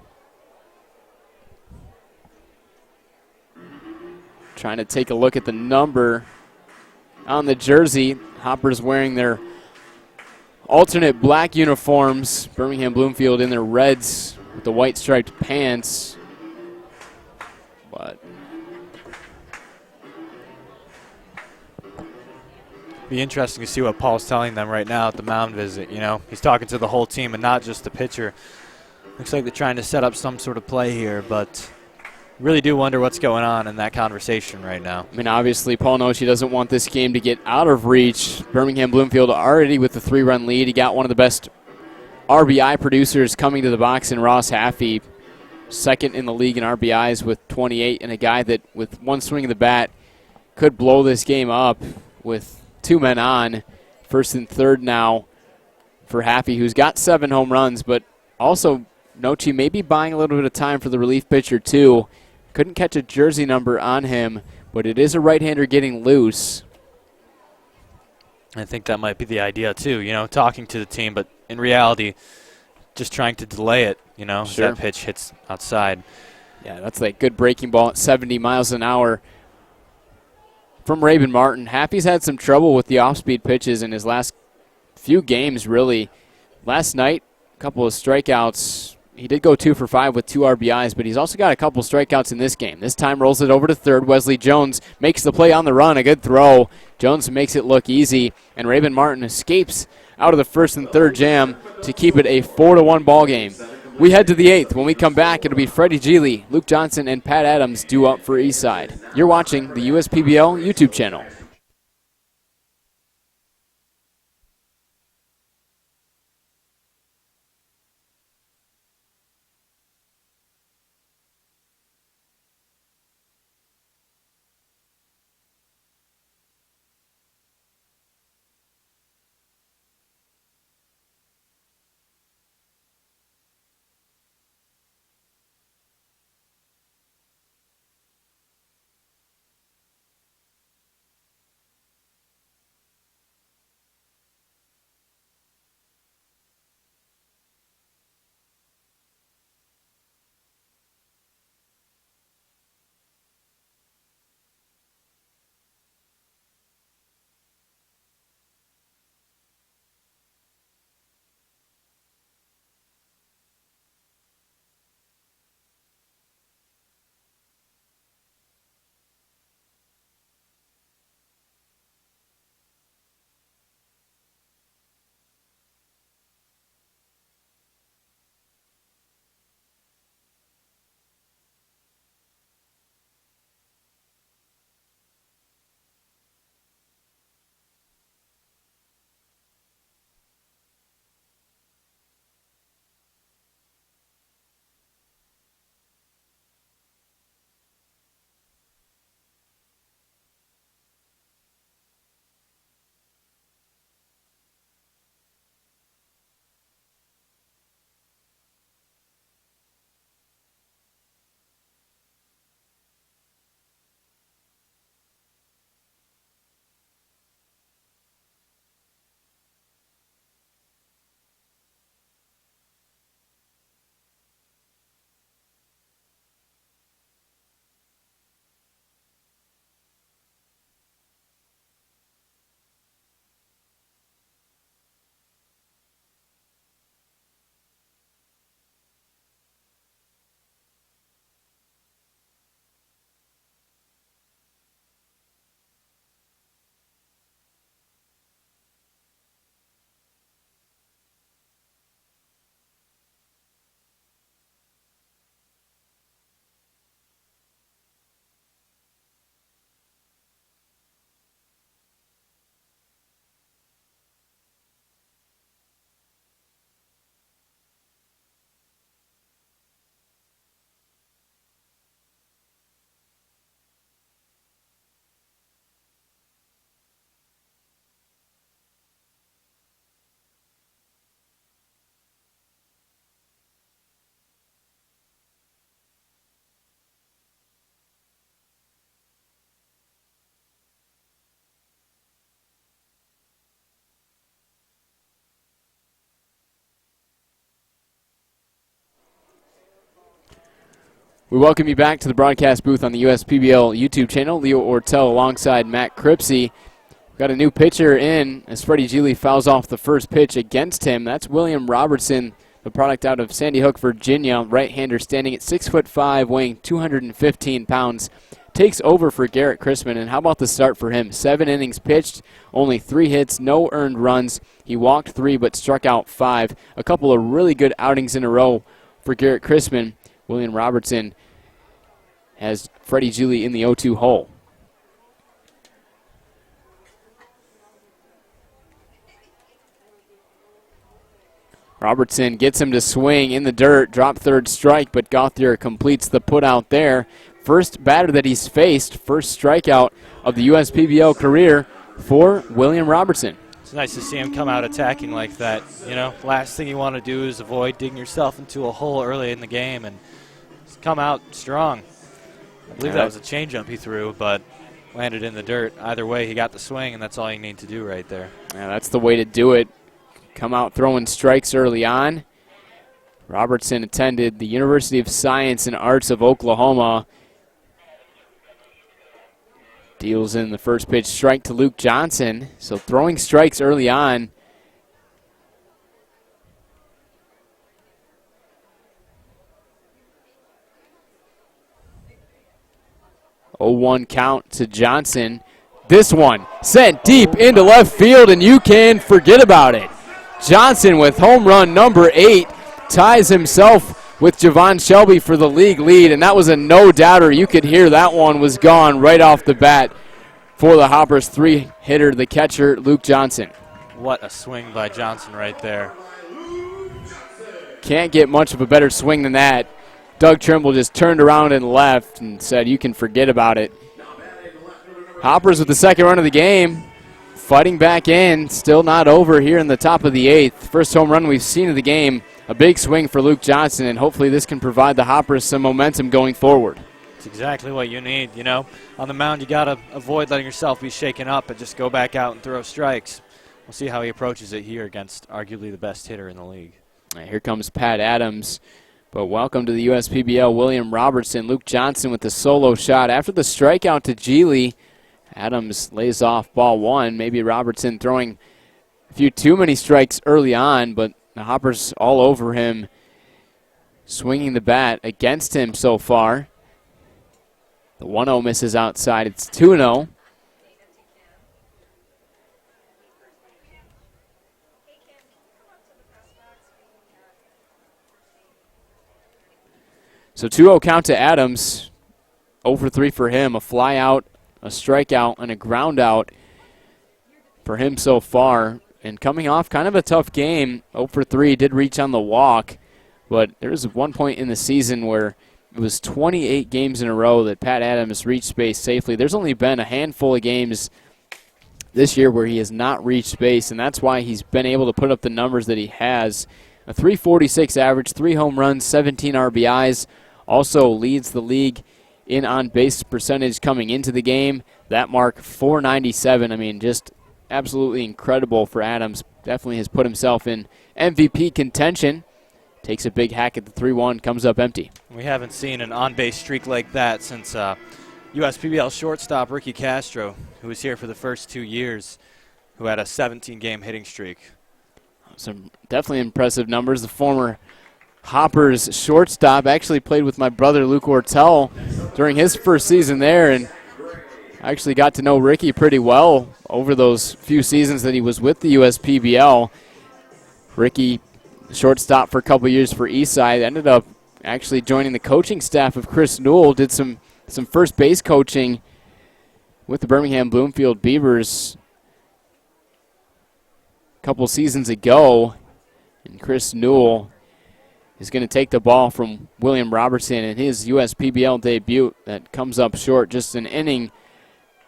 Trying to take a look at the number on the jersey. Hoppers wearing their alternate black uniforms. Birmingham Bloomfield in their reds with the white striped pants. But be interesting to see what Paul's telling them right now at the mound visit. You know, he's talking to the whole team and not just the pitcher. Looks like they're trying to set up some sort of play here, but really do wonder what's going on in that conversation right now. I mean, obviously, Paul Nochi doesn't want this game to get out of reach. Birmingham Bloomfield already with the 3-run lead. He got one of the best RBI producers coming to the box in Ross Haffey, second in the league in RBIs with 28, and a guy that with one swing of the bat could blow this game up with 2 men on. First and third now for Happy, who's got 7 home runs, but also Nochi may be buying a little bit of time for the relief pitcher too. Couldn't catch a jersey number on him, but it is a right-hander getting loose. I think that might be the idea too, talking to the team, but in reality, just trying to delay it, as that pitch hits outside. Yeah, that's like good breaking ball at 70 miles an hour from Raven Martin. Happy's had some trouble with the off-speed pitches in his last few games, really. Last night, a couple of strikeouts. He did go 2 for 5 with 2 RBIs, but he's also got a couple strikeouts in this game. This time rolls it over to third. Wesley Jones makes the play on the run. A good throw. Jones makes it look easy, and Raven Martin escapes out of the first and third jam to keep it a 4-1 ball game. We head to the 8th. When we come back, it'll be Freddie Geely, Luke Johnson, and Pat Adams due up for Eastside. You're watching the USPBL YouTube channel. We welcome you back to the broadcast booth on the USPBL YouTube channel. Leo Ortel alongside Matt Cripsey. We've got a new pitcher in as Freddie Geely fouls off the first pitch against him. That's William Robertson, the product out of Sandy Hook, Virginia. Right-hander standing at 6'5", weighing 215 pounds. Takes over for Garrett Chrisman, and how about the start for him? 7 innings pitched, only 3 hits, no earned runs. He walked 3 but struck out 5. A couple of really good outings in a row for Garrett Chrisman. William Robertson has Freddie Geely in the 0-2 hole. Robertson gets him to swing in the dirt, drop third strike, but Gauthier completes the put out there first batter that he's faced, first strikeout of the USPBL career for William Robertson. It's nice to see him come out attacking like that. You know, last thing you want to do is avoid digging yourself into a hole early in the game, and come out strong. I believe that was a changeup he threw, but landed in the dirt. Either way, he got the swing, and that's all you need to do right there. Yeah, that's the way to do it. Come out throwing strikes early on. Robertson attended the University of Science and Arts of Oklahoma. Deals in the first pitch strike to Luke Johnson. So throwing strikes early on. Oh, 1 count to Johnson. This one sent deep into left field, and you can forget about it. Johnson with home run number 8 ties himself with Javon Shelby for the league lead, and that was a no-doubter. You could hear that one was gone right off the bat for the Hoppers 3-hitter, the catcher, Luke Johnson. What a swing by Johnson right there. Can't get much of a better swing than that. Doug Trimble just turned around and left and said, you can forget about it. Hoppers with the second run of the game. Fighting back in. Still not over here in the top of the 8th. First home run we've seen of the game. A big swing for Luke Johnson, and hopefully this can provide the Hoppers some momentum going forward. It's exactly what you need. You know, on the mound you got to avoid letting yourself be shaken up and just go back out and throw strikes. We'll see how he approaches it here against arguably the best hitter in the league. Right, here comes Pat Adams. But welcome to the USPBL, William Robertson. Luke Johnson with the solo shot. After the strikeout to Geely, Adams lays off ball 1. Maybe Robertson throwing a few too many strikes early on, but the Hoppers all over him, swinging the bat against him so far. The 1-0 misses outside. It's 2-0. So 2-0 count to Adams. 0 for 3 for him. A fly out, a strikeout, and a ground out for him so far. And coming off kind of a tough game, 0 for 3, did reach on the walk. But there was one point in the season where it was 28 games in a row that Pat Adams reached base safely. There's only been a handful of games this year where he has not reached base, and that's why he's been able to put up the numbers that he has. A 346 average, 3 home runs, 17 RBIs. Also leads the league in on-base percentage coming into the game. That mark, 497. I mean, just absolutely incredible for Adams. Definitely has put himself in MVP contention. Takes a big hack at the 3-1, comes up empty. We haven't seen an on-base streak like that since USPBL shortstop Ricky Castro, who was here for the first 2 years, who had a 17-game hitting streak. Some definitely impressive numbers. The former Hoppers shortstop actually played with my brother Luke Ortel during his first season there, and I actually got to know Ricky pretty well over those few seasons that he was with the USPBL. Ricky, shortstop for a couple years for Eastside, ended up actually joining the coaching staff of Chris Newell, did some first base coaching with the Birmingham Bloomfield Beavers a couple seasons ago, and Chris Newell is going to take the ball from William Robertson in his USPBL debut. That comes up short, just an inning,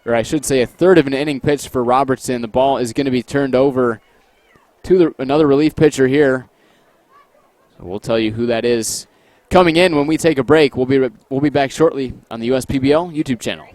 or I should say a third of an inning pitch for Robertson. The ball is going to be turned over to another relief pitcher here. So we'll tell you who that is coming in when we take a break. We'll be back shortly on the USPBL YouTube channel.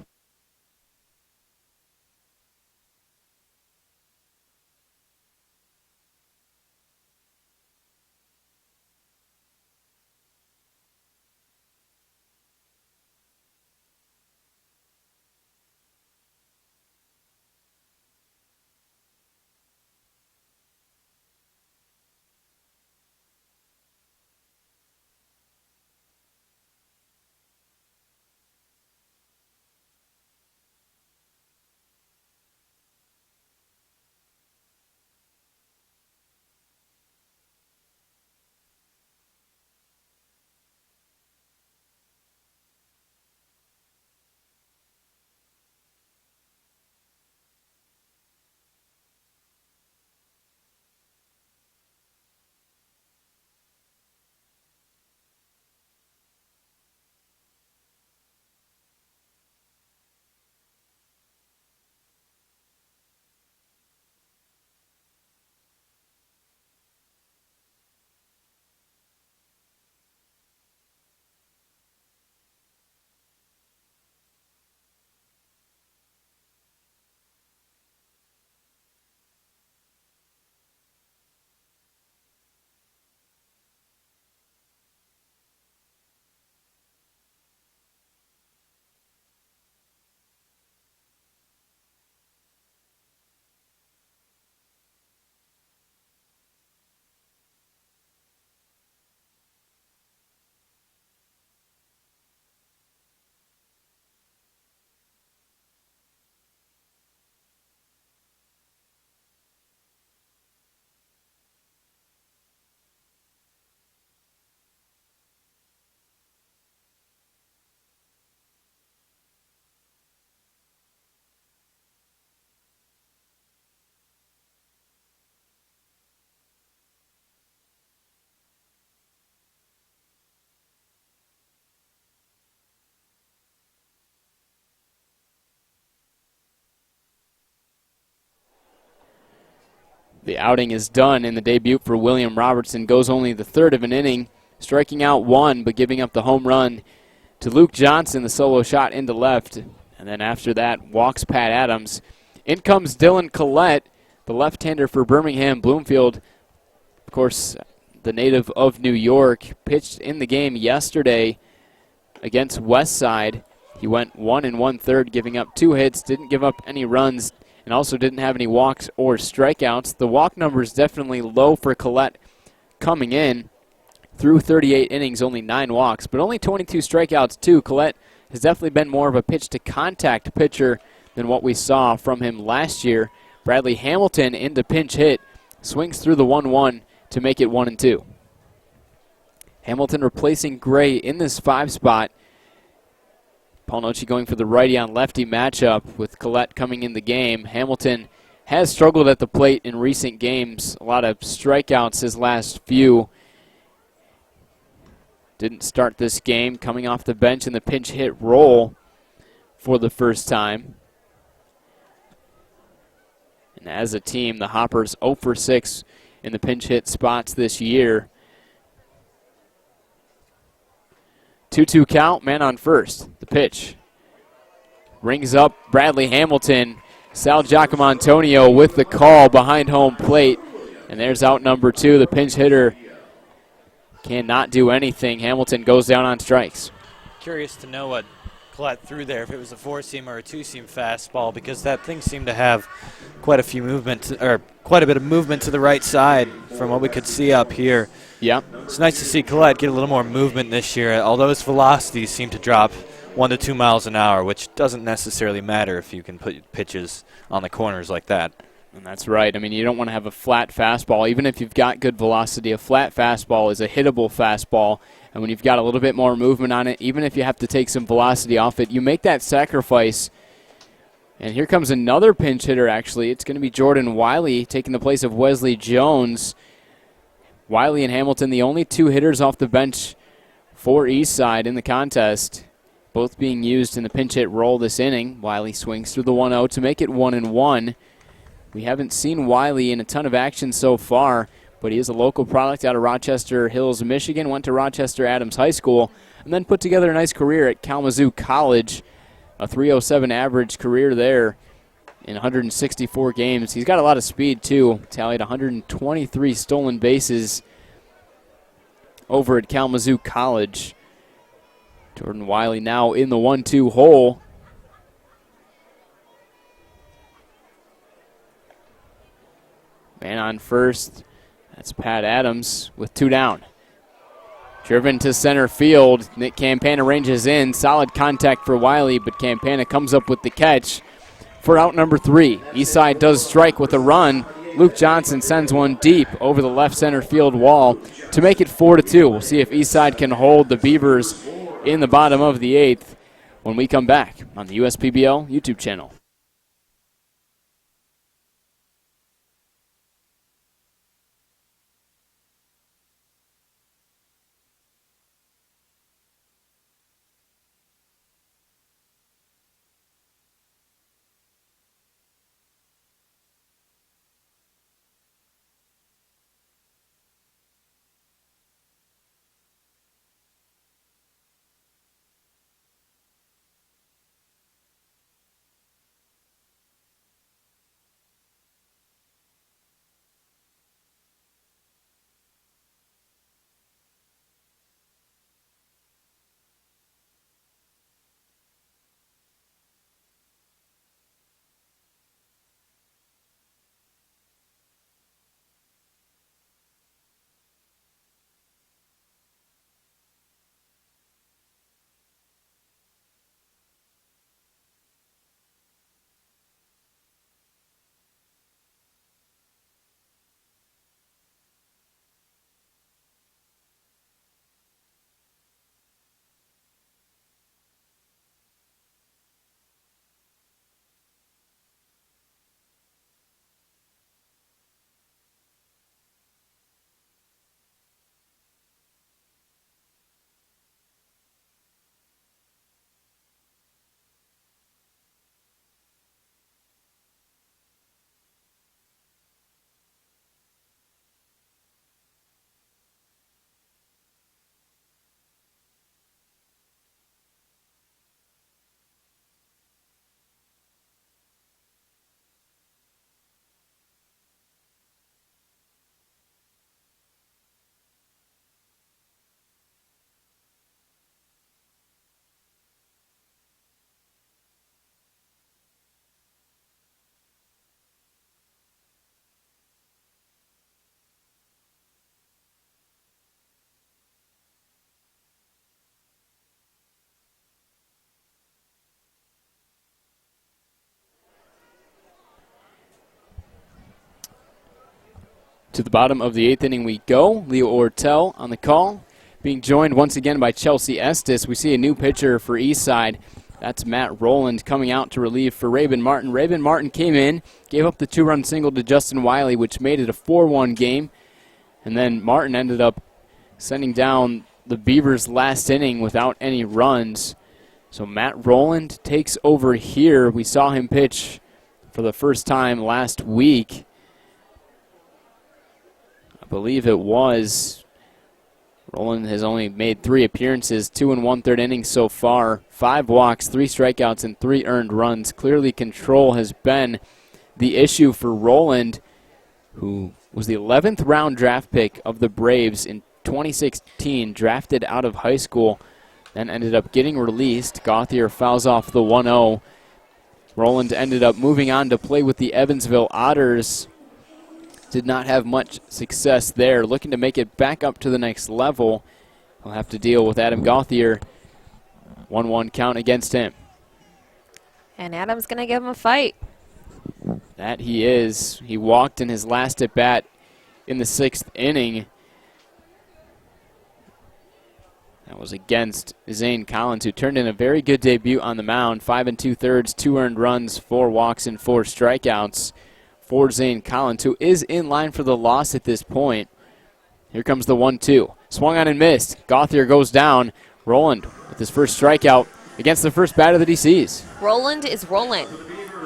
The outing is done, and the debut for William Robertson goes only the third of an inning, striking out one but giving up the home run to Luke Johnson, the solo shot into left. And then after that, walks Pat Adams. In comes Dylan Collette, the left-hander for Birmingham Bloomfield. Of course, the native of New York, pitched in the game yesterday against Westside. He went 1 1/3, giving up 2 hits, didn't give up any runs, and also didn't have any walks or strikeouts. The walk number is definitely low for Collette coming in. Through 38 innings, only 9 walks, but only 22 strikeouts too. Collette has definitely been more of a pitch-to-contact pitcher than what we saw from him last year. Bradley Hamilton into pinch hit, swings through the 1-1 to make it 1-2. Hamilton replacing Gray in this 5 spot. Paul Noce going for the righty on lefty matchup with Collette coming in the game. Hamilton has struggled at the plate in recent games. A lot of strikeouts his last few. Didn't start this game, coming off the bench in the pinch hit role for the first time. And as a team, the Hoppers 0 for 6 in the pinch hit spots this year. 2-2 count, man on first. The pitch rings up Bradley Hamilton. Sal Giacomontonio with the call behind home plate. And there's out number 2, the pinch hitter. Cannot do anything. Hamilton goes down on strikes. Curious to know what Collette threw there, if it was a 4-seam or a 2-seam fastball, because that thing seemed to have quite a few movement, or quite a bit of movement to the right side from what we could see up here. Yeah. It's nice to see Collette get a little more movement this year, although his velocities seem to drop 1 to 2 miles an hour, which doesn't necessarily matter if you can put pitches on the corners like that. And that's right. I mean, you don't want to have a flat fastball. Even if you've got good velocity, a flat fastball is a hittable fastball. And when you've got a little bit more movement on it, even if you have to take some velocity off it, you make that sacrifice. And here comes another pinch hitter, actually. It's going to be Jordan Wiley taking the place of Wesley Jones. Wiley and Hamilton, the only 2 hitters off the bench for Eastside in the contest, both being used in the pinch hit role this inning. Wiley swings through the 1-0 to make it 1-1. We haven't seen Wiley in a ton of action so far, but he is a local product out of Rochester Hills, Michigan, went to Rochester Adams High School, and then put together a nice career at Kalamazoo College, a .307 average career there in 164 games. He's got a lot of speed, too. Tallied 123 stolen bases over at Kalamazoo College. Jordan Wiley now in the 1-2 hole. Man on first, that's Pat Adams with 2 down. Driven to center field, Nick Campana ranges in. Solid contact for Wiley, but Campana comes up with the catch for out number 3. Eastside does strike with a run. Luke Johnson sends one deep over the left center field wall to make it 4-2. We'll see if Eastside can hold the Beavers in the bottom of the 8th when we come back on the USPBL YouTube channel. To the bottom of the 8th inning we go. Leo Ortel on the call, being joined once again by Chelsea Estes. We see a new pitcher for Eastside. That's Matt Rowland coming out to relieve for Rabin Martin. Rabin Martin came in, gave up the 2-run single to Justin Wiley, which made it a 4-1 game. And then Martin ended up sending down the Beavers last inning without any runs. So Matt Rowland takes over here. We saw him pitch for the first time last week. I believe it was. Rowland has only made 3 appearances, 2 1/3 innings so far, 5 walks, 3 strikeouts, and 3 earned runs. Clearly control has been the issue for Rowland, who was the 11th round draft pick of the Braves in 2016, drafted out of high school, then ended up getting released. Gauthier fouls off the 1-0. Rowland ended up moving on to play with the Evansville Otters. Did not have much success there. Looking to make it back up to the next level. He'll have to deal with Adam Gauthier. 1-1 count against him. And Adam's going to give him a fight. That he is. He walked in his last at bat in the 6th inning. That was against Zane Collins, who turned in a very good debut on the mound. 5 2/3, 2 earned runs, 4 walks, and 4 strikeouts for Zane Collins, who is in line for the loss at this point. Here comes the 1-2. Swung on and missed. Gauthier goes down. Rowland with his first strikeout against the first batter that he sees. Rowland is rolling.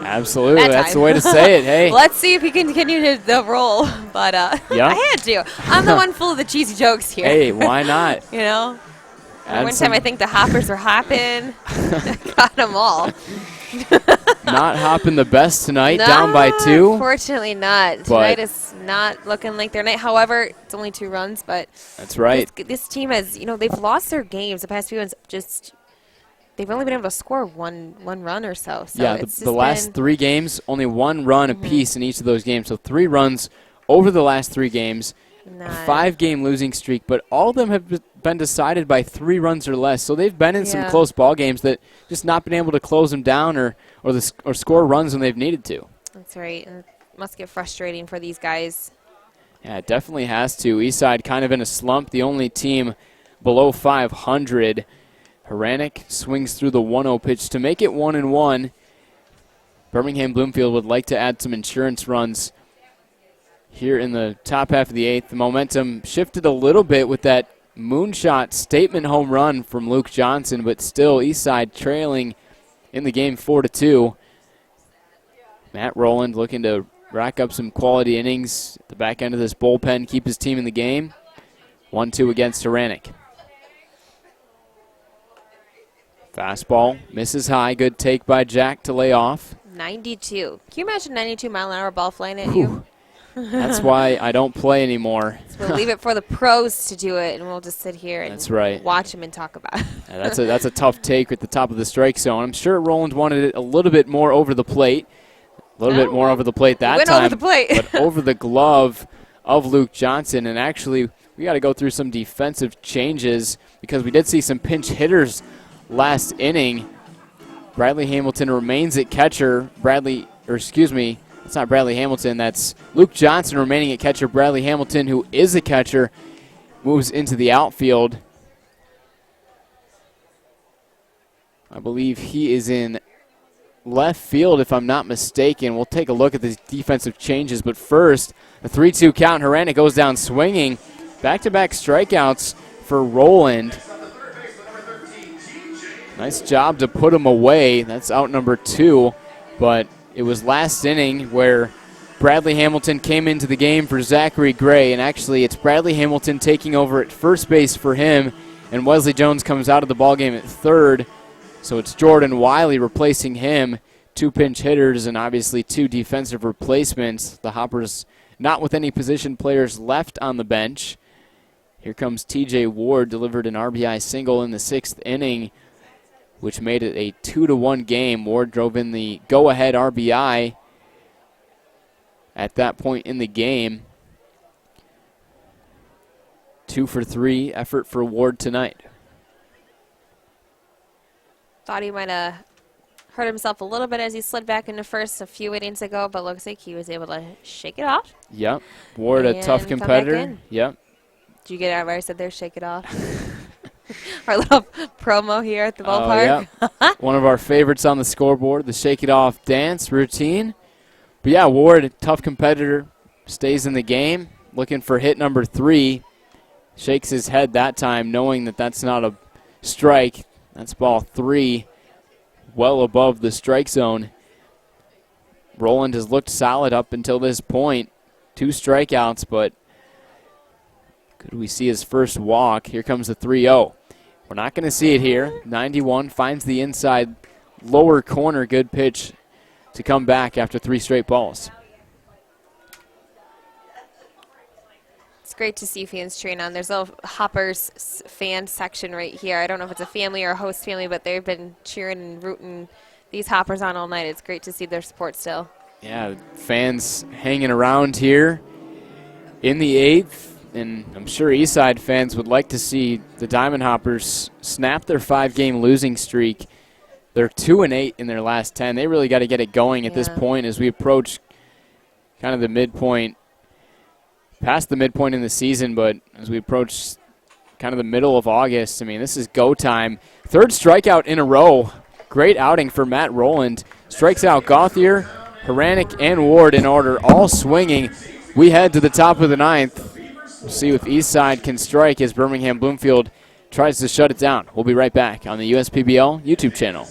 Absolutely. That's the way to say it. Hey. Let's see if he can continue the roll. But yeah. I had to. I'm the one full of the cheesy jokes here. Hey, why not? You know? One time I think the hoppers were hopping. Got them all. Not hopping the best tonight, down by 2. Unfortunately not. Tonight is not looking like their night. However, it's only 2 runs, but that's right. This team has, they've lost their games. The past few ones they've only been able to score one run or so. Yeah, the last 3 games, only 1 run apiece in each of those games. So 3 runs over the last 3 games. A 5-game losing streak, but all of them have been decided by 3 runs or less. So they've been in some close ball games that just not been able to close them down or score runs when they've needed to. That's right, and it must get frustrating for these guys. Yeah, it definitely has to. Eastside kind of in a slump, the only team below 500. Haranek swings through the 1-0 pitch to make it 1-1. Birmingham Bloomfield would like to add some insurance runs here in the top half of the 8th. The momentum shifted a little bit with that moonshot statement home run from Luke Johnson, but still Eastside trailing in the game 4-2. Matt Rowland looking to rack up some quality innings at the back end of this bullpen, keep his team in the game. 1-2 against Haranek. Fastball misses high. Good take by Jack to lay off. 92. Can you imagine 92-mile-an-hour ball flying at you? That's why I don't play anymore. So we'll leave it for the pros to do it, and we'll just sit here and watch them and talk about it. Yeah, that's a tough take at the top of the strike zone. I'm sure Rowland wanted it a little bit more over the plate. A little bit more over the plate that time. Over the plate. But over the glove of Luke Johnson. And actually, we got to go through some defensive changes because we did see some pinch hitters last inning. Bradley Hamilton remains at catcher. It's not Bradley Hamilton. That's Luke Johnson remaining at catcher. Bradley Hamilton, who is a catcher, moves into the outfield. I believe he is in left field, if I'm not mistaken. We'll take a look at the defensive changes. But first, a 3-2 count. Haranek goes down swinging. Back-to-back strikeouts for Rowland. Nice job to put him away. That's out number 2. But it was last inning where Bradley Hamilton came into the game for Zachary Gray, and actually it's Bradley Hamilton taking over at first base for him, and Wesley Jones comes out of the ballgame at third. So it's Jordan Wiley replacing him. 2 pinch hitters and obviously 2 defensive replacements. The Hoppers not with any position players left on the bench. Here comes TJ Ward, delivered an RBI single in the 6th inning, which made it a 2-1 game. Ward drove in the go-ahead RBI at that point in the game. 2 for 3 effort for Ward tonight. Thought he might have hurt himself a little bit as he slid back into first a few innings ago, but looks like he was able to shake it off. Yep. Ward, a tough And come back competitor. in. Yep. Did you get it where I said there, shake it off? Our little promo here at the ballpark. Yep. One of our favorites on the scoreboard, the shake it off dance routine. But yeah, Ward, a tough competitor, stays in the game, looking for hit number 3. Shakes his head that time, knowing that that's not a strike. That's ball 3, well above the strike zone. Roland has looked solid up until this point. 2 strikeouts, but could we see his first walk? Here comes the 3-0. We're not going to see it here. 91 finds the inside lower corner. Good pitch to come back after 3 straight balls. It's great to see fans cheering on. There's a Hoppers fan section right here. I don't know if it's a family or a host family, but they've been cheering and rooting these Hoppers on all night. It's great to see their support still. Yeah, fans hanging around here in the 8th. And I'm sure Eastside fans would like to see the Diamond Hoppers snap their 5-game losing streak. They're 2-8 in their last 10. They really got to get it going at this point as we approach kind of the midpoint, past the midpoint in the season, but as we approach kind of the middle of August, I mean, this is go time. 3rd strikeout in a row. Great outing for Matt Rowland. Strikes out Gauthier, Haranek, and Ward in order, all swinging. We head to the top of the 9th. We'll see if Eastside can strike as Birmingham Bloomfield tries to shut it down. We'll be right back on the USPBL YouTube channel.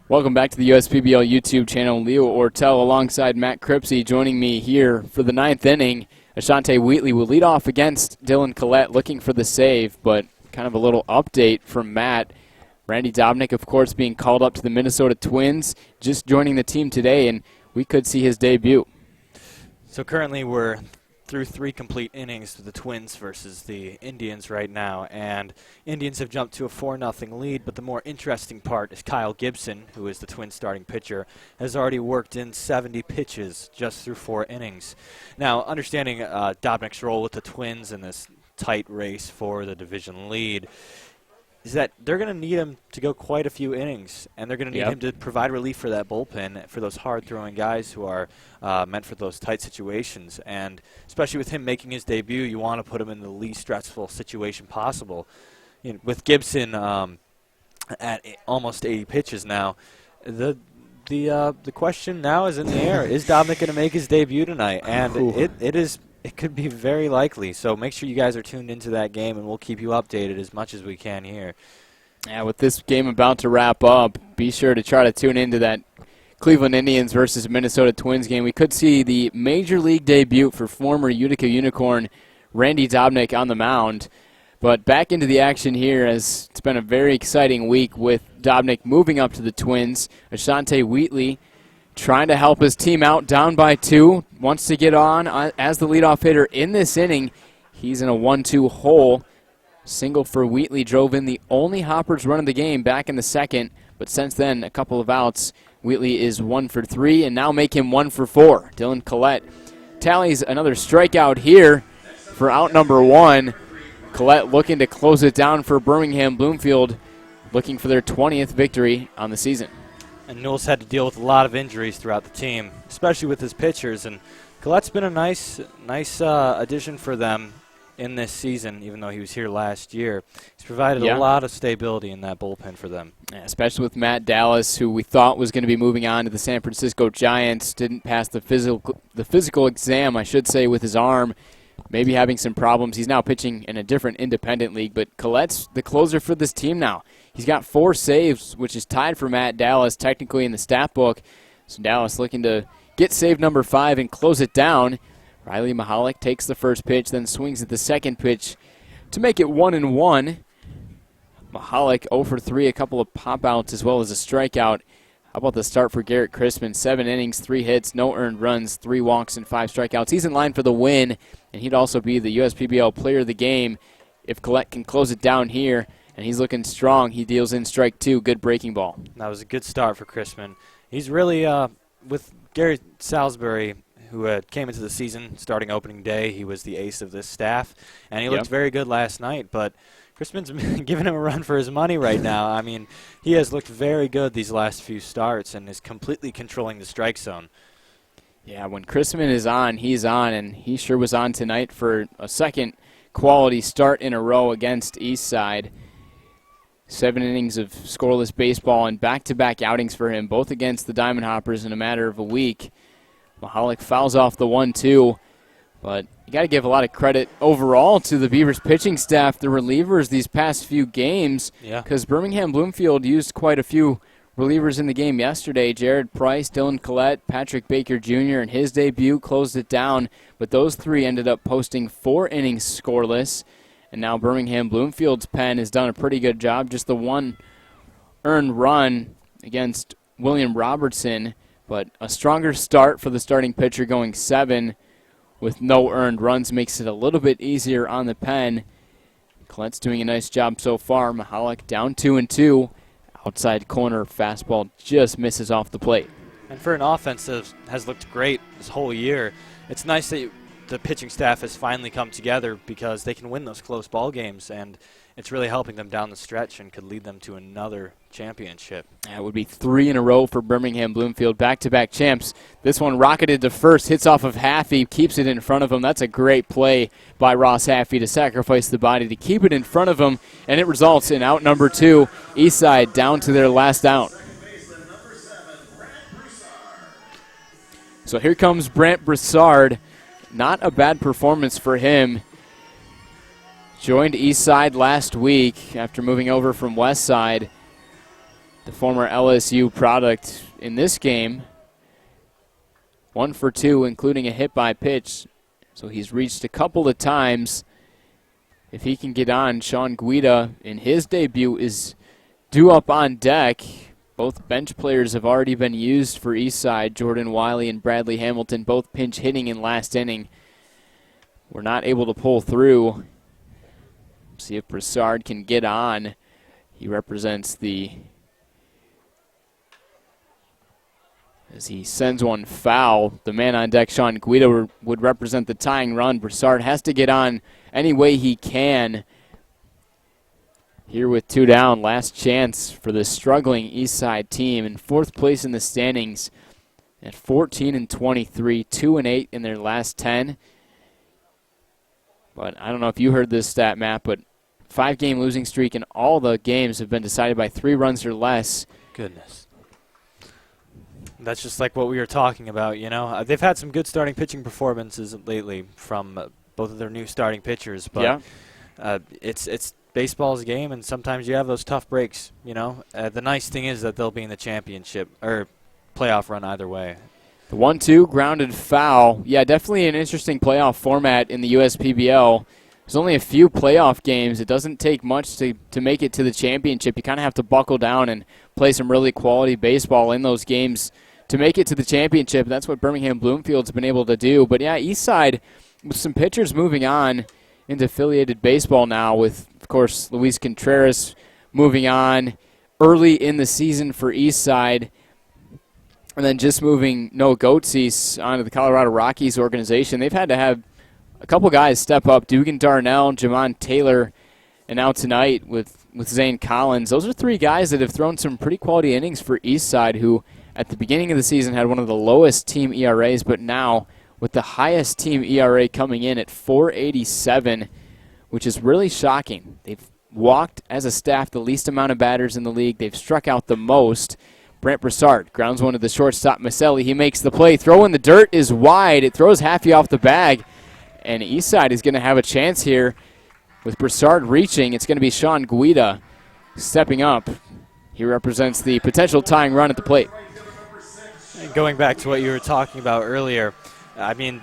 Welcome back to the USPBL YouTube channel. Leo Ortel alongside Matt Cripsey joining me here for the 9th inning. Ashante Wheatley will lead off against Dylan Collette looking for the save, but kind of a little update from Matt. Randy Dobnik, of course, being called up to the Minnesota Twins, just joining the team today, and we could see his debut. So currently we're through 3 complete innings with the Twins versus the Indians right now, and Indians have jumped to a 4-0 lead, but the more interesting part is Kyle Gibson, who is the Twins starting pitcher, has already worked in 70 pitches just through 4 innings. Now, understanding Dobnik's role with the Twins in this tight race for the division lead, is that they're going to need him to go quite a few innings, and they're going to need him to provide relief for that bullpen, for those hard-throwing guys who are meant for those tight situations. And especially with him making his debut, you want to put him in the least stressful situation possible. You know, with Gibson at almost 80 pitches now, the question now is in the air. Is Dobnik going to make his debut tonight? And it could be very likely. So make sure you guys are tuned into that game, and we'll keep you updated as much as we can here. Yeah, with this game about to wrap up, be sure to try to tune into that Cleveland Indians versus Minnesota Twins game. We could see the major league debut for former Utica Unicorn Randy Dobnik on the mound. But back into the action here, as it's been a very exciting week with Dobnik moving up to the Twins. Ashante Wheatley trying to help his team out, down by 2. Wants to get on as the leadoff hitter in this inning. He's in a 1-2 hole. Single for Wheatley drove in the only Hoppers run of the game back in the second. But since then, a couple of outs. Wheatley is 1 for 3 and now make him 1 for 4. Dylan Collette tallies another strikeout here for out number 1. Collette looking to close it down for Birmingham Bloomfield, looking for their 20th victory on the season. And Newell's had to deal with a lot of injuries throughout the team, especially with his pitchers. And Collette's been a nice addition for them in this season, even though he was here last year. He's provided a lot of stability in that bullpen for them. Yeah, especially with Matt Dallas, who we thought was going to be moving on to the San Francisco Giants. Didn't pass the physical exam, I should say, with his arm. Maybe having some problems. He's now pitching in a different independent league, but Collette's the closer for this team now. He's got 4 saves, which is tied for Matt Dallas technically in the stat book. So Dallas looking to get save number 5 and close it down. Riley Mahalik takes the first pitch, then swings at the second pitch to make it 1-1. Mahalik 0 for 3, a couple of pop-outs as well as a strikeout. How about the start for Garrett Crispin? 7 innings, 3 hits, no earned runs, 3 walks, and 5 strikeouts. He's in line for the win, and he'd also be the USPBL player of the game if Collette can close it down here. And he's looking strong. He deals in strike 2. Good breaking ball. That was a good start for Crispin. He's really, with Gary Salisbury, who came into the season starting opening day, he was the ace of this staff, and he looked very good last night. But Crispin's giving him a run for his money right now. I mean, he has looked very good these last few starts and is completely controlling the strike zone. Yeah, when Crispin is on, he's on, and he sure was on tonight for a second quality start in a row against Eastside. 7 innings of scoreless baseball and back-to-back outings for him, both against the Diamond Hoppers in a matter of a week. Mahalik fouls off the 1-2, but you got to give a lot of credit overall to the Beavers pitching staff, the relievers these past few games, because Birmingham Bloomfield used quite a few relievers in the game yesterday. Jared Price, Dylan Collette, Patrick Baker Jr. in his debut closed it down, but those 3 ended up posting 4 innings scoreless. And now Birmingham Bloomfield's pen has done a pretty good job. Just the 1 earned run against William Robertson, but a stronger start for the starting pitcher going 7 with no earned runs makes it a little bit easier on the pen. Collette's doing a nice job so far. Mahalik down 2-2. Outside corner fastball just misses off the plate. And for an offense that has looked great this whole year, it's nice that the pitching staff has finally come together because they can win those close ball games, and it's really helping them down the stretch and could lead them to another championship. That would be 3 in a row for Birmingham Bloomfield, back-to-back champs. This one rocketed to first, hits off of Haffey, keeps it in front of him. That's a great play by Ross Haffey to sacrifice the body to keep it in front of him, and it results in out number 2. Eastside down to their last out. So here comes Brant Broussard. Not a bad performance for him. Joined Eastside last week after moving over from Westside. The former LSU product in this game. 1 for 2, including a hit by pitch. So he's reached a couple of times. If he can get on, Sean Guida in his debut is due up on deck. Both bench players have already been used for Eastside. Jordan Wiley and Bradley Hamilton both pinch hitting in last inning. We're not able to pull through. See if Broussard can get on. He represents as he sends one foul. The man on deck, Sean Guida, would represent the tying run. Broussard has to get on any way he can. Here with 2 down, last chance for the struggling Eastside team in 4th place in the standings at 14-23, 2-8 in their last 10. But I don't know if you heard this stat, Matt, but 5-game losing streak and all the games have been decided by 3 runs or less. Goodness. That's just like what we were talking about, you know. They've had some good starting pitching performances lately from both of their new starting pitchers, but it's baseball's a game, and sometimes you have those tough breaks, you know. The nice thing is that they'll be in the championship, or playoff run either way. The 1-2 grounded foul. Yeah, definitely an interesting playoff format in the USPBL. There's only a few playoff games. It doesn't take much to make it to the championship. You kind of have to buckle down and play some really quality baseball in those games to make it to the championship. That's what Birmingham Bloomfield's been able to do. But, yeah, Eastside, with some pitchers moving on into affiliated baseball now with, of course, Luis Contreras moving on early in the season for Eastside. And then just moving Noah Goetze onto the Colorado Rockies organization. They've had to have a couple guys step up. Dugan Darnell, Jamon Taylor, and now tonight with Zane Collins. Those are three guys that have thrown some pretty quality innings for Eastside, who at the beginning of the season had one of the lowest team ERAs, but now with the highest team ERA coming in at 4.87, which is really shocking. They've walked as a staff the least amount of batters in the league. They've struck out the most. Brent Broussard grounds one to the shortstop, Maselli. He makes the play. Throw in the dirt is wide. It throws Haffey off the bag. And Eastside is going to have a chance here with Broussard reaching. It's going to be Sean Guida stepping up. He represents the potential tying run at the plate. And going back to what you were talking about earlier, I mean,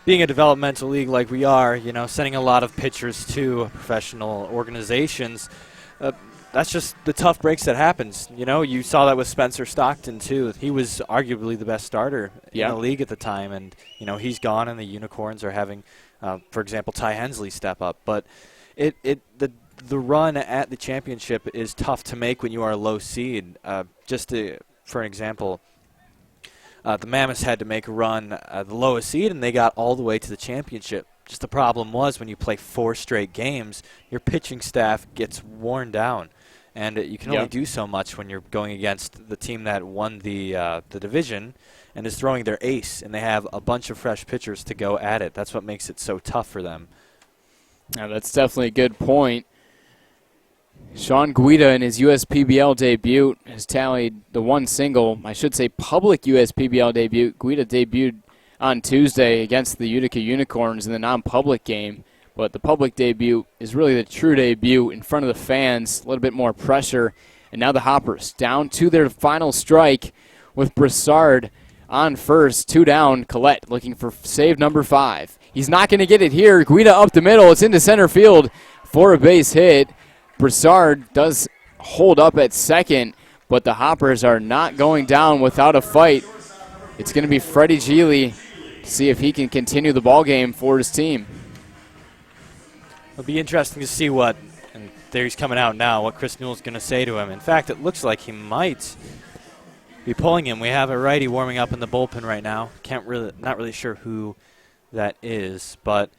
being a developmental league like we are, you know, sending a lot of pitchers to professional organizations, that's just the tough breaks that happens. You know, you saw that with Spencer Stockton, too. He was arguably the best starter in the league at the time, and, you know, he's gone, and the Unicorns are having, for example, Ty Hensley step up. But the run at the championship is tough to make when you are a low seed. For an example, the Mammoths had to make a run the lowest seed, and they got all the way to the championship. Just the problem was when you play 4 straight games, your pitching staff gets worn down. And you can only do so much when you're going against the team that won the division and is throwing their ace, and they have a bunch of fresh pitchers to go at it. That's what makes it so tough for them. Now, that's definitely a good point. Sean Guida in his USPBL debut has tallied the one single, I should say public USPBL debut. Guida debuted on Tuesday against the Utica Unicorns in the non-public game. But the public debut is really the true debut in front of the fans, a little bit more pressure. And now the Hoppers down to their final strike with Broussard on first. 2 down, Collette looking for save number 5. He's not going to get it here. Guida up the middle. It's into center field for a base hit. Broussard does hold up at second, but the Hoppers are not going down without a fight. It's going to be Freddie Geely to see if he can continue the ball game for his team. It'll be interesting to see and there he's coming out now, what Chris Newell's going to say to him. In fact, it looks like he might be pulling him. We have a righty warming up in the bullpen right now. Not really sure who that is, but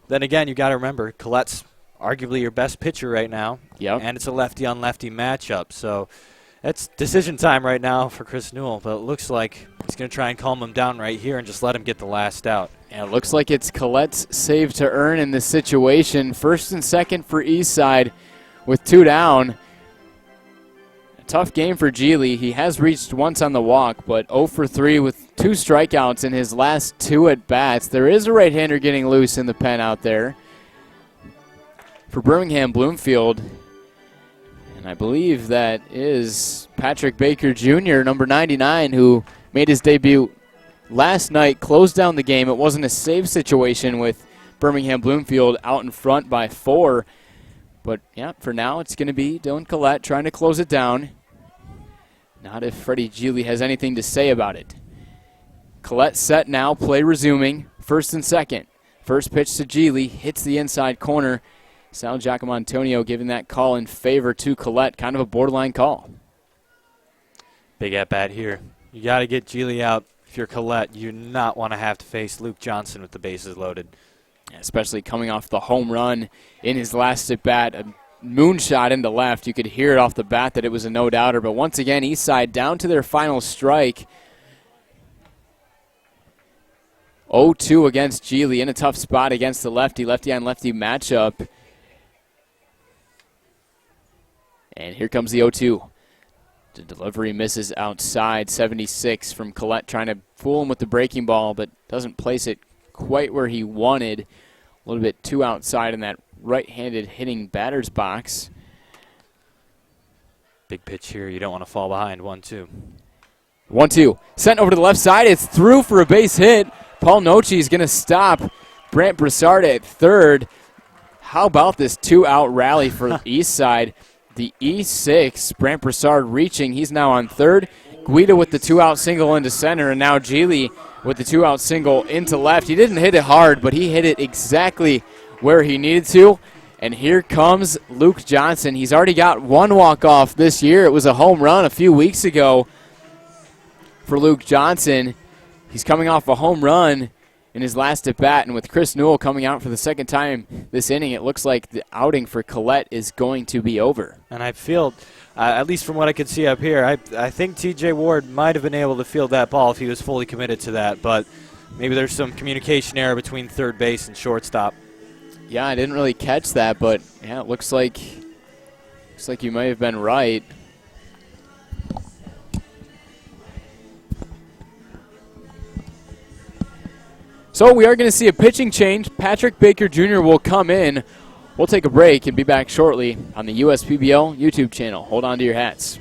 then again, you got to remember, Colette's arguably your best pitcher right now. Yep. And it's a lefty-on-lefty matchup, so it's decision time right now for Chris Newell, but it looks like he's going to try and calm him down right here and just let him get the last out. And it looks like it's Colette's save to earn in this situation. First and second for Eastside with 2 down. A tough game for Geely. He has reached once on the walk, but 0 for 3 with 2 strikeouts in his last 2 at-bats. There is a right-hander getting loose in the pen out there for Birmingham Bloomfield. And I believe that is Patrick Baker Jr., number 99, who made his debut last night, closed down the game. It wasn't a save situation with Birmingham Bloomfield out in front by 4. But, yeah, for now it's going to be Dylan Collette trying to close it down. Not if Freddie Geely has anything to say about it. Collette set now, play resuming, first and second. First pitch to Geely, hits the inside corner. Sal Giacomontonio giving that call in favor to Collette, kind of a borderline call. Big at-bat here. You got to get Geely out. If you're Collette, you do not want to have to face Luke Johnson with the bases loaded. Especially coming off the home run in his last at-bat, a moonshot into left. You could hear it off the bat that it was a no-doubter. But once again, Eastside down to their final strike. 0-2 against Geely in a tough spot against the lefty-on-lefty matchup. And here comes the 0-2. The delivery misses outside. 76 from Collette trying to fool him with the breaking ball, but doesn't place it quite where he wanted. A little bit too outside in that right-handed hitting batter's box. Big pitch here. You don't want to fall behind. 1-2. 1-2. Sent over to the left side. It's through for a base hit. Paul Nochi is going to stop Brant Broussard at third. How about this two-out rally for Eastside? The E6, Brant Broussard reaching. He's now on third. Guida with the two-out single into center, and now Geely with the two-out single into left. He didn't hit it hard, but he hit it exactly where he needed to. And here comes Luke Johnson. He's already got one walk-off this year. It was a home run a few weeks ago for Luke Johnson. He's coming off a home run in his last at-bat, and with Chris Newell coming out for the second time this inning, it looks like the outing for Collette is going to be over. And I feel, at least from what I could see up here, I think T.J. Ward might have been able to field that ball if he was fully committed to that, but maybe there's some communication error between third base and shortstop. Yeah, I didn't really catch that, but yeah, it looks like you might have been right. So we are going to see a pitching change. Patrick Baker Jr. will come in. We'll take a break and be back shortly on the USPBL YouTube channel. Hold on to your hats.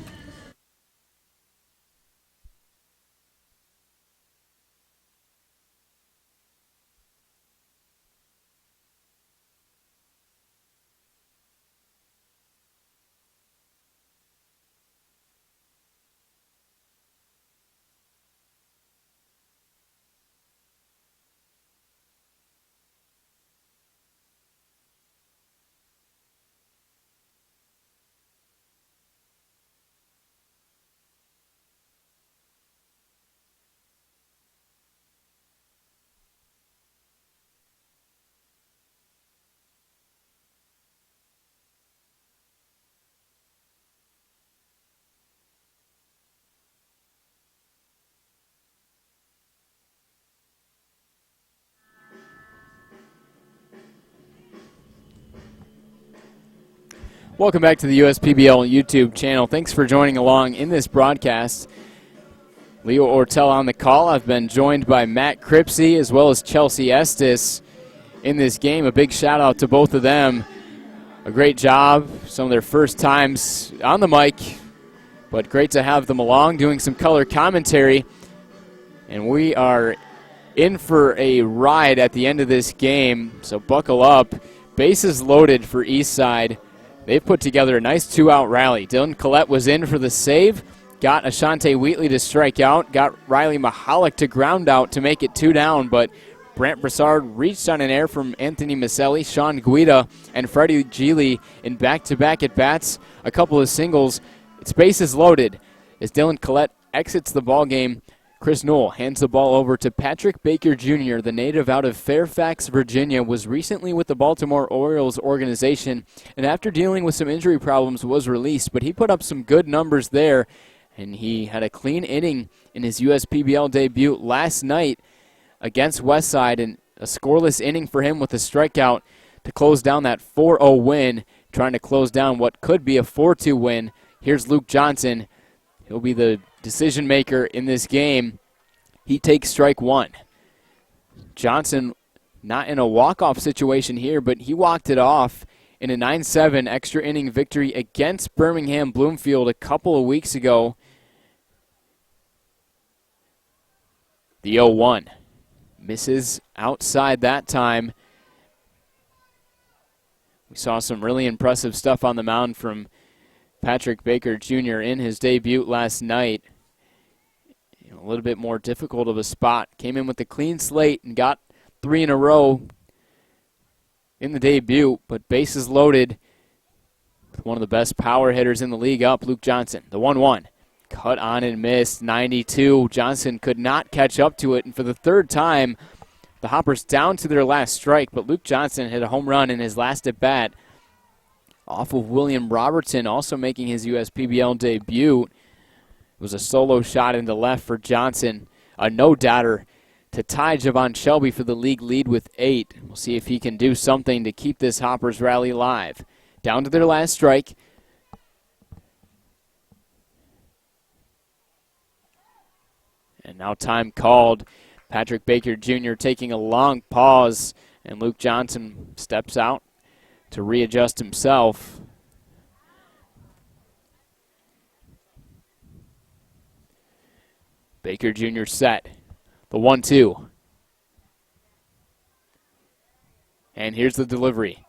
Welcome back to the USPBL YouTube channel. Thanks for joining along in this broadcast. Leo Ortel on the call. I've been joined by Matt Cripsey as well as Chelsea Estes in this game. A big shout out to both of them. A great job. Some of their first times on the mic, but great to have them along doing some color commentary. And we are in for a ride at the end of this game, so buckle up. Bases loaded for Eastside. They've put together a nice two-out rally. Dylan Collette was in for the save, got Ashante Wheatley to strike out, got Riley Mahalik to ground out to make it 2 down, but Brant Broussard reached on an error from Anthony Maselli, Sean Guida, and Freddie Geely in back-to-back at-bats, a couple of singles. It's bases loaded as Dylan Collette exits the ballgame. Chris Newell hands the ball over to Patrick Baker Jr., the native out of Fairfax, Virginia, was recently with the Baltimore Orioles organization, and after dealing with some injury problems was released, but he put up some good numbers there, and he had a clean inning in his USPBL debut last night against Westside, and a scoreless inning for him with a strikeout to close down that 4-0 win, trying to close down what could be a 4-2 win. Here's Luke Johnson. He'll be the decision maker in this game. He takes strike one. Johnson not in a walk-off situation here, but he walked it off in a 9-7 extra inning victory against Birmingham Bloomfield a couple of weeks ago. The 0-1 misses outside that time. We saw some really impressive stuff on the mound from Patrick Baker Jr. in his debut last night. A little bit more difficult of a spot. Came in with a clean slate and got 3 in a row in the debut, but bases loaded with one of the best power hitters in the league up, Luke Johnson. The 1-1. Cut on and missed, 92. Johnson could not catch up to it, and for the third time, the Hoppers down to their last strike, but Luke Johnson hit a home run in his last at-bat off of William Robertson, also making his USPBL debut. It was a solo shot into left for Johnson, a no-doubter to tie Javon Shelby for the league lead with 8. We'll see if he can do something to keep this Hoppers rally alive. Down to their last strike. And now time called. Patrick Baker Jr. taking a long pause, and Luke Johnson steps out to readjust himself. Baker Jr. set. The 1-2. And here's the delivery.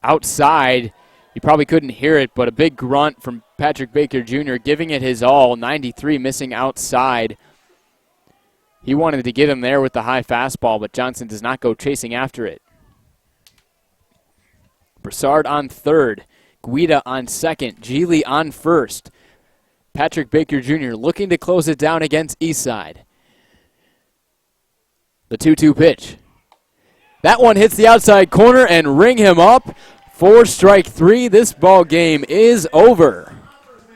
Outside, you probably couldn't hear it, but a big grunt from Patrick Baker Jr. giving it his all. 93 missing outside. He wanted to get him there with the high fastball, but Johnson does not go chasing after it. Broussard on third. Guida on second. Geely on first. Patrick Baker Jr. looking to close it down against Eastside. The 2-2 pitch. That one hits the outside corner and ring him up. 4 strike 3. This ball game is over.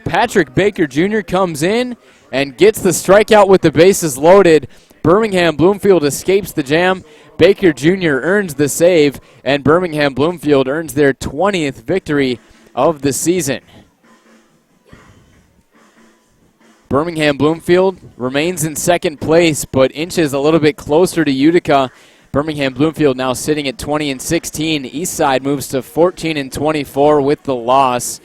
Patrick Baker Jr. comes in and gets the strikeout with the bases loaded. Birmingham Bloomfield escapes the jam. Baker Jr. earns the save, and Birmingham Bloomfield earns their 20th victory of the season. Birmingham Bloomfield remains in second place, but inches a little bit closer to Utica. Birmingham Bloomfield now sitting at 20-16. Eastside moves to 14-24 with the loss.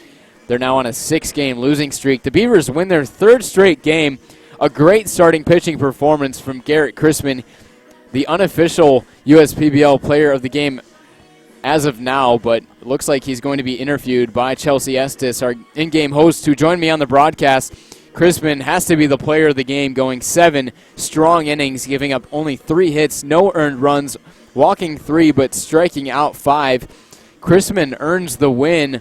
They're now on a 6-game losing streak. The Beavers win their 3rd straight game. A great starting pitching performance from Garrett Chrisman, the unofficial USPBL player of the game as of now, but it looks like he's going to be interviewed by Chelsea Estes, our in-game host, who joined me on the broadcast. Chrisman has to be the player of the game, going 7 strong innings, giving up only 3 hits, no earned runs, walking 3, but striking out 5. Chrisman earns the win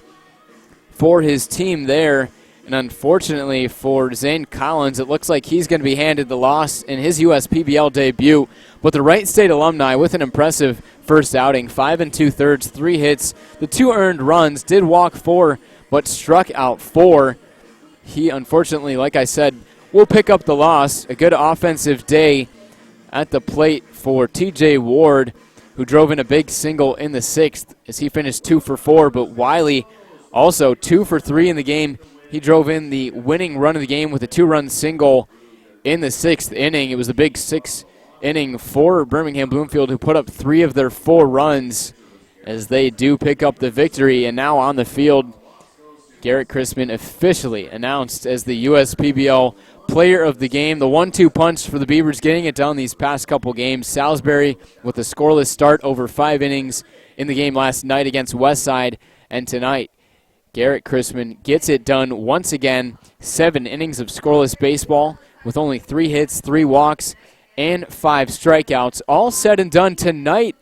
for his team there, and unfortunately for Zane Collins, it looks like he's going to be handed the loss in his USPBL debut. But the Wright State alumni with an impressive first outing, 5 2/3, 3 hits, the 2 earned runs, did walk 4, but struck out 4. He, unfortunately, like I said, will pick up the loss. A good offensive day at the plate for TJ Ward, who drove in a big single in the 6th as he finished 2 for 4. But Wiley also 2 for 3 in the game. He drove in the winning run of the game with a 2-run single in the 6th inning. It was a big 6th inning for Birmingham Bloomfield, who put up 3 of their 4 runs as they do pick up the victory. And now on the field, Garrett Chrisman officially announced as the USPBL player of the game. The 1-2 punch for the Beavers getting it done these past couple games. Salisbury with a scoreless start over 5 innings in the game last night against Westside. And tonight, Garrett Chrisman gets it done once again. 7 innings of scoreless baseball with only 3 hits, 3 walks, and 5 strikeouts. All said and done tonight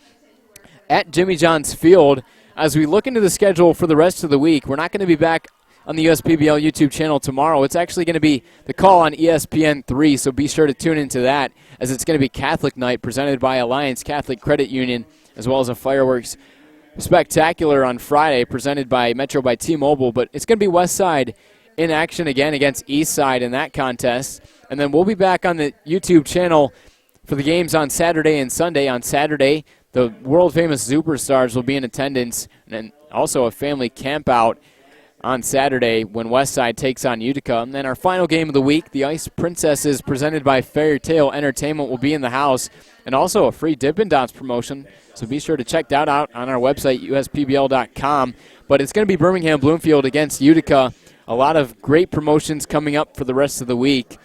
at Jimmy John's Field. As we look into the schedule for the rest of the week, we're not going to be back on the USPBL YouTube channel tomorrow. It's actually going to be the call on ESPN3, so be sure to tune into that, as it's going to be Catholic Night presented by Alliance Catholic Credit Union, as well as a fireworks spectacular on Friday presented by Metro by T-Mobile. But it's going to be Westside in action again against Eastside in that contest. And then we'll be back on the YouTube channel for the games on Saturday and Sunday. On Saturday, the world-famous Superstars will be in attendance, and also a family campout on Saturday when Westside takes on Utica. And then our final game of the week, the Ice Princesses presented by Fairytale Entertainment, will be in the house, and also a free Dippin' Dots promotion. So be sure to check that out on our website, uspbl.com. But it's going to be Birmingham Bloomfield against Utica. A lot of great promotions coming up for the rest of the week.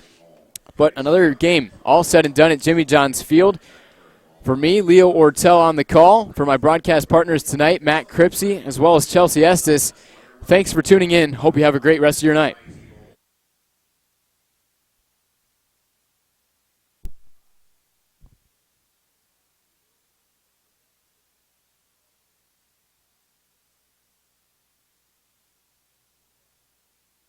But another game all said and done at Jimmy John's Field. For me, Leo Ortel on the call. For my broadcast partners tonight, Matt Cripsey, as well as Chelsea Estes, thanks for tuning in. Hope you have a great rest of your night.